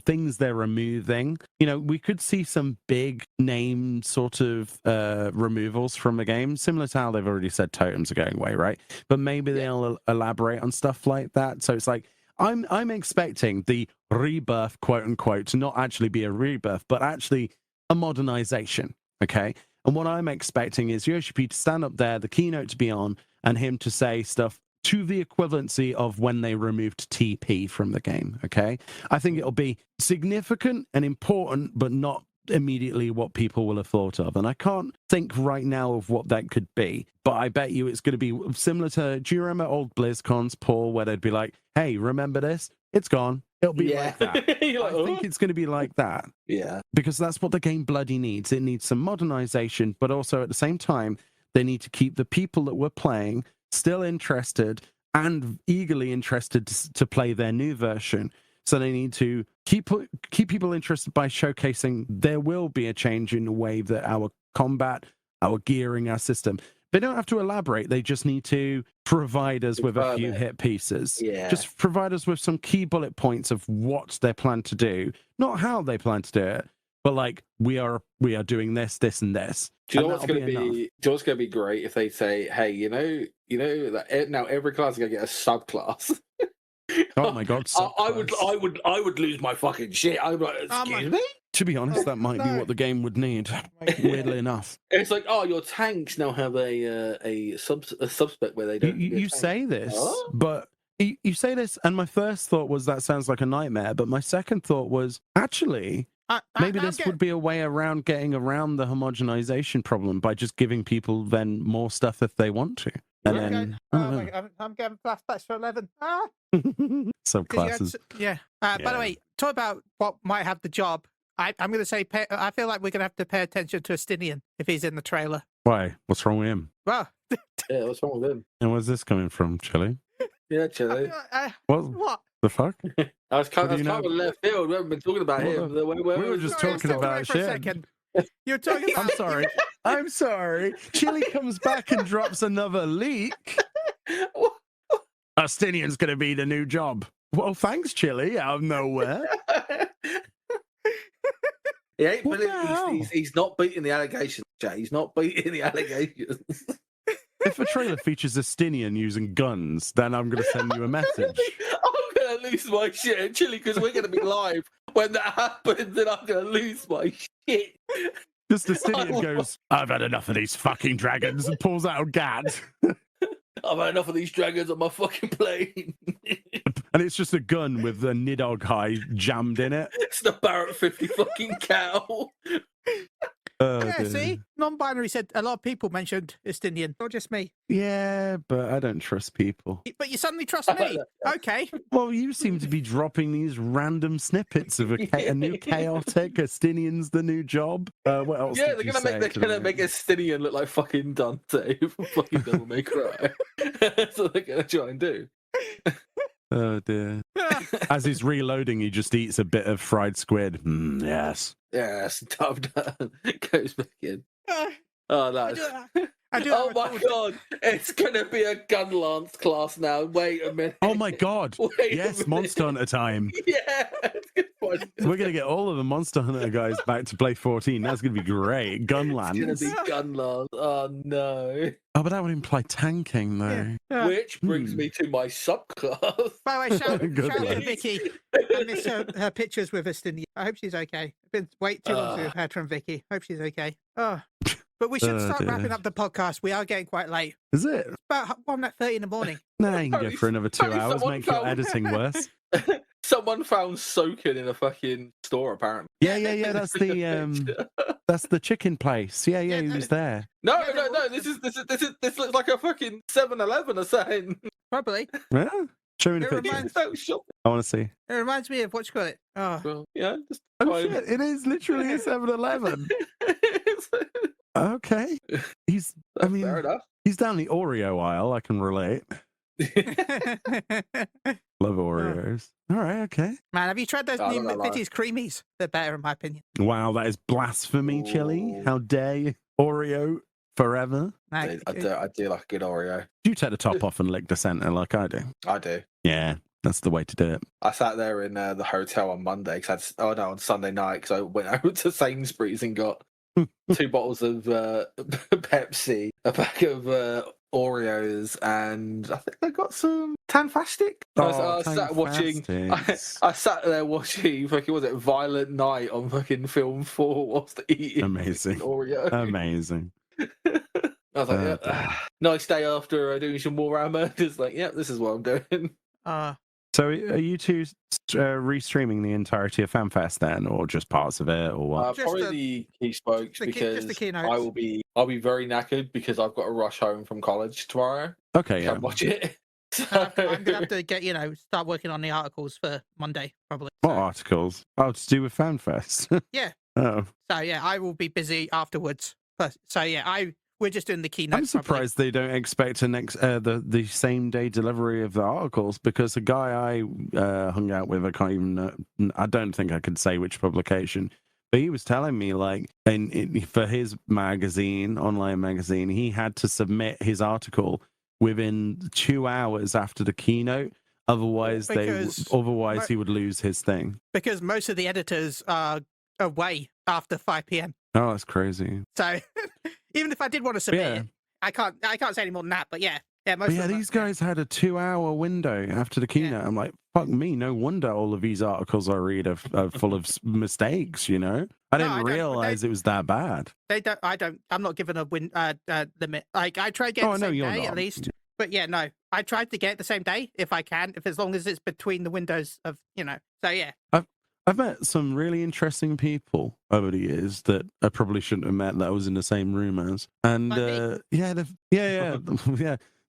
things they're removing. We could see some big name sort of removals from the game, similar to how they've already said totems are going away, right? But maybe they'll elaborate on stuff like that. So it's like I'm expecting the rebirth, quote unquote, to not actually be a rebirth, but actually a modernization. Okay. And what I'm expecting is Yoshi P to stand up there, the keynote to be on, and him to say stuff to the equivalency of when they removed TP from the game, okay? I think it'll be significant and important, but not immediately what people will have thought of. And I can't think right now of what that could be, but I bet you it's going to be similar to, do you remember old BlizzCons, Paul, where they'd be like, hey, remember this? It's gone. It'll be like that. I think it's going to be like that. Yeah. Because that's what the game bloody needs. It needs some modernization, but also at the same time, they need to keep the people that were playing still interested and eagerly interested to play their new version. So they need to keep people interested by showcasing there will be a change in the way that our combat, our gearing, our system. They don't have to elaborate. They just need to provide us with a few hit pieces. Yeah. Just provide us with some key bullet points of what they plan to do, not how they plan to do it, but like we are doing this, and this. Do you know what's going to be? Do you know what's going to be great if they say, "Hey, you know that now every class is going to get a subclass." Oh my god! I would lose my fucking shit. I'm like, excuse me. To be honest, that might be what the game would need. Weirdly enough, it's like, your tanks now have a subspec where they don't. You say this, but you say this, and my first thought was that sounds like a nightmare. But my second thought was actually. Maybe this would be a way around getting around the homogenization problem by just giving people then more stuff if they want to. And then I'm getting flashbacks for 11. Subclasses. By the way, talk about what might have the job. I'm going to say, I feel like we're going to have to pay attention to Estinian if he's in the trailer. Why? What's wrong with him? Well, yeah, what's wrong with him? And where's this coming from, Chili? Yeah, Chili. What? The fuck? I was kind of left field. We haven't been talking about him. We were just talking about shit. You're talking about... I'm sorry. Chili comes back and drops another leak. Estinian's going to be the new job. Well, thanks, Chili, out of nowhere. He's not beating the allegations, Jay. He's not beating the allegations. If a trailer features Estinian using guns, then I'm going to send you a message. I'm going to lose my shit at Chili because we're going to be live when that happens, and I'm going to lose my shit. Just Estinian goes, I've had enough of these fucking dragons, and pulls out a gat. I've had enough of these dragons on my fucking plane. And it's just a gun with a Nidhogg high jammed in it. It's the Barrett 50 fucking cow. See? Non-binary said a lot of people mentioned Estinian, not just me. Yeah, but I don't trust people. But you suddenly trust me. Okay. Well, you seem to be dropping these random snippets of a new chaotic Estinian's the new job. What else? Yeah, they're gonna make Estinian look like fucking Dante from fucking Devil May Cry. That's what they're gonna try and do. Oh dear. As he's reloading, he just eats a bit of fried squid. Yes. Yes, done. Goes back in. Oh, nice. Oh my god, it's gonna be a gun lance class now. Wait a minute. Oh my god. Yes, Monster Hunter time. Yeah. We're gonna get all of the Monster Hunter guys back to play 14. That's gonna be great. Gun lance. It's gonna be gun lance. Oh no. Oh, but that would imply tanking though. Yeah. Which brings me to my subclass. By the way, shout out to Vicky. I miss her pictures with Estinian. I hope she's okay. It's been way too long to have heard from Vicky. Hope she's okay. Oh. But we should start wrapping up the podcast. We are getting quite late. Is it? It's about 1:30 in the morning. No, you can go for another 2 hours. Make your editing worse. Someone found Soken in a fucking store, apparently. Yeah. That's the chicken place. Yeah. He was there. No. This looks like a fucking 7-Eleven or something. Probably. Yeah. Show me the picture. I want to see. It reminds me of what you call it. Oh, well, yeah. Shit! It is literally a 7-Eleven. Okay. Fair enough. He's down the Oreo aisle. I can relate. Love Oreos. All right, okay. Man, have you tried those new McVitie's creamies? They're better, in my opinion. Wow, that is blasphemy, Chili. How dare you? Oreo forever. I do like a good Oreo. Do you take the top off and lick the center like I do? I do. Yeah, that's the way to do it. I sat there in the hotel on Monday, on Sunday night, because I went over to Sainsbury's and got 2 bottles of Pepsi, a pack of Oreos, and I think I got some Tanfastic. I sat there watching fucking, was it Violent Night on fucking Film 4 whilst eating Oreo. Amazing. I was like, nice day after doing some Warhammer. Just like, this is what I'm doing. So are you two restreaming the entirety of Fanfest then, or just parts of it, or what? Probably the key spokes, because I'll be very knackered because I've got to rush home from college tomorrow. Okay, yeah. Watch it. So... I'm gonna have to get start working on the articles for Monday probably. What articles? Oh, to do with Fanfest. Yeah. Oh. So yeah, I will be busy afterwards. So yeah, we're just doing the keynote. I'm surprised they don't expect the same day delivery of the articles, because the guy I hung out with, I don't think I could say which publication, but he was telling me for his online magazine, he had to submit his article within 2 hours after the keynote. Otherwise, he would lose his thing. Because most of the editors are away after 5 p.m. Oh, that's crazy. So even if I did want to submit it, I can't say any more than that. But these guys had a 2-hour window after the keynote. I'm like, fuck me, no wonder all of these articles I read are full of mistakes. I didn't realize it was that bad. I'm not given a limit. Like, I try to get the same day at least. But I tried to get it the same day if I can, as long as it's between the windows of So yeah. I've met some really interesting people over the years that I probably shouldn't have met, that I was in the same room as. And yeah.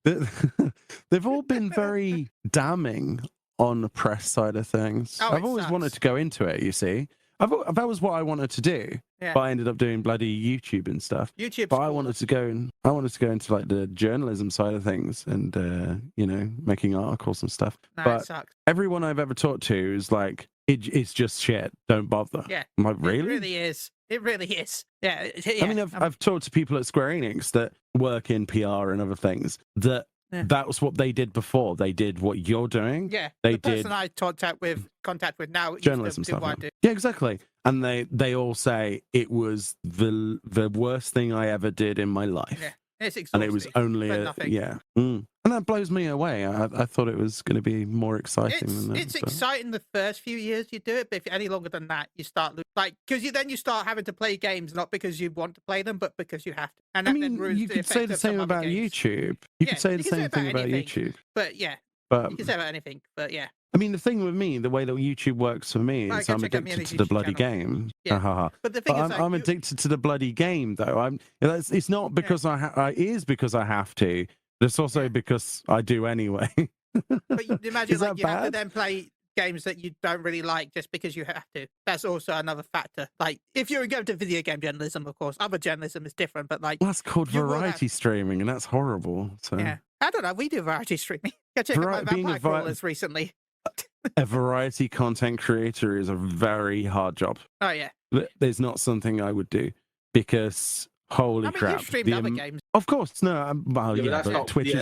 they've all been very damning on the press side of things. I've always wanted to go into it, you see. That was what I wanted to do, but I ended up doing bloody YouTube and stuff. But I wanted to go into like the journalism side of things and making articles and stuff. No, but it sucks. Everyone I've ever talked to is like, it's just shit. Don't bother. Yeah, I'm like, really? It really is. It really is. Yeah. I mean, I've talked to people at Square Enix that work in PR and other things that. Yeah. That was what they did before. They did what you're doing. Yeah, they the person did I contact with now journalism stuff. Yeah, exactly. And they all say it was the worst thing I ever did in my life. Yeah, it's exhausting. And it was only and that blows me away. I thought it was going to be more exciting than that. It's exciting the first few years you do it, but if any longer than that, you start because you start having to play games not because you want to play them, but because you have to. And that then ruins you could say the same about YouTube. You could say the same thing about YouTube. But you can say about anything. But yeah. I mean, the thing with me, the way that YouTube works for me is I'm addicted to the bloody game. Yeah. But the thing is, I'm addicted to the bloody game, though. It's not because it is because I have to. But it's also because I do anyway. But you imagine you have to then play games that you don't really like just because you have to. That's also another factor. Like, if you're going to video game journalism, of course, other journalism is different, but that's called variety streaming, and that's horrible. So yeah, I don't know. We do variety streaming. Go check out my Vampire Crawlers recently. A variety content creator is a very hard job. Oh yeah, there's not something I would do because holy crap! You've streamed other games. Of course, no. But Twitch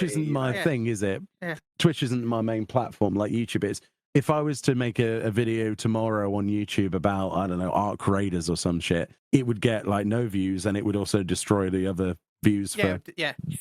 isn't my thing, is it? Yeah. Twitch isn't my main platform like YouTube is. If I was to make a video tomorrow on YouTube about, I don't know, Ark Raiders or some shit, it would get like no views and it would also destroy the other views for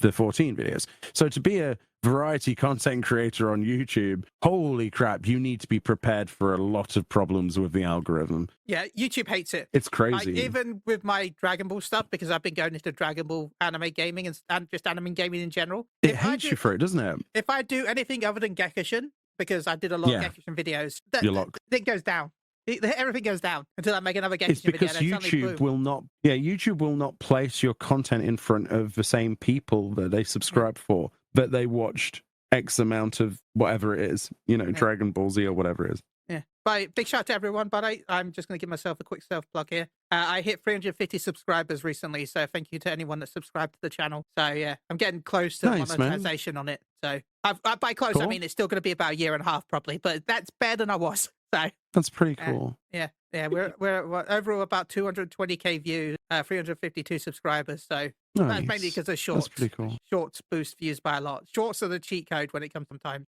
the 14 videos. So to be a variety content creator on YouTube, holy crap, you need to be prepared for a lot of problems with the algorithm. Yeah, YouTube hates it. It's crazy. Even with my Dragon Ball stuff, because I've been going into Dragon Ball anime gaming and just anime gaming in general. It hates you for it, doesn't it? If I do anything other than Gekishin, because I did a lot of Gekishin videos, it goes down. Everything goes down until I make another Gekishin video. It's because YouTube will not. Yeah, YouTube will not place your content in front of the same people that they subscribe for, but they watched X amount of whatever it is, Dragon Ball Z or whatever it is. Yeah. Big shout out to everyone, but I'm just going to give myself a quick self plug here. I hit 350 subscribers recently, so thank you to anyone that subscribed to the channel. So yeah, I'm getting close to monetization on it. So by close, I mean it's still going to be about a year and a half probably, but that's better than I was. So that's pretty cool. Yeah, we're overall about 220k views, 352 subscribers. So that's mainly because of shorts. That's pretty cool. Shorts boost views by a lot. Shorts are the cheat code when it comes from time.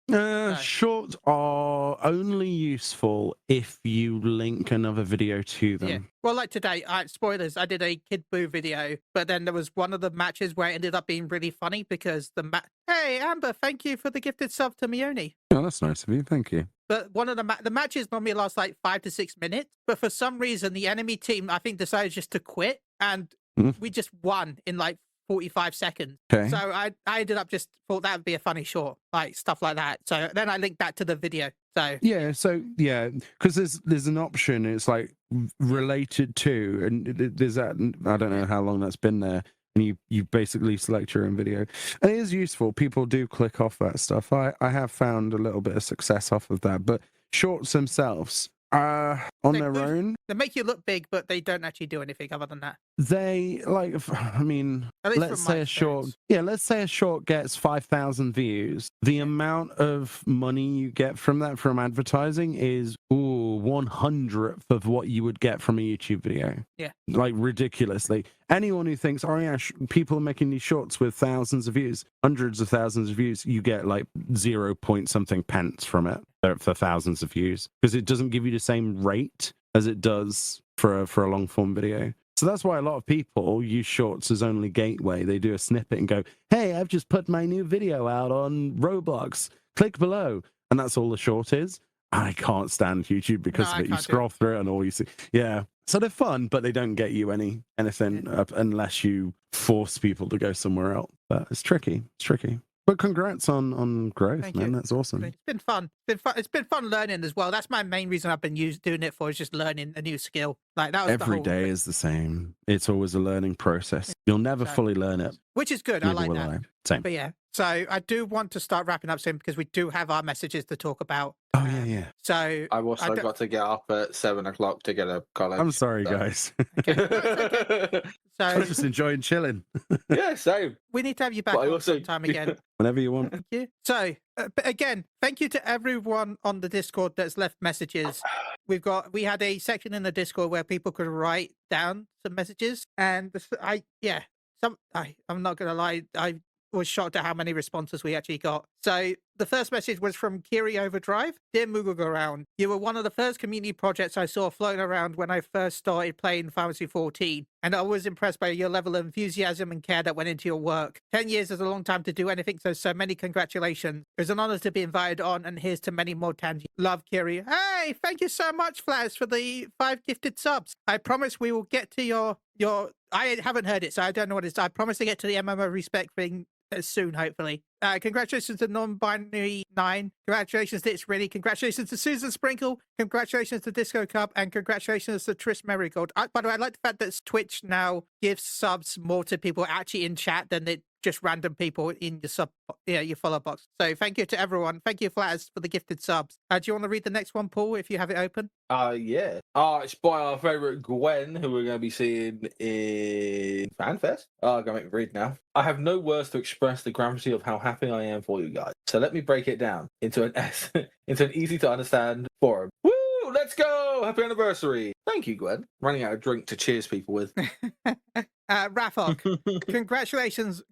Shorts are only useful if you link another video to them. Yeah. Well, like today, spoilers, I did a Kid Buu video, but then there was one of the matches where it ended up being really funny because hey, Amber, thank you for the gifted sub to Mione. Oh, that's nice of you. Thank you. But one of the matches normally lasts like 5 to 6 minutes, but for some reason, the enemy team, I think, decided just to quit, and we just won in like 45 seconds. Okay. So I ended up just thought that would be a funny short, like stuff like that. So then I linked that to the video. So because there's an option. It's like related to, and there's that. I don't know how long that's been there. And you basically select your own video. And it is useful. People do click off that stuff. I have found a little bit of success off of that. But shorts themselves, on their own, they make you look big, but they don't actually do anything other than that. They let's say a short gets 5,000 views. The amount of money you get from that from advertising is 1/100th of what you would get from a YouTube video. Yeah, like ridiculously. Anyone who thinks, people are making these shorts with thousands of views, hundreds of thousands of views, you get like 0 point something pence from it for thousands of views because it doesn't give you the same rate as it does for a long form video. So that's why a lot of people use shorts as only gateway. They do a snippet and go, hey, I've just put my new video out on Roblox. Click below. And that's all the short is. I can't stand YouTube because of it. You scroll through it and all you see. Yeah. So they're fun, but they don't get you anything unless you force people to go somewhere else. But it's tricky. It's tricky. But congrats on growth, man. That's awesome. It's been fun. It's been fun learning as well. That's my main reason I've been doing it for, is just learning a new skill. Like that was every day is the same. It's always a learning process. You'll never fully learn it, which is good. I like that. Same. But yeah, So I do want to start wrapping up soon because we do have our messages to talk about. Oh, yeah. So I've also got to get up at 7 o'clock to get to college. I'm sorry, guys. Okay. No, it's okay. So I'm just enjoying chilling. Yeah, same. we need to have you back on sometime again. Whenever you want. Thank you. So, but again, thank you to everyone on the Discord that's left messages. We had a section in the Discord where people could write down some messages, and I'm not gonna lie, I was shocked at how many responses we actually got. So the first message was from Kiri Overdrive. Dear Moogle Go Round, you were one of the first community projects I saw floating around when I first started playing Fantasy 14, and I was impressed by your level of enthusiasm and care that went into your work. 10 years is a long time to do anything, so many congratulations. It was an honor to be invited on, and here's to many more times. Love, Kiri. Hey, thank you so much, Flaz, for the 5 gifted subs. I promise we will get to your I haven't heard it, so I don't know what it is. I promise to get to the MMO respect thing soon, hopefully. Congratulations to Non-Binary 9. Congratulations to It's Really. Congratulations to Susan Sprinkle. Congratulations to Disco Cup. And congratulations to Trish Marigold. By the way, I like the fact that Twitch now gives subs more to people actually in chat than it just random people in your follow box. So thank you to everyone. Thank you, Flaz, for the gifted subs. Do you want to read the next one, Paul, if you have it open? Yeah. It's by our favourite Gwen, who we're going to be seeing in Fanfest. I'm going to make me read now. I have no words to express the gravity of how happy I am for you guys. So let me break it down into an easy to understand forum. Woo! Let's go! Happy anniversary! Thank you, Gwen. Running out of drink to cheers people with. Rafok, congratulations.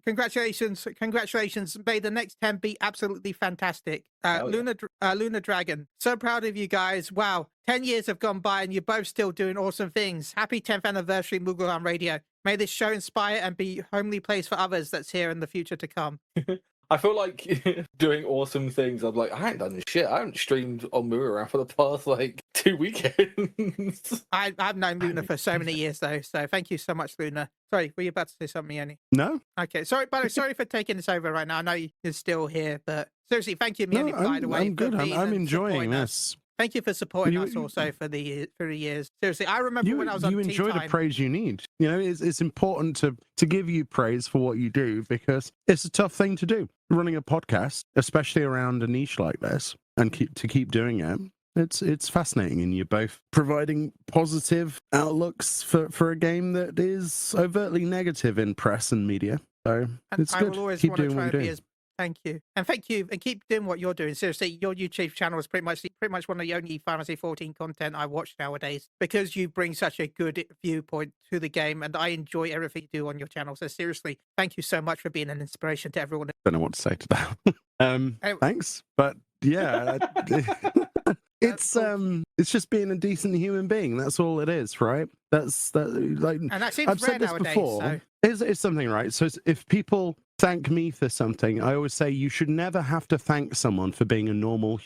May the next 10 be absolutely fantastic. Luna Dragon, so proud of you guys. Wow, 10 years have gone by and you're both still doing awesome things. Happy 10th anniversary, Moogle on Radio. May this show inspire and be a homely place for others that's here in the future to come. I feel like doing awesome things. I'm like, I ain't done this shit. I haven't streamed on Moogle for the past 2 weekends. I've known Luna for so many years though, so thank you so much, Luna. Sorry, were you about to say something, Yanni? No. Okay, sorry for taking this over right now. I know you're still here, but seriously, thank you, Yanni, by the way. I'm good. I'm enjoying this. Thank you for supporting us also for the years. Seriously, I remember when I was on You enjoy the praise you need. You know, it's important to give you praise for what you do because it's a tough thing to do. Running a podcast, especially around a niche like this, and keep doing it. It's fascinating, and you're both providing positive outlooks for a game that is overtly negative in press and media. So it's good. I will always keep want to doing try what to you're be doing. as thank you, and keep doing what you're doing. Seriously, your YouTube channel is pretty much one of the only Fantasy 14 content I watch nowadays because you bring such a good viewpoint to the game, and I enjoy everything you do on your channel. So seriously, thank you so much for being an inspiration to everyone. Don't know what to say to that. Anyway. Thanks, but yeah. It's just being a decent human being. That's all it is, right? And that seems I've rare said this nowadays, before. so. It's something, right? So if people thank me for something, I always say you should never have to thank someone for being a normal,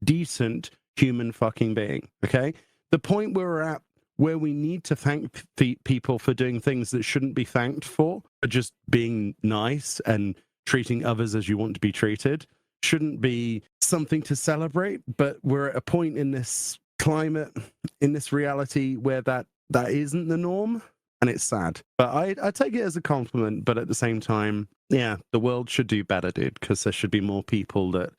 decent human fucking being. Okay, the point we're at where we need to thank people for doing things that shouldn't be thanked for just being nice and treating others as you want to be treated. Shouldn't be something to celebrate, but we're at a point in this climate, in this reality where that isn't the norm, and it's sad. But I take it as a compliment, but at the same time, yeah, the world should do better, dude, because there should be more people that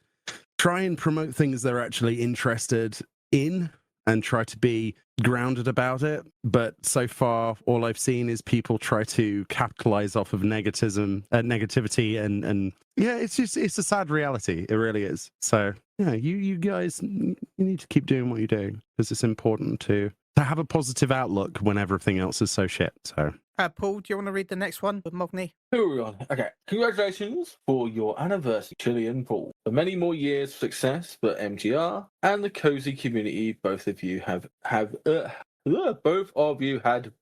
try and promote things they're actually interested in and try to be grounded about it. But so far, all I've seen is people try to capitalize off of negativity, and yeah, it's a sad reality. It really is. So yeah, you guys, you need to keep doing what you do because it's important to have a positive outlook when everything else is so shit. So. Paul, do you want to read the next one with Mogni? Who are we on? Okay. Congratulations for your anniversary, Chili and Paul. For many more years of success for MGR and the cozy community both of you had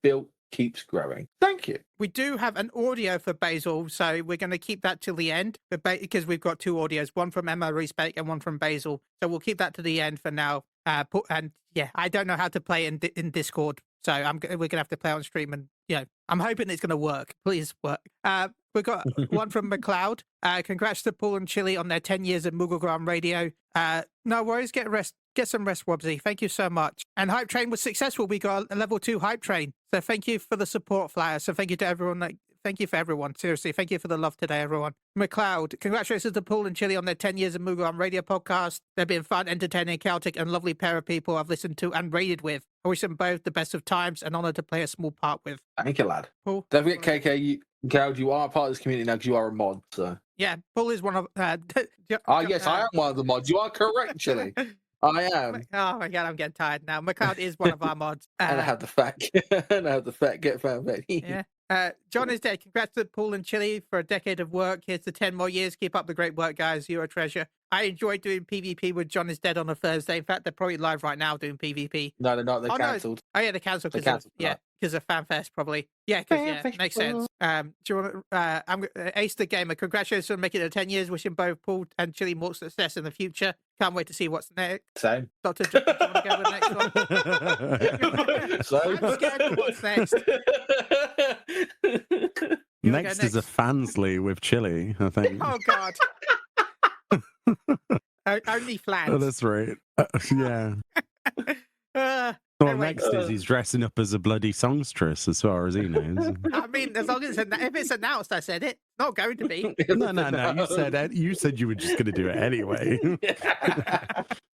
built keeps growing. Thank you. We do have an audio for Basil, so we're going to keep that till the end because we've got two audios, one from Emma Respec and one from Basil. So we'll keep that to the end for now. And yeah, I don't know how to play in Discord, so we're going to have to play on stream, and I'm hoping it's going to work. Please work. We've got one from McLeod. Congrats to Paul and Chili on their 10 years of Moogle Radio. No worries, get some rest, Wobbsy. Thank you so much. And Hype Train was successful. We got a level 2 Hype Train. So thank you for the support, Flyer. So thank you to everyone Thank you for everyone. Seriously, thank you for the love today, everyone. McLeod, congratulations to Paul and Chili on their 10 years of Moogle on Radio podcast. They've been fun, entertaining, chaotic, and lovely pair of people I've listened to and raided with. I wish them both the best of times and honoured to play a small part with. Thank you, lad. Paul? Don't forget, KK, you are part of this community now because you are a mod, so... Yeah, Paul is one of... yes, I am one of the mods. You are correct, Chili. I am. Oh my god, I'm getting tired now. McLeod is one of our mods. And I have the fat get Fanfest. Yeah. John is dead. Congrats to Paul and Chili for a decade of work. Here's to 10 more years. Keep up the great work, guys. You're a treasure. I enjoy doing PvP with John is dead on a Thursday. In fact, they're probably live right now doing PvP. No, they're not. They're cancelled. No. Oh yeah, they're cancelled because of FanFest probably. Yeah, because makes sense. Do you want to? I'm Ace the Gamer. Congratulations on making it 10 years. Wishing both Paul and Chili more success in the future. Can't wait to see what's next. Same. Dr. John, do you want to go with the next one? I'm scared of what's next. Next is a Fansly with Chili, I think. Oh God. Only flans. Oh, that's right. Yeah. Next is he's dressing up as a bloody songstress, as far as he knows. I mean, as long as if it's announced, I said it. Not going to be. No. You said you were just going to do it anyway.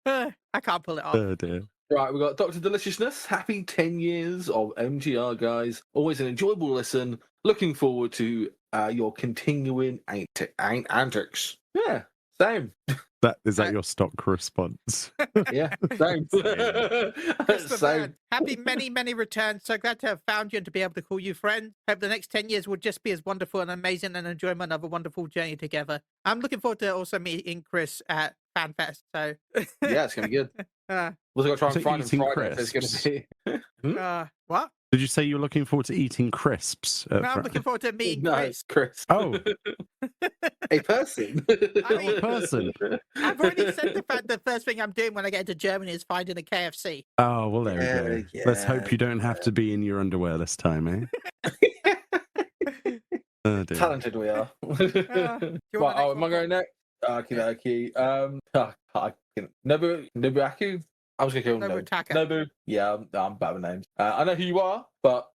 I can't pull it off. Oh dear. Right, we've got Dr. Deliciousness. Happy 10 years of MGR, guys. Always an enjoyable listen. Looking forward to your continuing antics. Yeah, same. Is that your stock response? Yeah, same. Same. Happy many returns. So glad to have found you and to be able to call you friend. Hope the next 10 years will just be as wonderful and amazing and enjoyment of a wonderful journey together. I'm looking forward to also meeting Chris at FanFest. So yeah, it's gonna be good. We're gonna try and find him Friday. It's gonna be. What? Did you say you were looking forward to eating crisps? No, I'm looking forward to meeting Chris. Chris. Oh. A person. A person. I've already said the first thing I'm doing when I get into Germany is finding a KFC. Oh, well, there we go. Yeah. Let's hope you don't have to be in your underwear this time, eh? Oh, talented we are. Am I going next? Okay. Nobuaku? I was going to kill Nobu. Yeah, I'm bad with names. I know who you are, but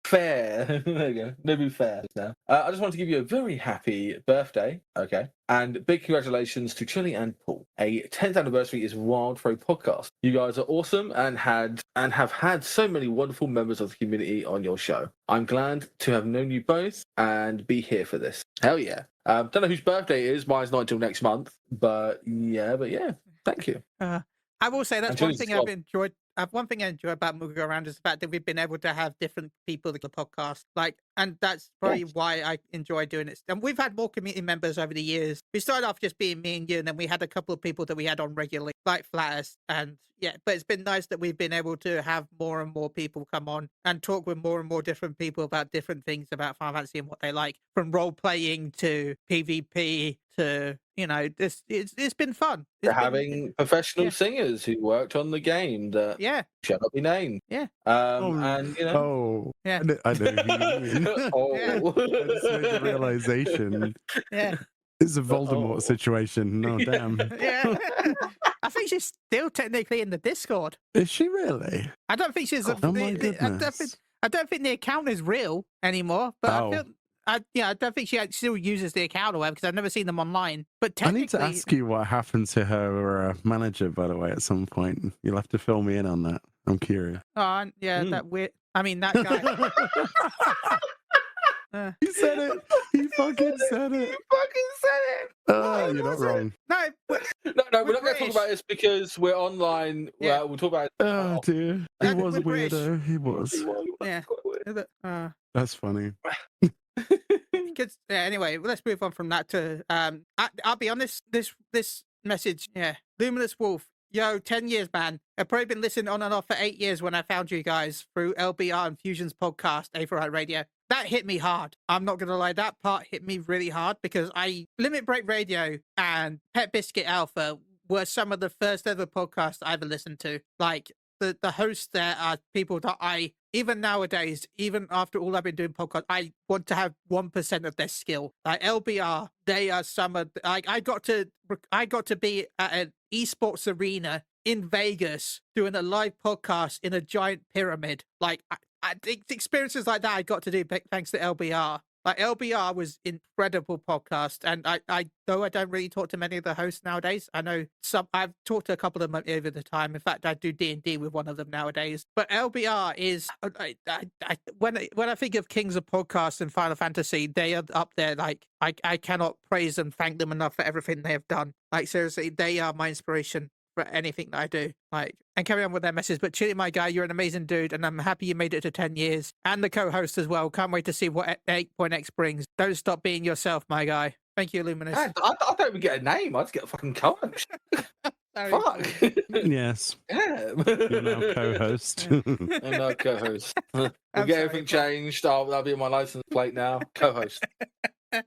fair. There you go. Nobu Fair now. I just want to give you a very happy birthday, okay? And big congratulations to Chili and Paul. A 10th anniversary is Wild Throw podcast. You guys are awesome and have had so many wonderful members of the community on your show. I'm glad to have known you both and be here for this. Hell yeah. Don't know whose birthday it is. Mine's not until next month, but yeah, thank you. I will say that's one thing I've enjoyed. One thing I enjoy about Moogle Go Around is the fact that we've been able to have different people in the podcast. And that's probably why I enjoy doing it. And we've had more community members over the years. We started off just being me and you, and then we had a couple of people that we had on regularly, like Flatters. And yeah, but it's been nice that we've been able to have more and more people come on and talk with more and more different people about different things about Final Fantasy and what they like, from role playing to PvP to, it's been fun. Having professional singers who worked on the game that shall not be named. Yeah. Yeah. I know who you mean. I just made the realization. Yeah. It's a Voldemort situation. No, damn. Yeah. I think she's still technically in the Discord. Is she really? I don't think she's. My goodness. I don't think the account is real anymore. But I don't think she still uses the account or whatever, because I've never seen them online. But technically, I need to ask you what happened to her manager, by the way, at some point. You'll have to fill me in on that. I'm curious. Oh, yeah, that weird. I mean, that guy. He said it. He fucking said it. You're not wrong. No, we're not going to talk about this because we're online. Yeah. We'll talk about it. Oh, dear. He was a weirdo. He was. Yeah. That's funny. Anyway, let's move on from that to I'll be honest, this message, Luminous Wolf, 10 years, man. I've probably been listening on and off for 8 years when I found you guys through LBR and Fusion's podcast, A4I Radio. That hit me hard. I'm not going to lie, that part hit me really hard because Limit Break Radio and Pet Biscuit Alpha were some of the first ever podcasts I ever listened to. Like, the hosts there are people that even nowadays, even after all I've been doing podcasts, I want to have 1% of their skill. Like LBR, they are some of. I got to be at an esports arena in Vegas doing a live podcast in a giant pyramid. Like experiences like that I got to do thanks to LBR. Like LBR was incredible podcast, and I though I don't really talk to many of the hosts nowadays. I know I've talked to a couple of them over the time. In fact, I do D&D with one of them nowadays. But LBR is when I think of Kings of Podcasts and Final Fantasy, they are up there. Like I cannot praise and thank them enough for everything they have done. Like seriously, they are my inspiration for anything that I do. Like, and carry on with their message. But Chili, my guy, you're an amazing dude, and I'm happy you made it to 10 years. And the co-host as well. Can't wait to see what 8.x brings. Don't stop being yourself, my guy. Thank you, Luminous. I don't even get a name. I just get a fucking co-host. Fuck. Yes. Yeah. You're now co-host. I'm now co-host. We'll get everything changed. That'll be on my license plate now. Co-host.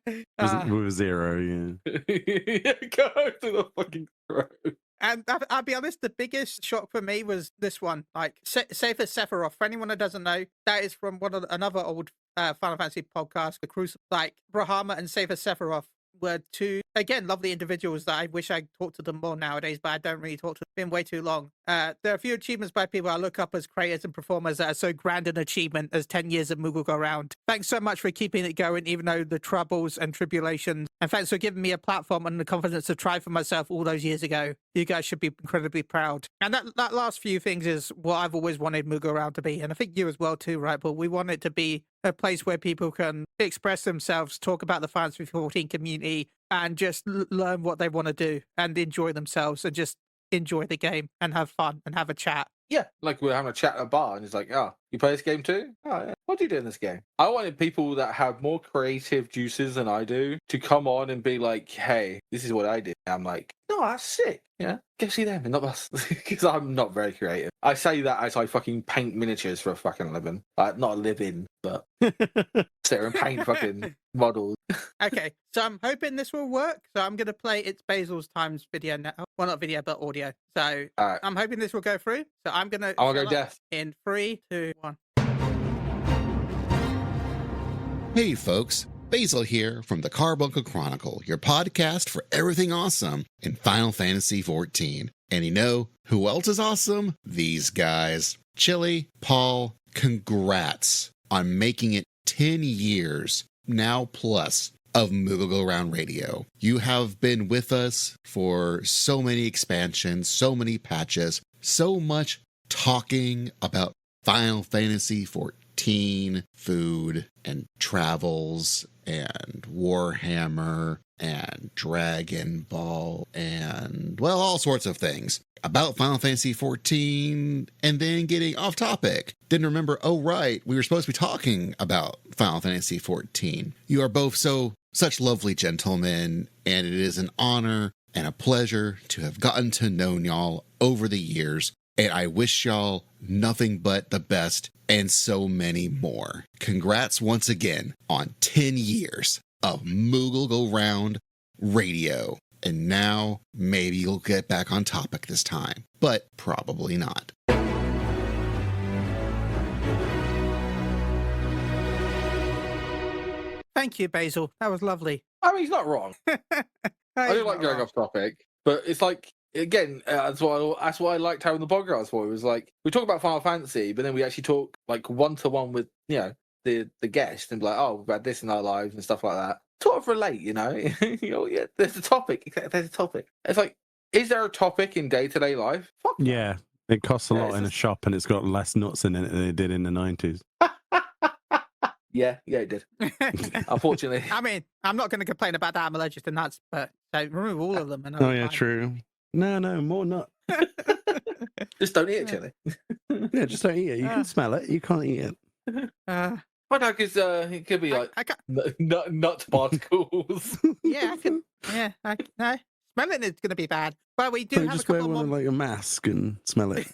With a 0, yeah. Co-host with a fucking throat. And I'll be honest, the biggest shock for me was this one. Like, Safer Sephiroth. For anyone who doesn't know, that is from another old Final Fantasy podcast, The Crucible. Like, Brahma and Safer Sephiroth were two, again, lovely individuals that I wish I talked to them more nowadays, but I don't really talk to them. It's been way too long. There are a few achievements by people I look up as creators and performers that are so grand an achievement as 10 years of Moogle go round. Thanks so much for keeping it going, even though the troubles and tribulations. And thanks for giving me a platform and the confidence to try for myself all those years ago. You guys should be incredibly proud. And that last few things is what I've always wanted Moogle Round to be. And I think you as well too, right? But we want it to be a place where people can express themselves, talk about the Final Fantasy 14 community, and just learn what they want to do and enjoy themselves and just enjoy the game and have fun and have a chat. Yeah, like we're having a chat at a bar and it's like, oh, you play this game too? Oh, yeah. What do you do in this game? I wanted people that have more creative juices than I do to come on and be like, hey, this is what I did. And I'm like, no, that's sick. Yeah, go see them and not us. Because I'm not very creative. I say that as I fucking paint miniatures for a fucking living. Not a living, but sit there and paint fucking models. Okay, so I'm hoping this will work. So I'm going to play It's Basil's Times video now. Well, not video, but audio. So I'm hoping this will go through. So I'm going to go death. In 3, 2, 1. Hey, folks. Basil here from the Carbuncle Chronicle, your podcast for everything awesome in Final Fantasy XIV. And you know who else is awesome? These guys. Chili, Paul, congrats on making it 10 years, now plus, of Moogle Go Round Radio. You have been with us for so many expansions, so many patches, so much talking about Final Fantasy XIV, food, and travels, and Warhammer, and Dragon Ball, and, well, all sorts of things about Final Fantasy XIV, and then getting off topic. Didn't remember, oh right, we were supposed to be talking about Final Fantasy XIV. You are both such lovely gentlemen, and it is an honor and a pleasure to have gotten to know y'all over the years, and I wish y'all nothing but the best and so many more. Congrats once again on 10 years of Moogle Go Round Radio. And now, maybe you'll get back on topic this time, but probably not. Thank you, Basil. That was lovely. I mean, he's not wrong. I do like going off topic, but it's like, again, that's why I liked having the podcast for. It was like, we talk about Final Fantasy, but then we actually talk like one-to-one with, the guest and be like, oh, we've had this in our lives and stuff like that. Sort of relate, yeah, there's a topic. There's a topic. It's like, is there a topic in day-to-day life? Fuck yeah, it costs a lot in a shop and it's got less nuts in it than it did in the 90s. Yeah, it did. Unfortunately. I mean, I'm not going to complain about that. I'm allergic to nuts, but so remove all of them. And yeah, true. No, more nut. Just don't eat it, Chili. Yeah, just don't eat it. You can smell it. You can't eat it. Well, no, because it could be like nut particles. Yeah, I can. Yeah, no. Smelling is going to be bad. But we do have just a couple wear one more... like a mask and smell it.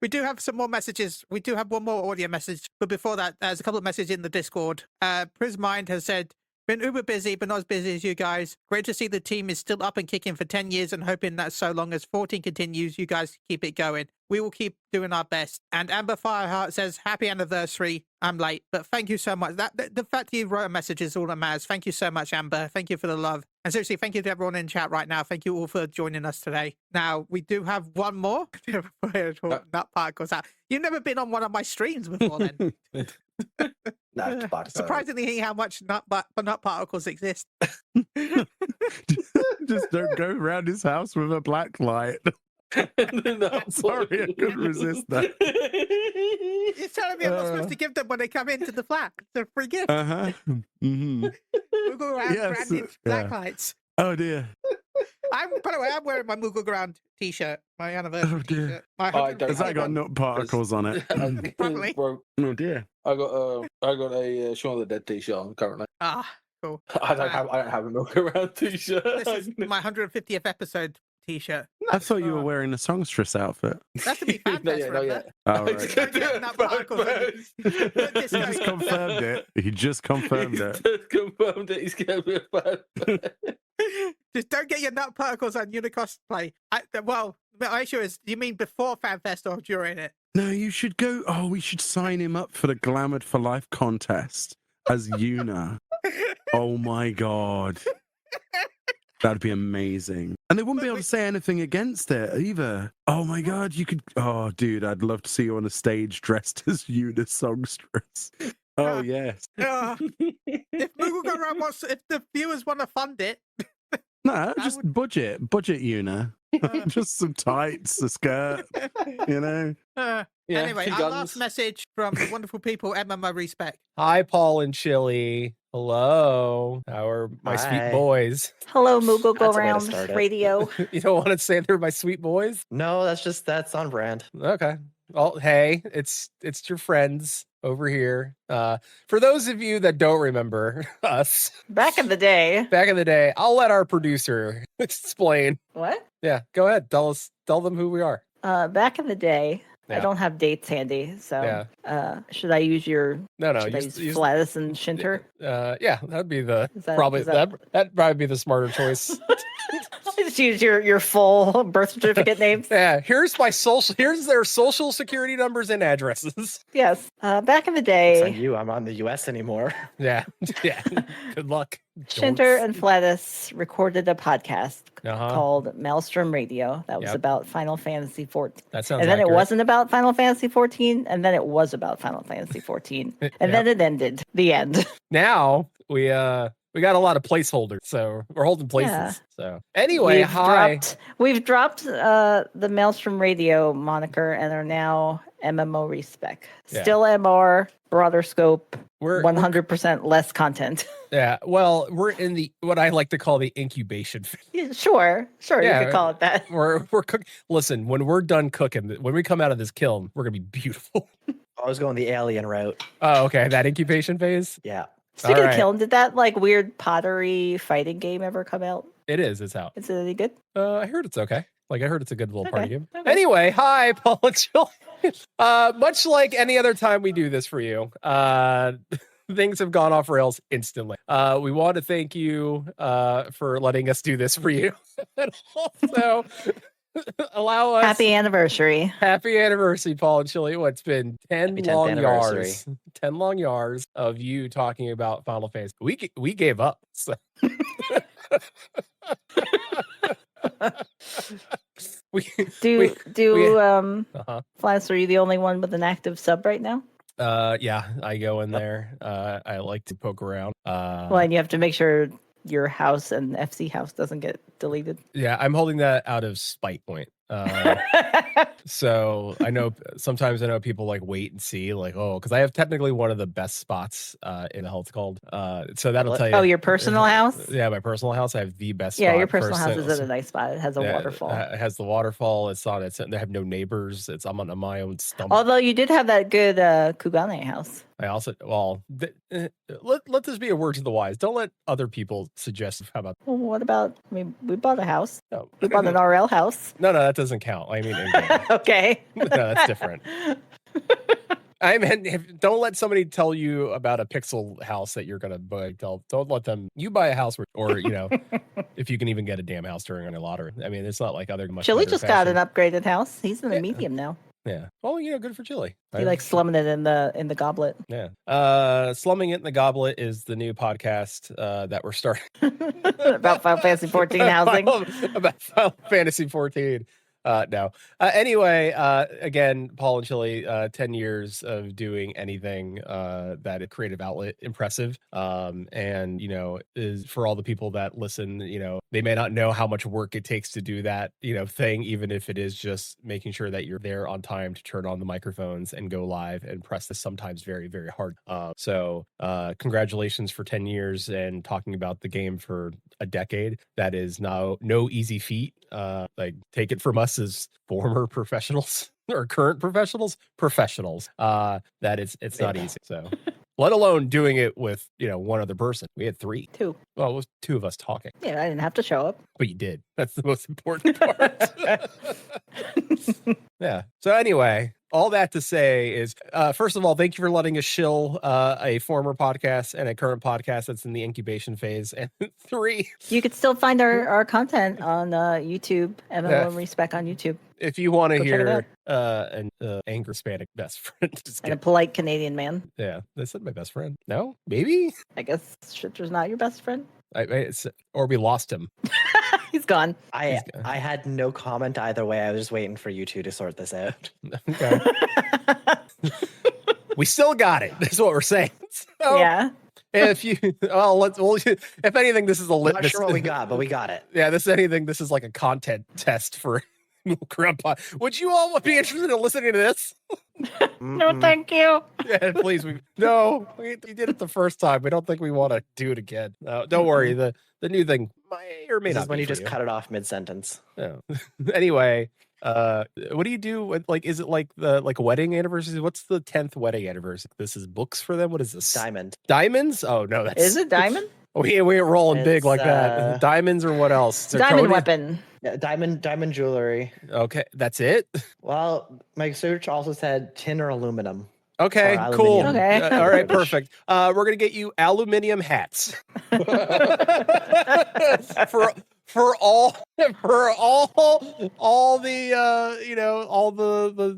We do have some more messages. We do have one more audio message. But before that, there's a couple of messages in the Discord. Prismind has said, been uber busy, but not as busy as you guys. Great to see the team is still up and kicking for 10 years and hoping that so long as 14 continues, you guys keep it going. We will keep doing our best. And Amber Fireheart says, happy anniversary. I'm late, but thank you so much. The fact that you wrote a message is all that matters. Thank you so much, Amber. Thank you for the love. And seriously, thank you to everyone in chat right now. Thank you all for joining us today. Now, we do have one more nut particles out. You've never been on one of my streams before then. Surprisingly, how much nut particles exist. Just don't go around his house with a black light. Sorry, I couldn't resist that. You're telling me I'm not supposed to give them when they come into the flat. It's a free gift. Mm-hmm. Moogle Ground branded black lights. Oh dear. By the way, I'm wearing my Moogle Ground t-shirt, my anniversary t-shirt. Has that got nut particles on it? Probably. Oh dear. I got a Shaun of the Dead t-shirt on currently. Ah, cool. I don't have a Moogle Ground t-shirt. This is my 150th episode t-shirt. I thought you were wearing a songstress outfit. That could be Fanfest. Not yet. Oh, right. He just confirmed it. He just confirmed it. He's going to be a fan. Just don't get your nut particles on Unicosplay. Well, my issue is, you mean before Fanfest or during it? No, you should go. Oh, we should sign him up for the Glamoured for Life contest as Una. Oh my god. That'd be amazing. And they wouldn't be able to say anything against it either. Oh my god, you could. Oh, dude, I'd love to see you on a stage dressed as Una songstress. Oh, yes. If Moogle Go Round if the viewers want to fund it. No, just budget Una. Just some tights, a skirt, you know? Anyway, our last message from the wonderful people, MMO Respect. Hi, Paul and Chili. Hello. How are my sweet boys? Hello, Moogle Go Round Radio. You don't want to say they're my sweet boys? No, that's on brand. Okay. Well, hey, it's your friends over here. For those of you that don't remember us, back in the day, I'll let our producer explain. What? Yeah, go ahead. Tell them who we are. Back in the day, yeah. I don't have dates handy, so should I use your use Flatus and Shinter? Yeah, that'd be that'd probably be the smarter choice. Just use your full birth certificate names. Yeah, here's their social security numbers and addresses. Yes. Back in the day. I'm on the US anymore. Yeah. Good luck. Shinter and Flatus recorded a podcast called Maelstrom Radio that was about Final Fantasy XIV. That sounds And then accurate. it wasn't about Final Fantasy XIV, and then it was about Final Fantasy XIV. And then it ended. The end. Now we got a lot of placeholders, so we're holding places. Yeah. So anyway, we've dropped the Maelstrom Radio moniker and are now MMO Respec. Still MR, broader scope, 100% less content. Yeah, well, we're in what I like to call the incubation phase. Yeah, sure, you could call it that. We're cooking. Listen, when we're done cooking, when we come out of this kiln, we're gonna be beautiful. I was going the alien route. Oh, okay, that incubation phase. Yeah. Speaking of kiln, did that weird pottery fighting game ever come out? It is. It's out. Is it any good? I heard it's okay. I heard it's a good little party game. Okay. Anyway, hi, Paul and Jill. Much like any other time we do this for you, things have gone off rails instantly. We want to thank you for letting us do this for you. And also allow us happy anniversary, Paul and Chili. It's been 10 long years. 10 long years of you talking about Final Fantasy. We gave up. So. Flash, are you the only one with an active sub right now? Yeah, I go in there. I like to poke around. Well, and you have to make sure your house and FC house doesn't get deleted. Yeah, I'm holding that out of spite point. So sometimes I know people wait and see, because I have technically one of the best spots in the health called. So that'll tell you. Oh, your personal house? Yeah, my personal house. I have the best spot. Yeah, your personal house is at a nice spot. It has a waterfall. It has the waterfall. They have no neighbors. I'm on my own stump. Although you did have that good Kugane house. I also, let this be a word to the wise. Don't let other people suggest. How about? Well, what about? We bought a house. No. We bought an RL house. No, that doesn't count. I mean, okay. No, that's different. I mean, don't let somebody tell you about a pixel house that you're gonna buy. Don't let them. You buy a house, or if you can even get a damn house during a lottery. I mean, it's not like other. Chili just got an upgraded house. He's in a medium now. Yeah. Well, good for Chili. He likes slumming it in the goblet. Yeah. Slumming it in the goblet is the new podcast that we're starting about Final Fantasy 14 housing. About Final Fantasy 14. No. Anyway, again, Paul and Chili, 10 years of doing anything that a creative outlet, impressive. And is for all the people that listen, they may not know how much work it takes to do that, thing, even if it is just making sure that you're there on time to turn on the microphones and go live and press this sometimes very, very hard. So congratulations for 10 years and talking about the game for a decade. That is no easy feat. Take it from us as former professionals or current professionals, that it's not easy. So let alone doing it with, one other person. We had 3. 2. Well, it was 2 of us talking. Yeah, I didn't have to show up. But you did. That's the most important part. Yeah. So anyway, all that to say is, first of all, thank you for letting us shill a former podcast and a current podcast that's in the incubation phase. And 3, you could still find our content on YouTube, MMO Respec on YouTube. If you want to hear an angry Hispanic best friend. And a polite Canadian man. Yeah, they said my best friend. No? Maybe? I guess Shitter's not your best friend. Or we lost him. He's gone. I had no comment either way. I was just waiting for you two to sort this out. Okay. We still got it. That's what we're saying. So, yeah. If anything, this is a litmus. I'm not sure what we got, but we got it. Yeah, this is like a content test for Grandpa. Would you all be interested in listening to this? No, thank you. Yeah, please. We did it the first time. We don't think we want to do it again. Don't worry. The new thing may or may this not. Is when be you just you. cut it off mid-sentence. Yeah. Anyway, what do you do with, is it like the wedding anniversaries? What's the 10th wedding anniversary? This is books for them? What is this? Diamonds? Oh no, is it diamond? We ain't rolling big like that. Diamonds or what else? Diamond weapon. Yeah, diamond jewelry. Okay, that's it? Well, my search also said tin or aluminum. Okay, cool. Okay. All right, perfect. We're going to get you aluminium hats. for all the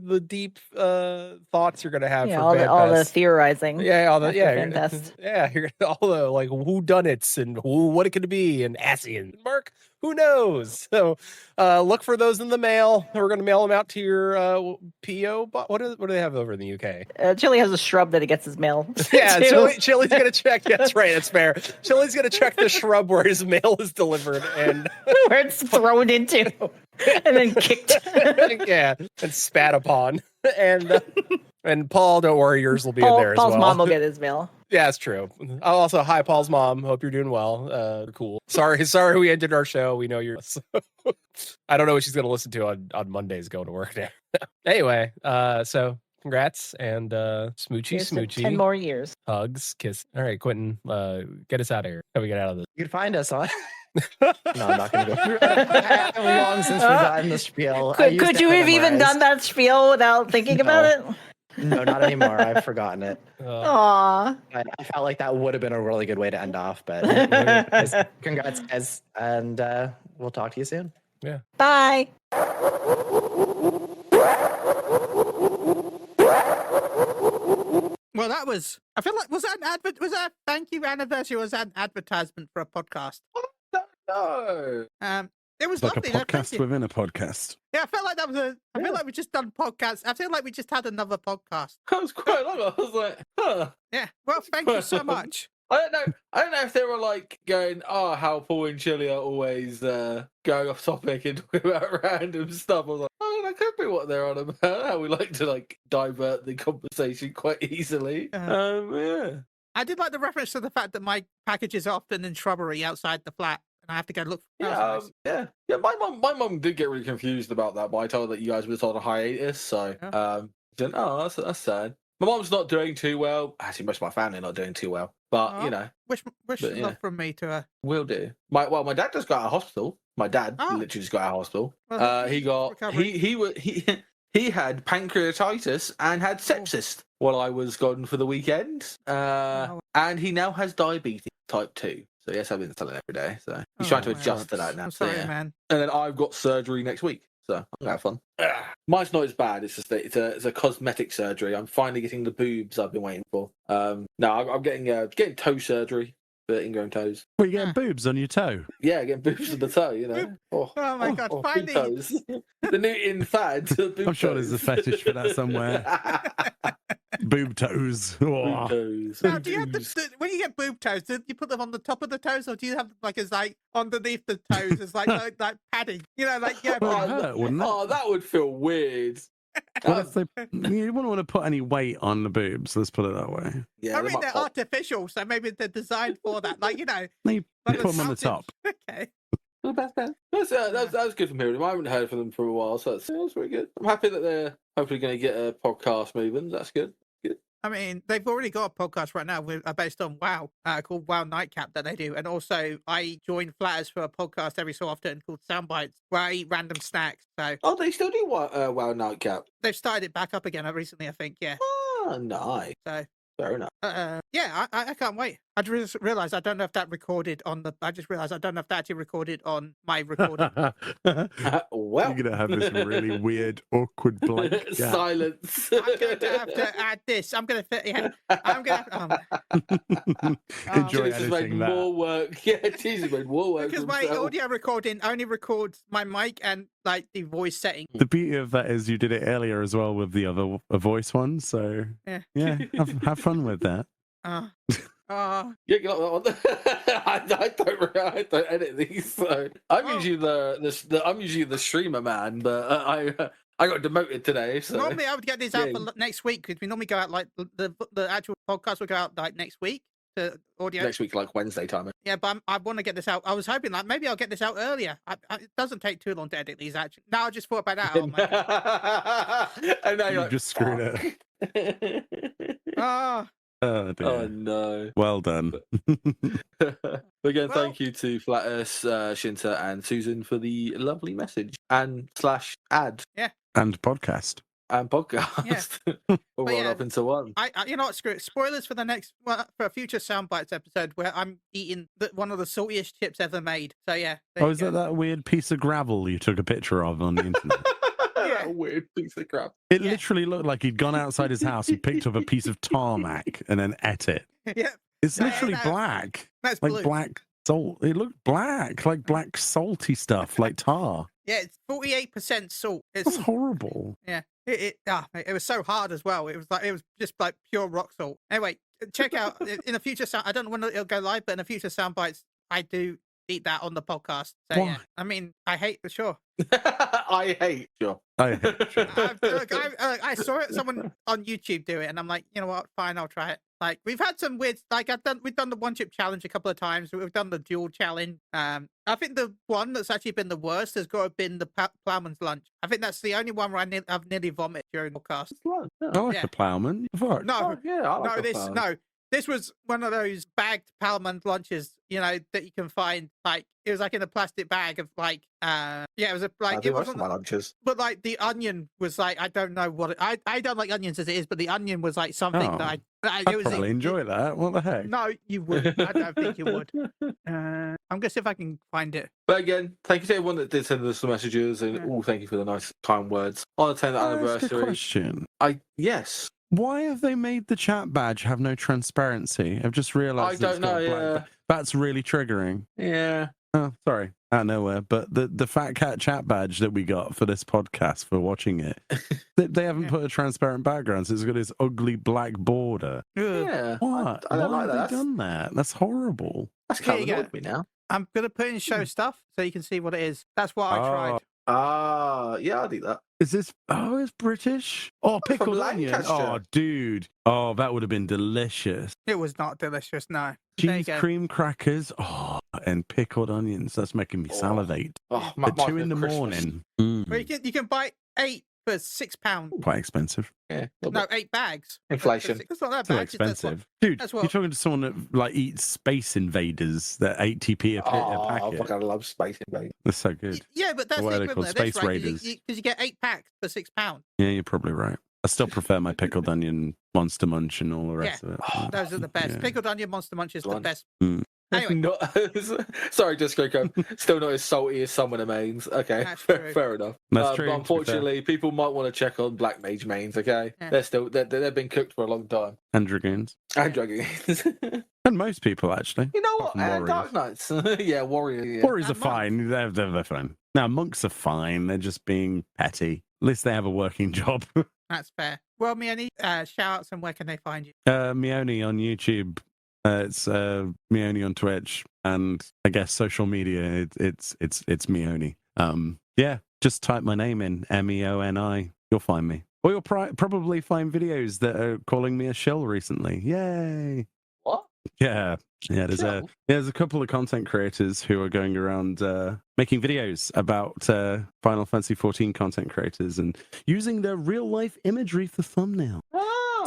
the deep thoughts you're gonna have for all the theorizing. Fanfest. You're gonna all the whodunits and what it could be and Asian Mark. Who knows? So look for those in the mail. We're going to mail them out to your PO. What do they have over in the UK? Chili has a shrub that he gets his mail. Yeah, Chili's going to check. That's right. That's fair. Chili's going to check the shrub where his mail is delivered and where it's thrown into and then kicked. Yeah, and spat upon. And Paul, don't worry, yours will be in there as well. Paul's mom will get his mail. Yeah, it's true. Also, hi, Paul's mom. Hope you're doing well. Cool. Sorry we ended our show. We know you're. I don't know what she's gonna listen to on Mondays going to work there. Anyway, so congrats and smoochy. 10 more years. Hugs, kiss. All right, Quentin, get us out of here. How do we get out of this? You can find us on. No, I'm not going to go through it. I have long since forgotten the spiel. Could you have even done that spiel without thinking about it? No, not anymore. I've forgotten it. Aww. I felt like that would have been a really good way to end off, but congrats, guys, and we'll talk to you soon. Yeah. Bye. Well, that was. I feel like was that a thank you anniversary? Or was that an advertisement for a podcast? No. It was like lovely. a podcast within a podcast. Yeah, I felt like that was I feel like we just done podcasts. I feel like we just had another podcast. That was quite long. I was like, huh. Yeah. Well, thank you so much. I don't know if they were going, how Paul and Chili are always going off topic and talking about random stuff. I was like, that could be what they're on about. How we like to divert the conversation quite easily. Yeah. I did like the reference to the fact that my package is often in shrubbery outside the flat. And I have to go look for yeah. My mum did get really confused about that, but I told her that you guys were on a hiatus, so that's sad. My mum's not doing too well. Actually, most of my family are not doing too well, but wish love from me to her. Will do. My dad just got out of hospital. My dad literally just got out of hospital. Well, he had pancreatitis and had sepsis while I was gone for the weekend, and he now has diabetes type 2. So yes, I've been telling every day. So he's trying to adjust to that now. I'm sorry, man. And then I've got surgery next week. so I'm gonna have fun. Mine's not as bad. It's just that it's a cosmetic surgery. I'm finally getting the boobs I've been waiting for. No, I'm getting toe surgery for ingrown toes. Well, you're getting boobs on your toe. Yeah, getting boobs on the toe. You know. Oh my god! Finally, toes. The new in fad. I'm sure there's a fetish for that somewhere. Boob toes. Boob toes. Now, do you have when you get boob toes? Do you put them on the top of the toes, or do you have like as like underneath the toes as like padding? You know, like yeah. That would feel weird. What if you wouldn't want to put any weight on the boobs? Let's put it that way. Yeah, I mean they're artificial, so maybe they're designed for that. Like you know, you put them on the top. Okay. That was good from hearing them. I haven't heard from them for a while, so that's very good. I'm happy that they're hopefully going to get a podcast moving. That's good. I mean, they've already got a podcast right now based on WoW, called WoW Nightcap that they do. And also, I join Flatters for a podcast every so often called Soundbites, where I eat random snacks. So, they still do WoW Nightcap. They've started it back up again recently, I think. Yeah. Oh, nice. So. Fair enough. Yeah, I can't wait. I just realised I don't know if that recorded on the. I just realised I don't know if that actually recorded on my recording. Well, you're gonna have this really weird, awkward blank silence. I'm going to have to add this. I'm going to fit. Yeah, I'm going to. Enjoy editing that. More work. Yeah, Jesus made more work because my audio recording only records my mic and like the voice setting. The beauty of that is you did it earlier as well with the other voice one. So yeah, have fun with that. Yeah, you like that one. I don't edit these, so I'm usually the streamer man, but I got demoted today. So normally I would get these out for next week because we normally go out like the actual podcast will go out like next week. The audio next week, like Wednesday time. Yeah, but I want to get this out. I was hoping like maybe I'll get this out earlier. It doesn't take too long to edit these. Actually, now I just thought about that. Oh my god! And now you just screwed it. Oh, dear. Oh no! Well done. Again, thank you to Flat Earth, Shinta, and Susan for the lovely message and /ad. Yeah. And podcast. And podcast. Yeah. All rolled up into one. I you know what? Screw it. Spoilers for for a future Soundbites episode where I'm eating one of the saltiest chips ever made. So yeah. Is that weird piece of gravel you took a picture of on the internet? Yeah, weird piece of crap. It literally looked like he'd gone outside his house and picked up a piece of tarmac and then ate it. Yeah. It's literally black. That's like blue. Black salt. It looked black, like black salty stuff, like tar. Yeah, it's 48% salt. That's horrible. Yeah. It was so hard as well. It was just like pure rock salt. Anyway, check out in the future. I don't know when it'll go live, but in the future Soundbites, I do eat that on the podcast. So yeah, I mean, I hate for sure. I hate sure. I saw it. Someone on YouTube do it, and I'm like, you know what? Fine, I'll try it. Like we've had some weird. Like we've done the one chip challenge a couple of times. We've done the dual challenge. I think the one that's actually been the worst has got to have been the Plowman's lunch. I think that's the only one where I've nearly vomited during the podcast. I like the Plowman. This was one of those bagged Plowman's lunches, you know, that you can find. Like it was like in a plastic bag of like, it was it wasn't my lunches. But like the onion was like, I don't know what I don't like onions as it is, but the onion was like something that I'd probably enjoy that. What the heck? No, you wouldn't. I don't think you would. I'm gonna see if I can find it. But again, thank you to everyone that did send us some messages, and thank you for the nice kind words on the 10th anniversary. Question. Yes. Why have they made the chat badge have no transparency? I've just realised. I don't know. Yeah. That's really triggering. Yeah. Oh, sorry. Out of nowhere. But the Fat Cat chat badge that we got for this podcast for watching it, they haven't put a transparent background, so it's got this ugly black border. Yeah. What? I don't Why like have that. they done that? That's horrible. That's kind of annoyed me now. I'm gonna put in show stuff so you can see what it is. That's what I tried. Yeah, I'll do that. Is this? Oh, it's British. Oh, pickled onion. Oh, dude. Oh, that would have been delicious. It was not delicious. No. Cheese cream crackers. Oh, and pickled onions. That's making me salivate. Oh, At 2 a.m. Well, you can buy 8 for £6. Quite expensive. Yeah. No, 8 bags. Inflation. That's not that Too bad. expensive. Dude, you're talking to someone that like eats Space Invaders that 80p a packet. I love Space Invaders. That's so good. Yeah, but that's the equivalent of this, Space right? Raiders. Because you get 8 packs for £6. Yeah, you're probably right. I still prefer my pickled onion, Monster Munch, and all the rest of it. Those are the best. Pickled onion, Monster Munch is the best. Anyway. Sorry, Disco. Still not as salty as some of the mains. Okay, fair enough. That's true. But unfortunately, people might want to check on Black Mage mains. Okay, they've been cooked for a long time. And Dragoons. And Dragoons. And most people actually. You know what? And Dark Knights. Yeah, Warriors. Yeah. Warriors are fine. They're fine. Now monks are fine. They're just being petty. At least they have a working job. That's fair. Well, Mione, shout outs and where can they find you? Mione on YouTube. It's Mione on Twitch, and I guess social media. It's Mione. Yeah, just type my name in MEONI. You'll find me, or you'll probably find videos that are calling me a shill recently. Yay! What? Yeah. There's a couple of content creators who are going around making videos about Final Fantasy 14 content creators and using their real life imagery for thumbnail.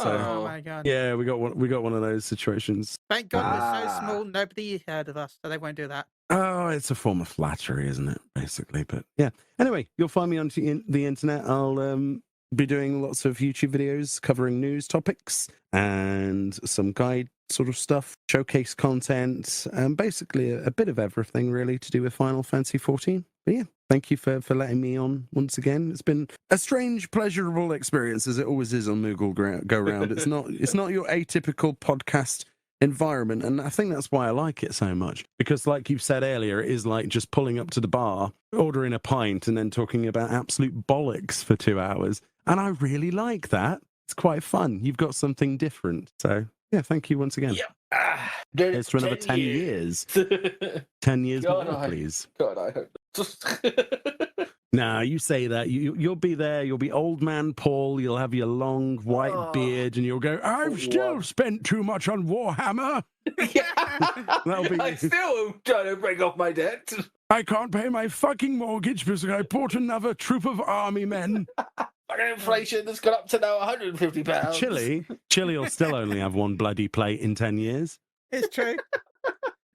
Oh my god! Yeah, we got one of those situations. Thank God we're so small, nobody heard of us, so they won't do that. Oh, it's a form of flattery, isn't it? Basically, but yeah. Anyway, you'll find me on the internet. I'll be doing lots of YouTube videos covering news topics and some guide sort of stuff, showcase content, and basically a bit of everything really to do with Final Fantasy 14. But yeah, thank you for letting me on once again. It's been a strange, pleasurable experience, as it always is on Moogle Go Round. It's not your atypical podcast environment, and I think that's why I like it so much, because like you said earlier, it is like just pulling up to the bar, ordering a pint, and then talking about absolute bollocks for 2 hours, and I really like that. It's quite fun. You've got something different, so yeah, thank you once again. Yeah. It's for another 10 years. 10 years more, please. God, I hope. Nah, you say that. You'll be there. You'll be old man Paul. You'll have your long white beard, and you'll go, I've still spent too much on Warhammer. That'll be I still am trying to break off my debt. I can't pay my fucking mortgage because I bought another troop of army men. Fucking inflation has gone up to now £150. Chili will still only have one bloody plate in 10 years. It's true.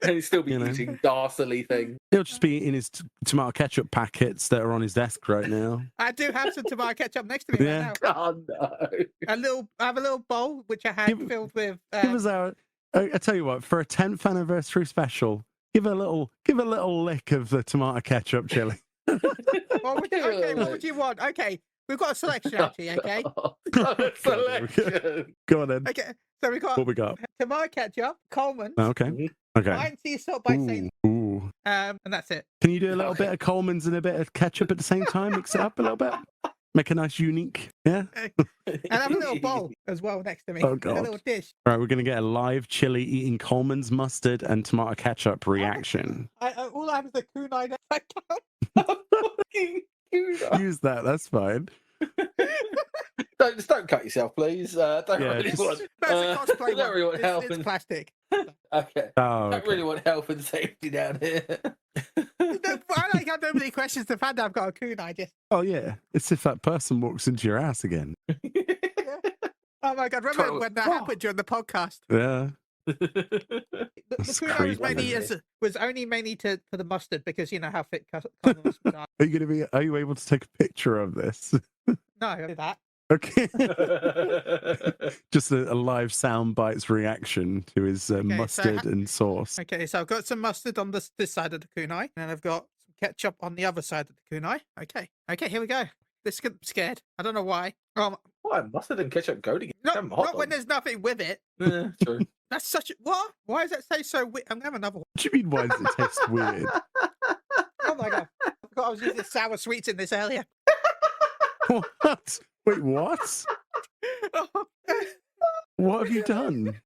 And he'll still be eating dastardly things. He'll just be eating his tomato ketchup packets that are on his desk right now. I do have some tomato ketchup next to me right now. Oh no! I have a little bowl which I had filled with. Give us I tell you what, for a 10th anniversary special, give a little lick of the tomato ketchup chili. What would you want? Okay, we've got a selection actually. Okay. Selection. Go on then. Okay, so we got what we got. Tomato ketchup, Coleman. Okay. Mine sea salt by Saint. Ooh. And that's it. Can you do a little bit of Coleman's and a bit of ketchup at the same time? Mix it up a little bit. Make a nice unique, yeah? And have a little bowl as well next to me. Oh, God. A little dish. Right, we're going to get a live chili eating Coleman's mustard and tomato ketchup reaction. All I have is a kunai next Use that, that's fine. Don't cut yourself, please. Don't really want. That's a cosplay don't really want health it's plastic. Okay. Don't really want health and safety down here. I don't have many questions to find. I've got a kunai just. Oh yeah, it's if that person walks into your house again. Yeah. Oh my god! Remember when that happened during the podcast? Yeah. The kunai was only mainly for the mustard because you know how thick Coleman's are. Are you able to take a picture of this? No, I did that. Okay. Just a live sound bites reaction to his mustard and sauce. Okay, so I've got some mustard on this side of the kunai, and I've got some ketchup on the other side of the kunai. Okay, here we go. This is scared. I don't know why. Why mustard and ketchup go together? Not when there's nothing with it. Yeah, true. That's such what? Why does that taste so weird? I'm gonna have another one. What do you mean? Why does it taste weird? Oh my god! I forgot I was using sour sweets in this earlier. What? Wait, what? What have you done?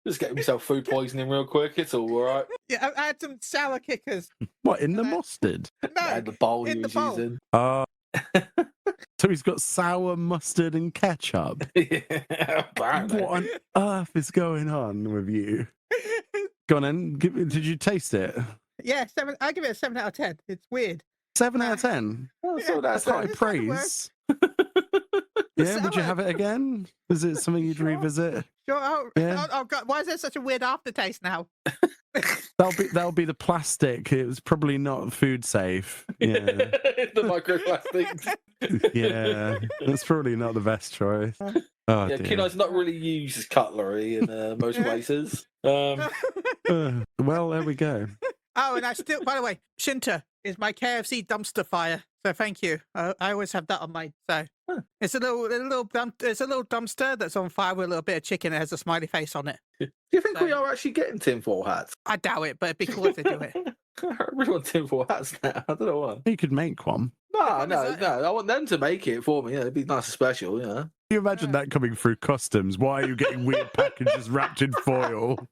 Just getting myself food poisoning real quick. It's all right. Yeah, I had some sour kickers. What, in the mustard? No, the bowl he was using. So he's got sour mustard and ketchup. Yeah, what on earth is going on with you? Go on then. Did you taste it? Yeah, 7. I give it a 7 out of 10. It's weird. 7 out of 10. That's high praise. Yeah, would you have it again? Is it something you'd revisit? Sure. Yeah. Oh God, why is there such a weird aftertaste now? That'll be the plastic. It was probably not food safe. Yeah. The microplastics. Yeah, that's probably not the best choice. Oh, yeah, quinoa's not really used as cutlery in most places. Well, there we go. Oh, and I still, by the way, Shinta is my KFC dumpster fire. So thank you. I always have that on my. So it's a little dumpster that's on fire with a little bit of chicken. It has a smiley face on it. Do you think we are actually getting tinfoil hats? I doubt it, but it'd be cool if they do it. I really want tinfoil hats now. I don't know why. You could make one. No. I want them to make it for me. It'd be nice and special, Can you imagine that coming through customs? Why are you getting weird packages wrapped in foil?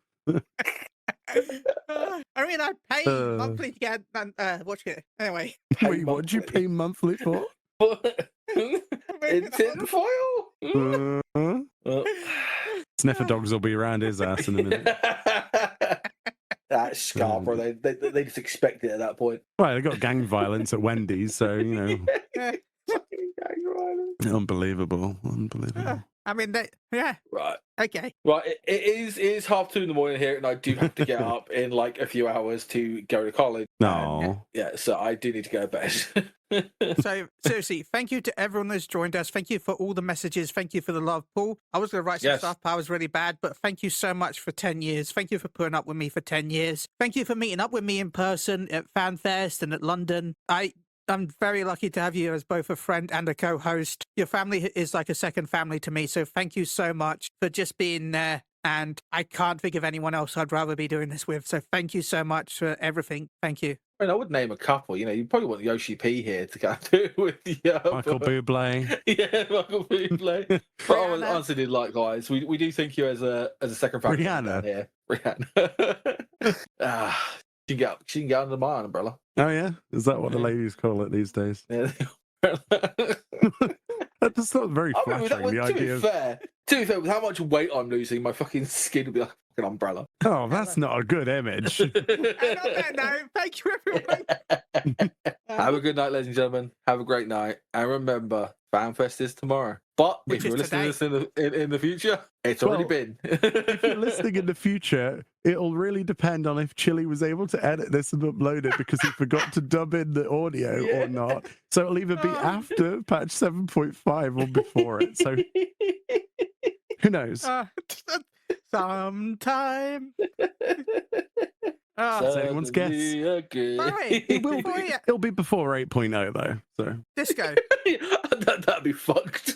I mean, I pay monthly to get watch it. Anyway. Wait, what do you pay monthly for? In tinfoil? Sniffer dogs will be around his ass in a minute. That's Scarborough. They just expect it at that point. Right, they got gang violence at Wendy's, so Gang violence. Unbelievable. I mean, yeah. Right. Okay. Right. It is 2:30 in the morning here, and I do have to get up in like a few hours to go to college. No. Yeah, so I do need to go to bed. So seriously, thank you to everyone that's joined us. Thank you for all the messages. Thank you for the love, Paul. I was going to write some stuff, but I was really bad. But thank you so much for 10 years. Thank you for putting up with me for 10 years. Thank you for meeting up with me in person at Fanfest and at London. I'm very lucky to have you as both a friend and a co-host. Your family is like a second family to me. So thank you so much for just being there. And I can't think of anyone else I'd rather be doing this with. So thank you so much for everything. Thank you. I mean, I would name a couple. You probably want Yoshi P here to kind of do it with you. Michael Bublé. Yeah, Michael Bublé. But honestly, did likewise. We do think you as a second family. Rihanna. Rihanna. She can get under my umbrella. Oh yeah, is that what the ladies call it these days? Yeah. That's not very flattering. The idea. To be fair, with how much weight I'm losing, my fucking skin will be like a fucking umbrella. Oh, that's not a good image. And on that note, thank you, everyone. Have a good night, ladies and gentlemen. Have a great night, and remember, Fanfest is tomorrow. But if you're listening to this in the future, it's already been. If you're listening in the future, it'll really depend on if Chili was able to edit this and upload it because he forgot to dub in the audio or not. So it'll either be after patch 7.5 or before it. So who knows? Sometime. That's anyone's guess. It'll be before 8.0 though. So Disco. That'd be fucked.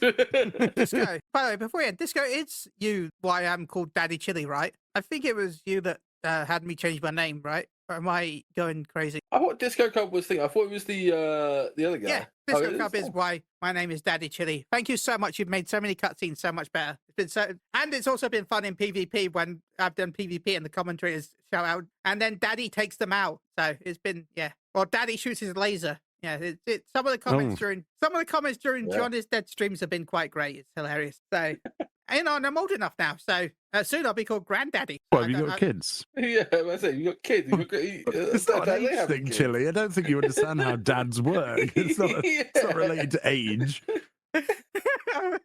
Disco. By the way, before you Disco, it's you why I'm called Daddy Chili, right? I think it was you that had me change my name, right? Or am I going crazy? I thought Disco Cub was thing. I thought it was the other guy. Yeah, Disco Cub is why my name is Daddy Chili. Thank you so much. You've made so many cutscenes so much better. It's been so, and it's also been fun in PvP when I've done PvP and the commentators shout out, and then Daddy takes them out. So it's been or Daddy shoots his laser. Yeah, some of the comments during John is Dead streams have been quite great. It's hilarious. So, and I'm old enough now, so soon I'll be called Granddaddy. Well, have you got kids? Yeah, I say you got kids. It's not an age thing, Chili. I don't think you understand how dads work. It's not related to age.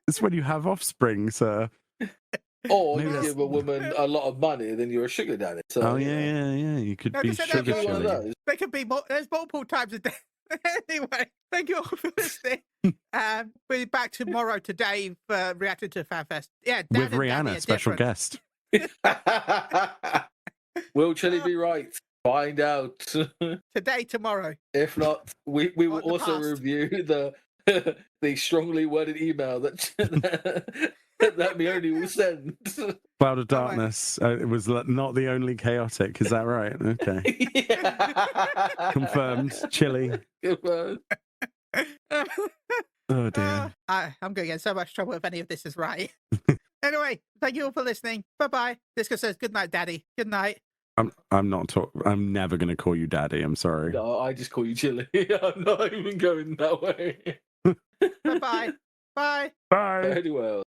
It's when you have offspring, sir. Or you give a woman a lot of money, then you're a sugar daddy. So, yeah. You could be sugar Chili. They could be. There's multiple types of. Anyway, thank you all for listening. We'll be back tomorrow today for reacting to Fanfest. Yeah, with Rihanna, special guest. Will Chili be right? Find out today, tomorrow. If not, we will also review the strongly worded email that Mione will send. Cloud of Darkness. It was not the only chaotic. Is that right? Okay. Yeah. Confirmed. Chili. Confirmed. Oh dear. I'm going to get in so much trouble if any of this is right. Anyway, thank you all for listening. Bye-bye. Disco says good night, Daddy. Good night. I'm never going to call you Daddy. I'm sorry. No, I just call you Chili. I'm not even going that way. Bye-bye. Bye. Bye. Very well.